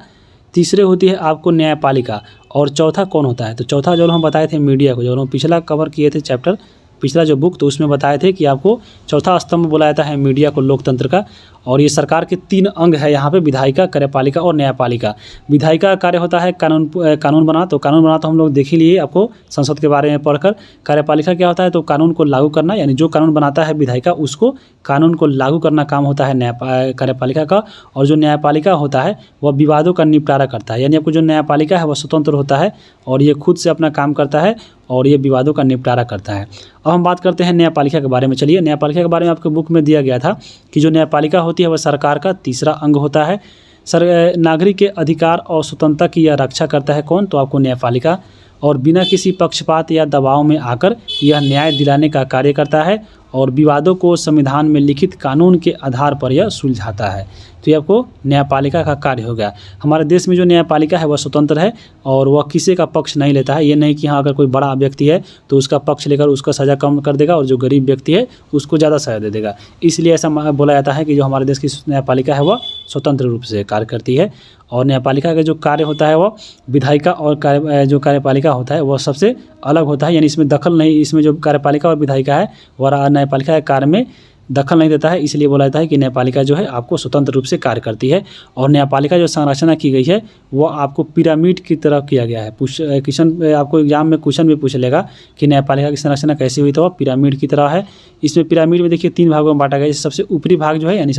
तीसरे होती है आपको न्यायपालिका, और चौथा कौन होता है? तो चौथा जो हम बताए थे मीडिया को, जो हम पिछला कवर किए थे चैप्टर, पिछला जो बुक, तो उसमें बताए थे कि आपको चौथा स्तंभ बोला जाता है मीडिया को, लोकतंत्र का। और ये सरकार के 3 अंग है यहाँ पे, विधायिका, कार्यपालिका और न्यायपालिका। विधायिका का कार्य होता है कानून बना, तो कानून बना तो हम लोग देख ही लिए आपको संसद के बारे में पढ़कर। कार्यपालिका क्या होता है? तो कानून को लागू करना, यानी जो कानून बनाता है विधायिका उसको कानून को लागू करना काम होता है कार्यपालिका का। और जो न्यायपालिका होता है वह विवादों का निपटारा करता है, यानी आपको जो न्यायपालिका है वह स्वतंत्र होता है और ये खुद से अपना काम करता है और ये विवादों का निपटारा करता है। अब हम बात करते हैं न्यायपालिका के बारे में। चलिए, न्यायपालिका के बारे में आपके बुक में दिया गया था कि जो न्यायपालिका होती है वह सरकार का तीसरा अंग होता है। नागरिक के अधिकार और स्वतंत्रता की यह रक्षा करता है कौन? तो आपको न्यायपालिका। और बिना किसी पक्षपात या दबाव में आकर यह न्याय दिलाने का कार्य करता है और विवादों को संविधान में लिखित कानून के आधार पर यह सुलझाता है। तो ये आपको न्यायपालिका का कार्य हो गया। हमारे देश में जो न्यायपालिका है वह स्वतंत्र है और वह किसी का पक्ष नहीं लेता है। ये नहीं कि हाँ अगर कोई बड़ा व्यक्ति है तो उसका पक्ष लेकर उसका सज़ा कम कर देगा और जो गरीब व्यक्ति है उसको ज़्यादा सज़ा दे देगा। इसलिए ऐसा बोला जाता है कि जो हमारे देश की न्यायपालिका है वह स्वतंत्र रूप से कार्य करती है। और न्यायपालिका का जो कार्य होता है वह विधायिका और जो कार्यपालिका होता है वह सबसे अलग होता है, यानी इसमें दखल नहीं, इसमें जो कार्यपालिका और विधायिका है वह न्यायपालिका के कार्य में दखल नहीं देता है। इसलिए बोला जाता है कि न्यायपालिका जो है आपको स्वतंत्र रूप से कार्य करती है। और न्यायपालिका जो संरचना की गई है वो आपको पिरामिड की तरह किया गया है। क्वेश्चन आपको एग्जाम में क्वेश्चन भी पूछ लेगा कि न्यायपालिका की संरचना कैसी हुई, तो वह पिरामिड की तरह है। इसमें पिरामिड में देखिए 3 भागों में बांटा गया है। सबसे ऊपरी भाग जो है यानी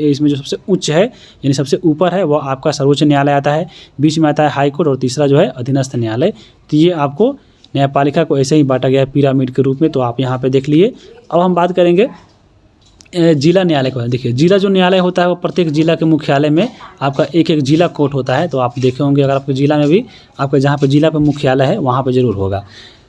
इसमें जो सबसे उच्च है यानी सबसे ऊपर है वह आपका सर्वोच्च न्यायालय आता है, बीच में आता है हाईकोर्ट और तीसरा जो है अधीनस्थ न्यायालय। तो ये आपको न्यायपालिका को ऐसे ही बांटा गया है पिरामिड के रूप में। तो आप यहाँ पे देख लिए। अब हम बात करेंगे जिला न्यायालय के बारे में देखिए, जिला जो न्यायालय होता है वो प्रत्येक जिला के मुख्यालय में आपका एक एक जिला कोर्ट होता है। तो आप देखे होंगे अगर आपके जिला में भी आपके जहाँ पे जिला पे मुख्यालय है वहाँ पे ज़रूर होगा।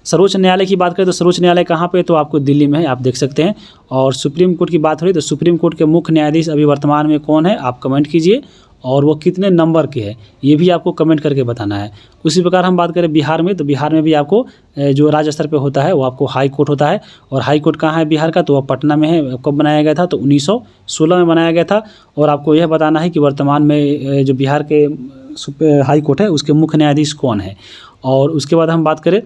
सर्वोच्च न्यायालय की बात करें तो सर्वोच्च न्यायालय कहाँ पे, तो आपको दिल्ली में है, आप देख सकते हैं। और सुप्रीम कोर्ट की बात हो रही तो सुप्रीम कोर्ट के मुख्य न्यायाधीश अभी वर्तमान में कौन है, आप कमेंट कीजिए, और वो कितने नंबर के हैं ये भी आपको कमेंट करके बताना है। उसी प्रकार हम बात करें बिहार में, तो बिहार में भी आपको जो राज्य स्तर पे होता है वो आपको हाई कोर्ट होता है। और हाई कोर्ट कहाँ है बिहार का, तो वह पटना में है। कब बनाया गया था, तो 1916 में बनाया गया था। और आपको यह बताना है कि वर्तमान में जो बिहार के हाई कोर्ट है उसके मुख्य न्यायाधीश कौन है। और उसके बाद हम बात करें,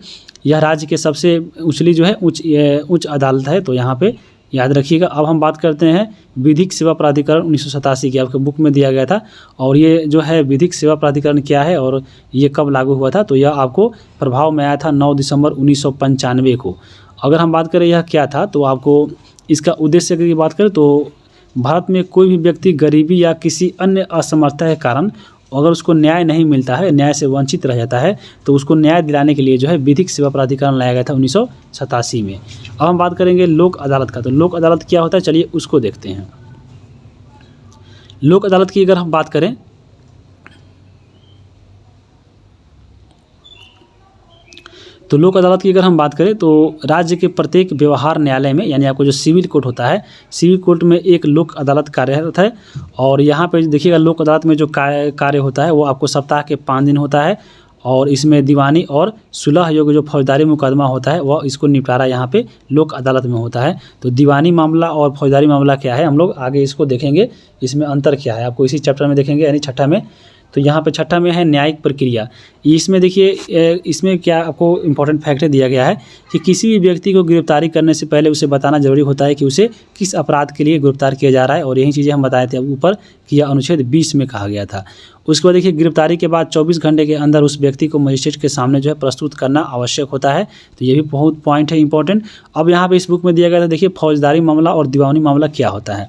यह राज्य के सबसे उछली जो है उच्च अदालत है, तो यहाँ पे याद रखिएगा। अब हम बात करते हैं विधिक सेवा प्राधिकरण 1987 की, आपके बुक में दिया गया था। और ये जो है विधिक सेवा प्राधिकरण क्या है और ये कब लागू हुआ था, तो यह आपको प्रभाव में आया था 9 दिसंबर 1995 को। अगर हम बात करें यह क्या था, तो आपको इसका उद्देश्य की बात करें तो भारत में कोई भी व्यक्ति गरीबी या किसी अन्य असमर्थता के कारण अगर उसको न्याय नहीं मिलता है, न्याय से वंचित रह जाता है, तो उसको न्याय दिलाने के लिए जो है विधिक सेवा प्राधिकरण लाया गया था 1987 में। अब हम बात करेंगे लोक अदालत का, तो लोक अदालत क्या होता है, चलिए उसको देखते हैं। लोक अदालत की अगर हम बात करें तो लोक अदालत की अगर हम बात करें तो राज्य के प्रत्येक व्यवहार न्यायालय में, यानी आपको जो सिविल कोर्ट होता है, सिविल कोर्ट में एक लोक अदालत कार्यरत है। और यहाँ पे देखिएगा लोक अदालत में जो कार्य होता है वो आपको सप्ताह के 5 दिन होता है। और इसमें दीवानी और सुलह योग्य जो फौजदारी मुकदमा होता है वह इसको निपटारा यहाँ पे लोक अदालत में होता है। तो दीवानी मामला और फौजदारी मामला क्या है, हम लोग आगे इसको देखेंगे, इसमें अंतर क्या है आपको इसी चैप्टर में देखेंगे, यानी छठा में। तो यहाँ पे छठा में है न्यायिक प्रक्रिया। इसमें देखिए इसमें क्या आपको इम्पोर्टेंट फैक्टर दिया गया है कि किसी भी व्यक्ति को गिरफ्तारी करने से पहले उसे बताना जरूरी होता है कि उसे किस अपराध के लिए गिरफ्तार किया जा रहा है। और यही चीज़ें हम बताए थे ऊपर कि यह अनुच्छेद 20 में कहा गया था। उसके बाद देखिए गिरफ्तारी के बाद 24 घंटे के अंदर उस व्यक्ति को मजिस्ट्रेट के सामने जो है प्रस्तुत करना आवश्यक होता है। तो ये भी बहुत पॉइंट है इंपॉर्टेंट। अब यहाँ पे इस बुक में दिया गया था, देखिए फौजदारी मामला और दीवानी मामला क्या होता है।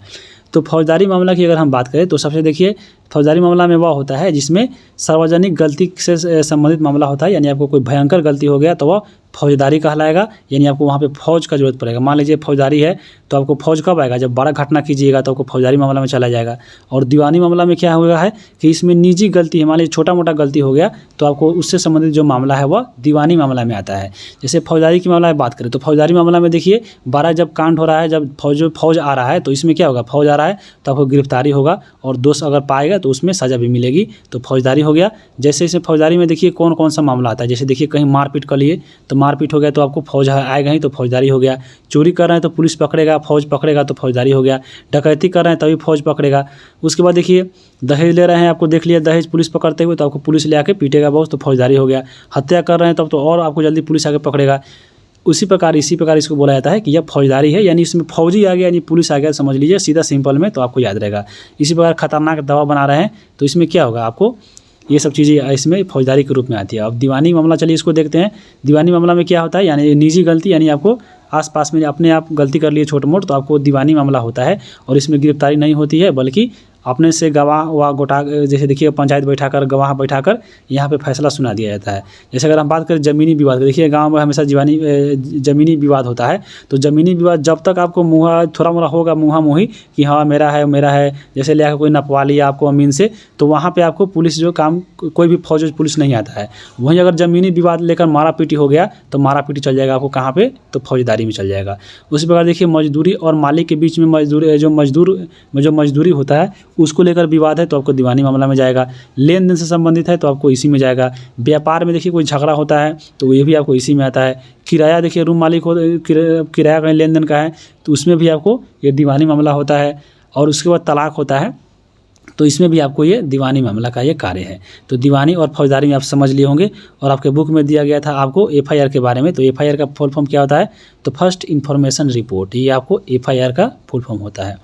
तो फौजदारी मामला की अगर हम बात करें तो सबसे देखिए फौजदारी मामला में वह होता है जिसमें सार्वजनिक गलती से संबंधित मामला होता है, यानी आपको कोई भयंकर गलती हो गया तो वह फौजदारी कहलाएगा, यानी आपको वहाँ पे फौज का जरूरत पड़ेगा। मान लीजिए फौजदारी है तो आपको फौज कब आएगा, जब बड़ा घटना कीजिएगा तो आपको फौजदारी मामला में चला जाएगा। और दीवानी मामला में क्या हुआ है कि इसमें निजी गलती है, मान लीजिए छोटा मोटा गलती हो गया तो आपको उससे संबंधित जो मामला है वह दीवानी मामला में आता है। जैसे फौजदारी की मामला में बात करें तो फौजदारी मामला में देखिए 12 जब कांड हो रहा है, जब फौज आ रहा है तो इसमें क्या होगा, फौज आ रहा है तो आपको गिरफ्तारी होगा और दोष अगर पाएगा तो उसमें सजा भी मिलेगी, तो फौजदारी हो गया। जैसे इसे फौजदारी में देखिए कौन कौन सा मामला आता है, जैसे देखिए कहीं मारपीट कर लिए तो मारपीट हो गया तो आपको फौज आएगा ही तो फौजदारी हो गया। चोरी कर रहे हैं तो पुलिस पकड़ेगा, फौज पकड़ेगा तो फौजदारी हो गया। डकैती कर रहे हैं तभी फौज पकड़ेगा। उसके बाद देखिए दहेज ले रहे हैं, आपको देख लिया दहेज पुलिस पकड़ते हुए तो आपको पुलिस ले आके पीटेगा बहुत, तो फौजदारी हो गया। हत्या कर रहे हैं तब तो और आपको जल्दी पुलिस आके पकड़ेगा। इसी प्रकार इसको बोला जाता है कि यह फौजदारी है, यानी इसमें फौजी आ गया यानी पुलिस आ गया, समझ लीजिए सीधा सिंपल में, तो आपको याद रहेगा। इसी प्रकार खतरनाक दवा बना रहे हैं तो इसमें क्या होगा, आपको ये सब चीज़ें इसमें फौजदारी के रूप में आती है। अब दीवानी मामला चलिए इसको देखते हैं। दीवानी मामला में क्या होता है, यानी निजी गलती, यानी आपको आसपास में अपने आप गलती कर लिए छोट मोट तो आपको दीवानी मामला होता है। और इसमें गिरफ्तारी नहीं होती है बल्कि अपने से गवाह व गोटा, जैसे देखिए पंचायत बैठाकर गवाह बैठाकर यहाँ पे फैसला सुना दिया जाता है। जैसे अगर हम बात करें ज़मीनी विवाद, देखिए गांव में हमेशा ज़मीनी विवाद होता है। तो ज़मीनी विवाद जब तक आपको थोड़ा मोड़ा होगा मुँहा मुँही कि हाँ मेरा है, जैसे ले आकर कोई नपवा लिया आपको अमीन से, तो वहाँ पर आपको पुलिस जो काम, कोई भी फौज पुलिस नहीं आता है। वहीं अगर ज़मीनी विवाद लेकर मारा पीटी हो गया तो मारा पीटी चल जाएगा आपको कहाँ पे, तो फौजदारी में चल जाएगा। उसी प्रकार देखिए मजदूरी और मालिक के बीच में जो मजदूरी होता है उसको लेकर विवाद है तो आपको दीवानी मामला में जाएगा। लेन देन से संबंधित है तो आपको इसी में जाएगा। व्यापार में देखिए कोई झगड़ा होता है तो ये भी आपको इसी में आता है। किराया देखिए रूम मालिक हो, किराया कहीं लेन देन का है तो उसमें भी आपको ये दीवानी मामला होता है। और उसके बाद तलाक होता है तो इसमें भी आपको ये दीवानी मामला का ये कार्य है। तो दीवानी और फौजदारी में आप समझ लिए होंगे। और आपके बुक में दिया गया था आपको FIR के बारे में, तो FIR का फुल फॉर्म क्या होता है, तो फर्स्ट इन्फॉर्मेशन रिपोर्ट, ये आपको FIR का फुल फॉर्म होता है।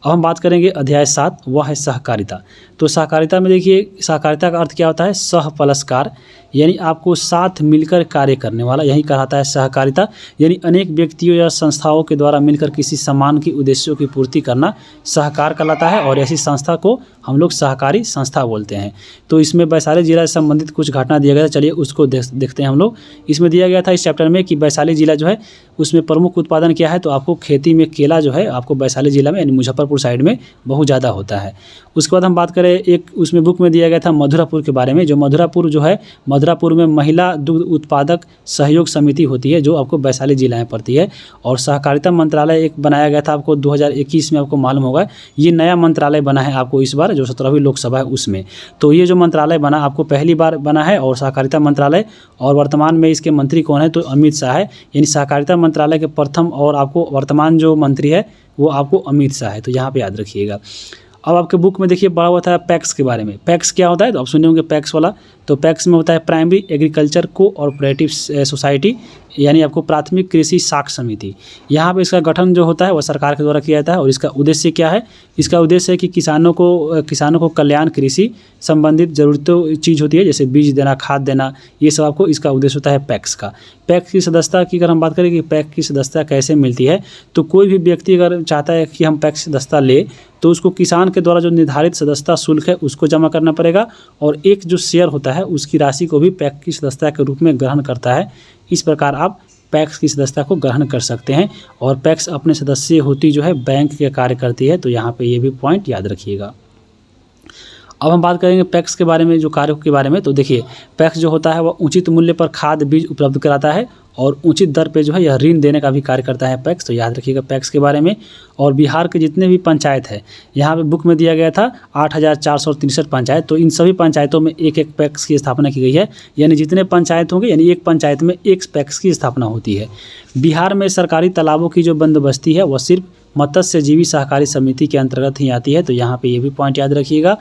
अब हम बात करेंगे अध्याय 7, वह है सहकारिता। तो सहकारिता में देखिए, सहकारिता का अर्थ क्या होता है? सह प्लस कार, यानी आपको साथ मिलकर कार्य करने वाला, यही कहलाता है सहकारिता। यानी अनेक व्यक्तियों या संस्थाओं के द्वारा मिलकर किसी समान की उद्देश्यों की पूर्ति करना सहकार कहलाता है, और ऐसी संस्था को हम लोग सहकारी संस्था बोलते हैं। तो इसमें वैशाली जिला से संबंधित कुछ घटना दिया गया था, चलिए उसको देखते हैं हम लोग। इसमें दिया गया था इस चैप्टर में कि वैशाली जिला जो है उसमें प्रमुख उत्पादन क्या है, तो आपको खेती में केला जो है आपको वैशाली जिला में यानी मुजफ्फरपुर साइड में बहुत ज़्यादा होता है। उसके बाद हम बात करें, एक उसमें बुक में दिया गया था मधुरापुर के बारे में। जो मधुरापुर जो है, मधुरापुर में महिला दुग्ध उत्पादक सहयोग समिति होती है जो आपको वैशाली जिला में पड़ती है। और सहकारिता मंत्रालय एक बनाया गया था आपको 2021 में, आपको मालूम होगा ये नया मंत्रालय बना है आपको इस बार, जो 17वीं लोकसभा है उसमें। तो ये जो मंत्रालय बना आपको पहली बार बना है, और सहकारिता मंत्रालय, और वर्तमान में इसके मंत्री कौन है, तो अमित शाह है। यानी सहकारिता मंत्रालय के प्रथम और आपको वर्तमान जो मंत्री है वो आपको अमित शाह है, तो यहाँ पे याद रखिएगा। अब आपके बुक में देखिए बड़ा हुआ था पैक्स के बारे में। पैक्स क्या होता है, तो आप सुने होंगे पैक्स वाला। तो पैक्स में होता है प्राइमरी एग्रीकल्चर कोऑपरेटिव सोसाइटी, यानी आपको प्राथमिक कृषि साख समिति। यहाँ पे इसका गठन जो होता है वह सरकार के द्वारा किया जाता है, और इसका उद्देश्य क्या है? इसका उद्देश्य है कि किसानों को कल्याण कृषि संबंधित जरूरतों चीज़ होती है, जैसे बीज देना, खाद देना, ये सब आपको इसका उद्देश्य होता है पैक्स का। पैक्स की सदस्यता की अगर हम बात करें कि पैक्स की सदस्यता कैसे मिलती है, तो कोई भी व्यक्ति अगर चाहता है कि हम पैक्स की सदस्यता ले, तो उसको किसान के द्वारा जो निर्धारित सदस्यता शुल्क है उसको जमा करना पड़ेगा, और एक जो शेयर होता है उसकी राशि को भी पैक्स की सदस्यता के रूप में ग्रहण करता है। इस प्रकार आप पैक्स की सदस्यता को ग्रहण कर सकते हैं, और पैक्स अपने सदस्य होती जो है बैंक के कार्य करती है, तो यहाँ पे ये भी पॉइंट याद रखिएगा। अब हम बात करेंगे पैक्स के बारे में, जो कार्यों के बारे में। तो देखिए पैक्स जो होता है वह उचित मूल्य पर खाद बीज उपलब्ध कराता है, और उचित दर पे जो है यह ऋण देने का भी कार्य करता है पैक्स, तो याद रखिएगा पैक्स के बारे में। और बिहार के जितने भी पंचायत है, यहाँ पे बुक में दिया गया था 8,463 पंचायत, तो इन सभी पंचायतों में एक एक पैक्स की स्थापना की गई है। यानी जितने पंचायत होंगे, यानी एक पंचायत में एक पैक्स की स्थापना होती है। बिहार में सरकारी तालाबों की जो बंदोबस्ती है वह सिर्फ मत्स्यजीवी सहकारी समिति के अंतर्गत ही आती है, तो यहाँ पे ये भी पॉइंट याद रखिएगा।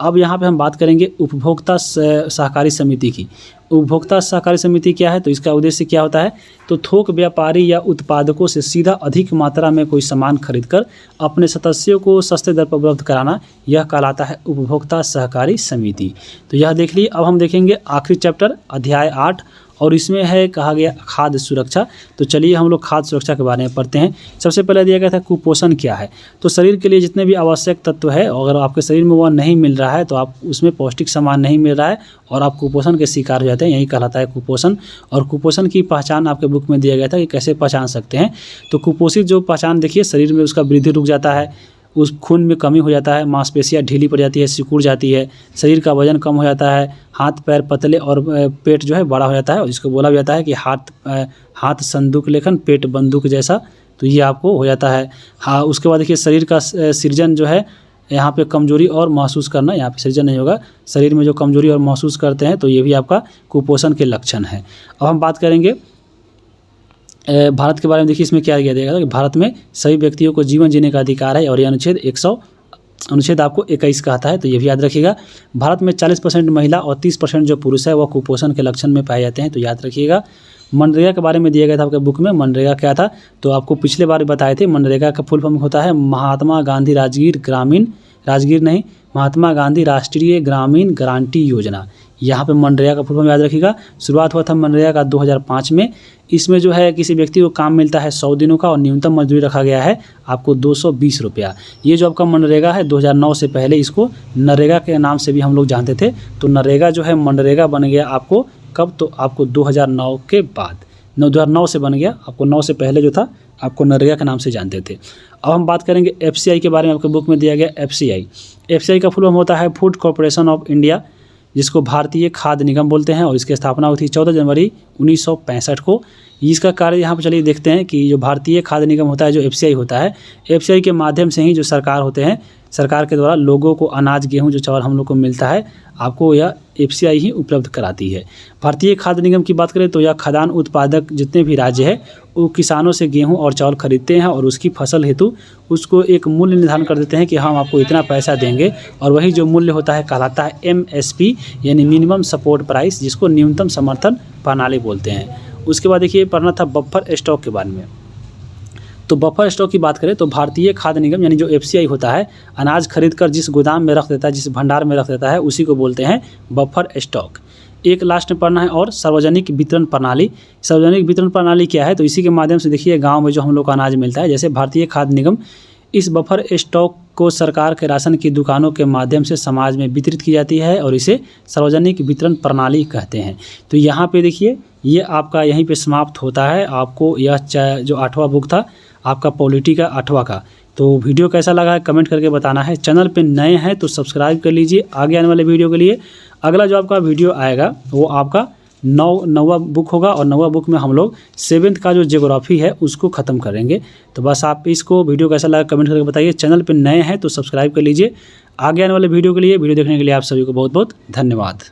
अब यहाँ पे हम बात करेंगे उपभोक्ता सहकारी समिति की। उपभोक्ता सहकारी समिति क्या है, तो इसका उद्देश्य क्या होता है, तो थोक व्यापारी या उत्पादकों से सीधा अधिक मात्रा में कोई सामान खरीदकर अपने सदस्यों को सस्ते दर पर उपलब्ध कराना, यह कहलाता है उपभोक्ता सहकारी समिति। तो यह देख लीजिए। अब हम देखेंगे आखिरी चैप्टर अध्याय 8, और इसमें है कहा गया खाद्य सुरक्षा। तो चलिए हम लोग खाद्य सुरक्षा के बारे में पढ़ते हैं। सबसे पहले दिया गया था कुपोषण क्या है। तो शरीर के लिए जितने भी आवश्यक तत्व है, अगर आपके शरीर में वह नहीं मिल रहा है, तो आप उसमें पौष्टिक सामान नहीं मिल रहा है और आप कुपोषण के शिकार हो जाते हैं, यही कहलाता है कुपोषण। और कुपोषण की पहचान आपके बुक में दिया गया था कि कैसे पहचान सकते हैं। तो कुपोषित जो पहचान देखिए, शरीर में उसका वृद्धि रुक जाता है, उस खून में कमी हो जाता है, मांसपेशियाँ ढीली पड़ जाती है, सिकुड़ जाती है, शरीर का वजन कम हो जाता है, हाथ पैर पतले और पेट जो है बड़ा हो जाता है, और जिसको बोला भी जाता है कि हाथ संदूक लेखन पेट बंदूक जैसा, तो ये आपको हो जाता है। हाँ, उसके बाद देखिए शरीर का सृजन जो है, यहाँ पे कमजोरी और महसूस करना, यहाँ पे सृजन नहीं होगा, शरीर में जो कमजोरी और महसूस करते हैं, तो ये भी आपका कुपोषण के लक्षण है। अब हम बात करेंगे भारत के बारे में। देखिए इसमें क्या किया जाएगा कि भारत में सभी व्यक्तियों को जीवन जीने का अधिकार है, और ये अनुच्छेद आपको 21 कहता है, तो ये भी याद रखिएगा। भारत में 40% महिला और 30% जो पुरुष है वह कुपोषण के लक्षण में पाए जाते हैं, तो याद रखिएगा। मनरेगा के बारे में दिया गया था आपके बुक में। मनरेगा क्या था, तो आपको पिछले बार बताए थे। मनरेगा का फुल फॉर्म होता है महात्मा गांधी महात्मा गांधी राष्ट्रीय ग्रामीण गारंटी योजना। यहाँ पे मनरेगा का फुल फॉर्म याद रखिएगा। शुरुआत हुआ था मनरेगा का 2005 में। इसमें जो है किसी व्यक्ति को काम मिलता है 100 दिनों का, और न्यूनतम मजदूरी रखा गया है आपको 220 रुपया। ये जो आपका मनरेगा है 2009 से पहले इसको नरेगा के नाम से भी हम लोग जानते थे। तो नरेगा जो है मनरेगा बन गया आपको कब, तो आपको 2009 के बाद, 2009 से बन गया। आपको 9 से पहले जो था आपको नरेगा के नाम से जानते थे। अब हम बात करेंगे FCI के बारे में। आपके बुक में दिया गया FCI का फुल फॉर्म होता है फूड कॉर्पोरेशन ऑफ इंडिया, जिसको भारतीय खाद्य निगम बोलते हैं, और इसकी स्थापना हुई थी 14 जनवरी 1965 को। इसका कार्य यहाँ पर चलिए देखते हैं कि जो भारतीय खाद्य निगम होता है, जो FCI होता है, FCI के माध्यम से ही जो सरकार होते हैं, सरकार के द्वारा लोगों को अनाज गेहूं जो चावल हम लोग को मिलता है, आपको यह FCI ही उपलब्ध कराती है। भारतीय खाद्य निगम की बात करें तो यह खाद्यान्न उत्पादक जितने भी राज्य है वो किसानों से गेहूं और चावल खरीदते हैं, और उसकी फसल हेतु उसको एक मूल्य निर्धारण कर देते हैं कि हम आपको इतना पैसा देंगे, और वही जो मूल्य होता है कहलाता है MSP, यानी मिनिमम सपोर्ट प्राइस, जिसको न्यूनतम समर्थन प्रणाली बोलते हैं। उसके बाद देखिए पढ़ना था बफर स्टॉक के बारे में। तो बफर स्टॉक की बात करें तो भारतीय खाद्य निगम यानी जो FCI होता है, अनाज खरीद कर जिस गोदाम में रख देता है, जिस भंडार में रख देता है, उसी को बोलते हैं बफर स्टॉक। एक लास्ट में पढ़ना है और सार्वजनिक वितरण प्रणाली। सार्वजनिक वितरण प्रणाली क्या है? तो इसी के माध्यम से देखिए गांव में जो हम लोग को अनाज मिलता है, जैसे भारतीय खाद्य निगम इस बफर स्टॉक को सरकार के राशन की दुकानों के माध्यम से समाज में वितरित की जाती है और इसे सार्वजनिक वितरण प्रणाली कहते हैं। तो यहाँ पे देखिए ये आपका यहीं पे समाप्त होता है। आपको यह जो 8वां बुक था आपका पॉलिटी का 8वां का। तो वीडियो कैसा लगा है कमेंट करके बताना है। चैनल पे नए हैं तो सब्सक्राइब कर लीजिए आगे आने वाले वीडियो के लिए। अगला जो आपका वीडियो आएगा वो आपका 9वां बुक होगा और 9वां बुक में हम लोग 7th का जो ज्योग्राफी है उसको ख़त्म करेंगे। तो बस आप इसको वीडियो कैसा लगा कमेंट करके बताइए। चैनल पे नए हैं तो सब्सक्राइब कर लीजिए आगे आने वाले वीडियो के लिए। वीडियो देखने के लिए आप सभी को बहुत बहुत धन्यवाद।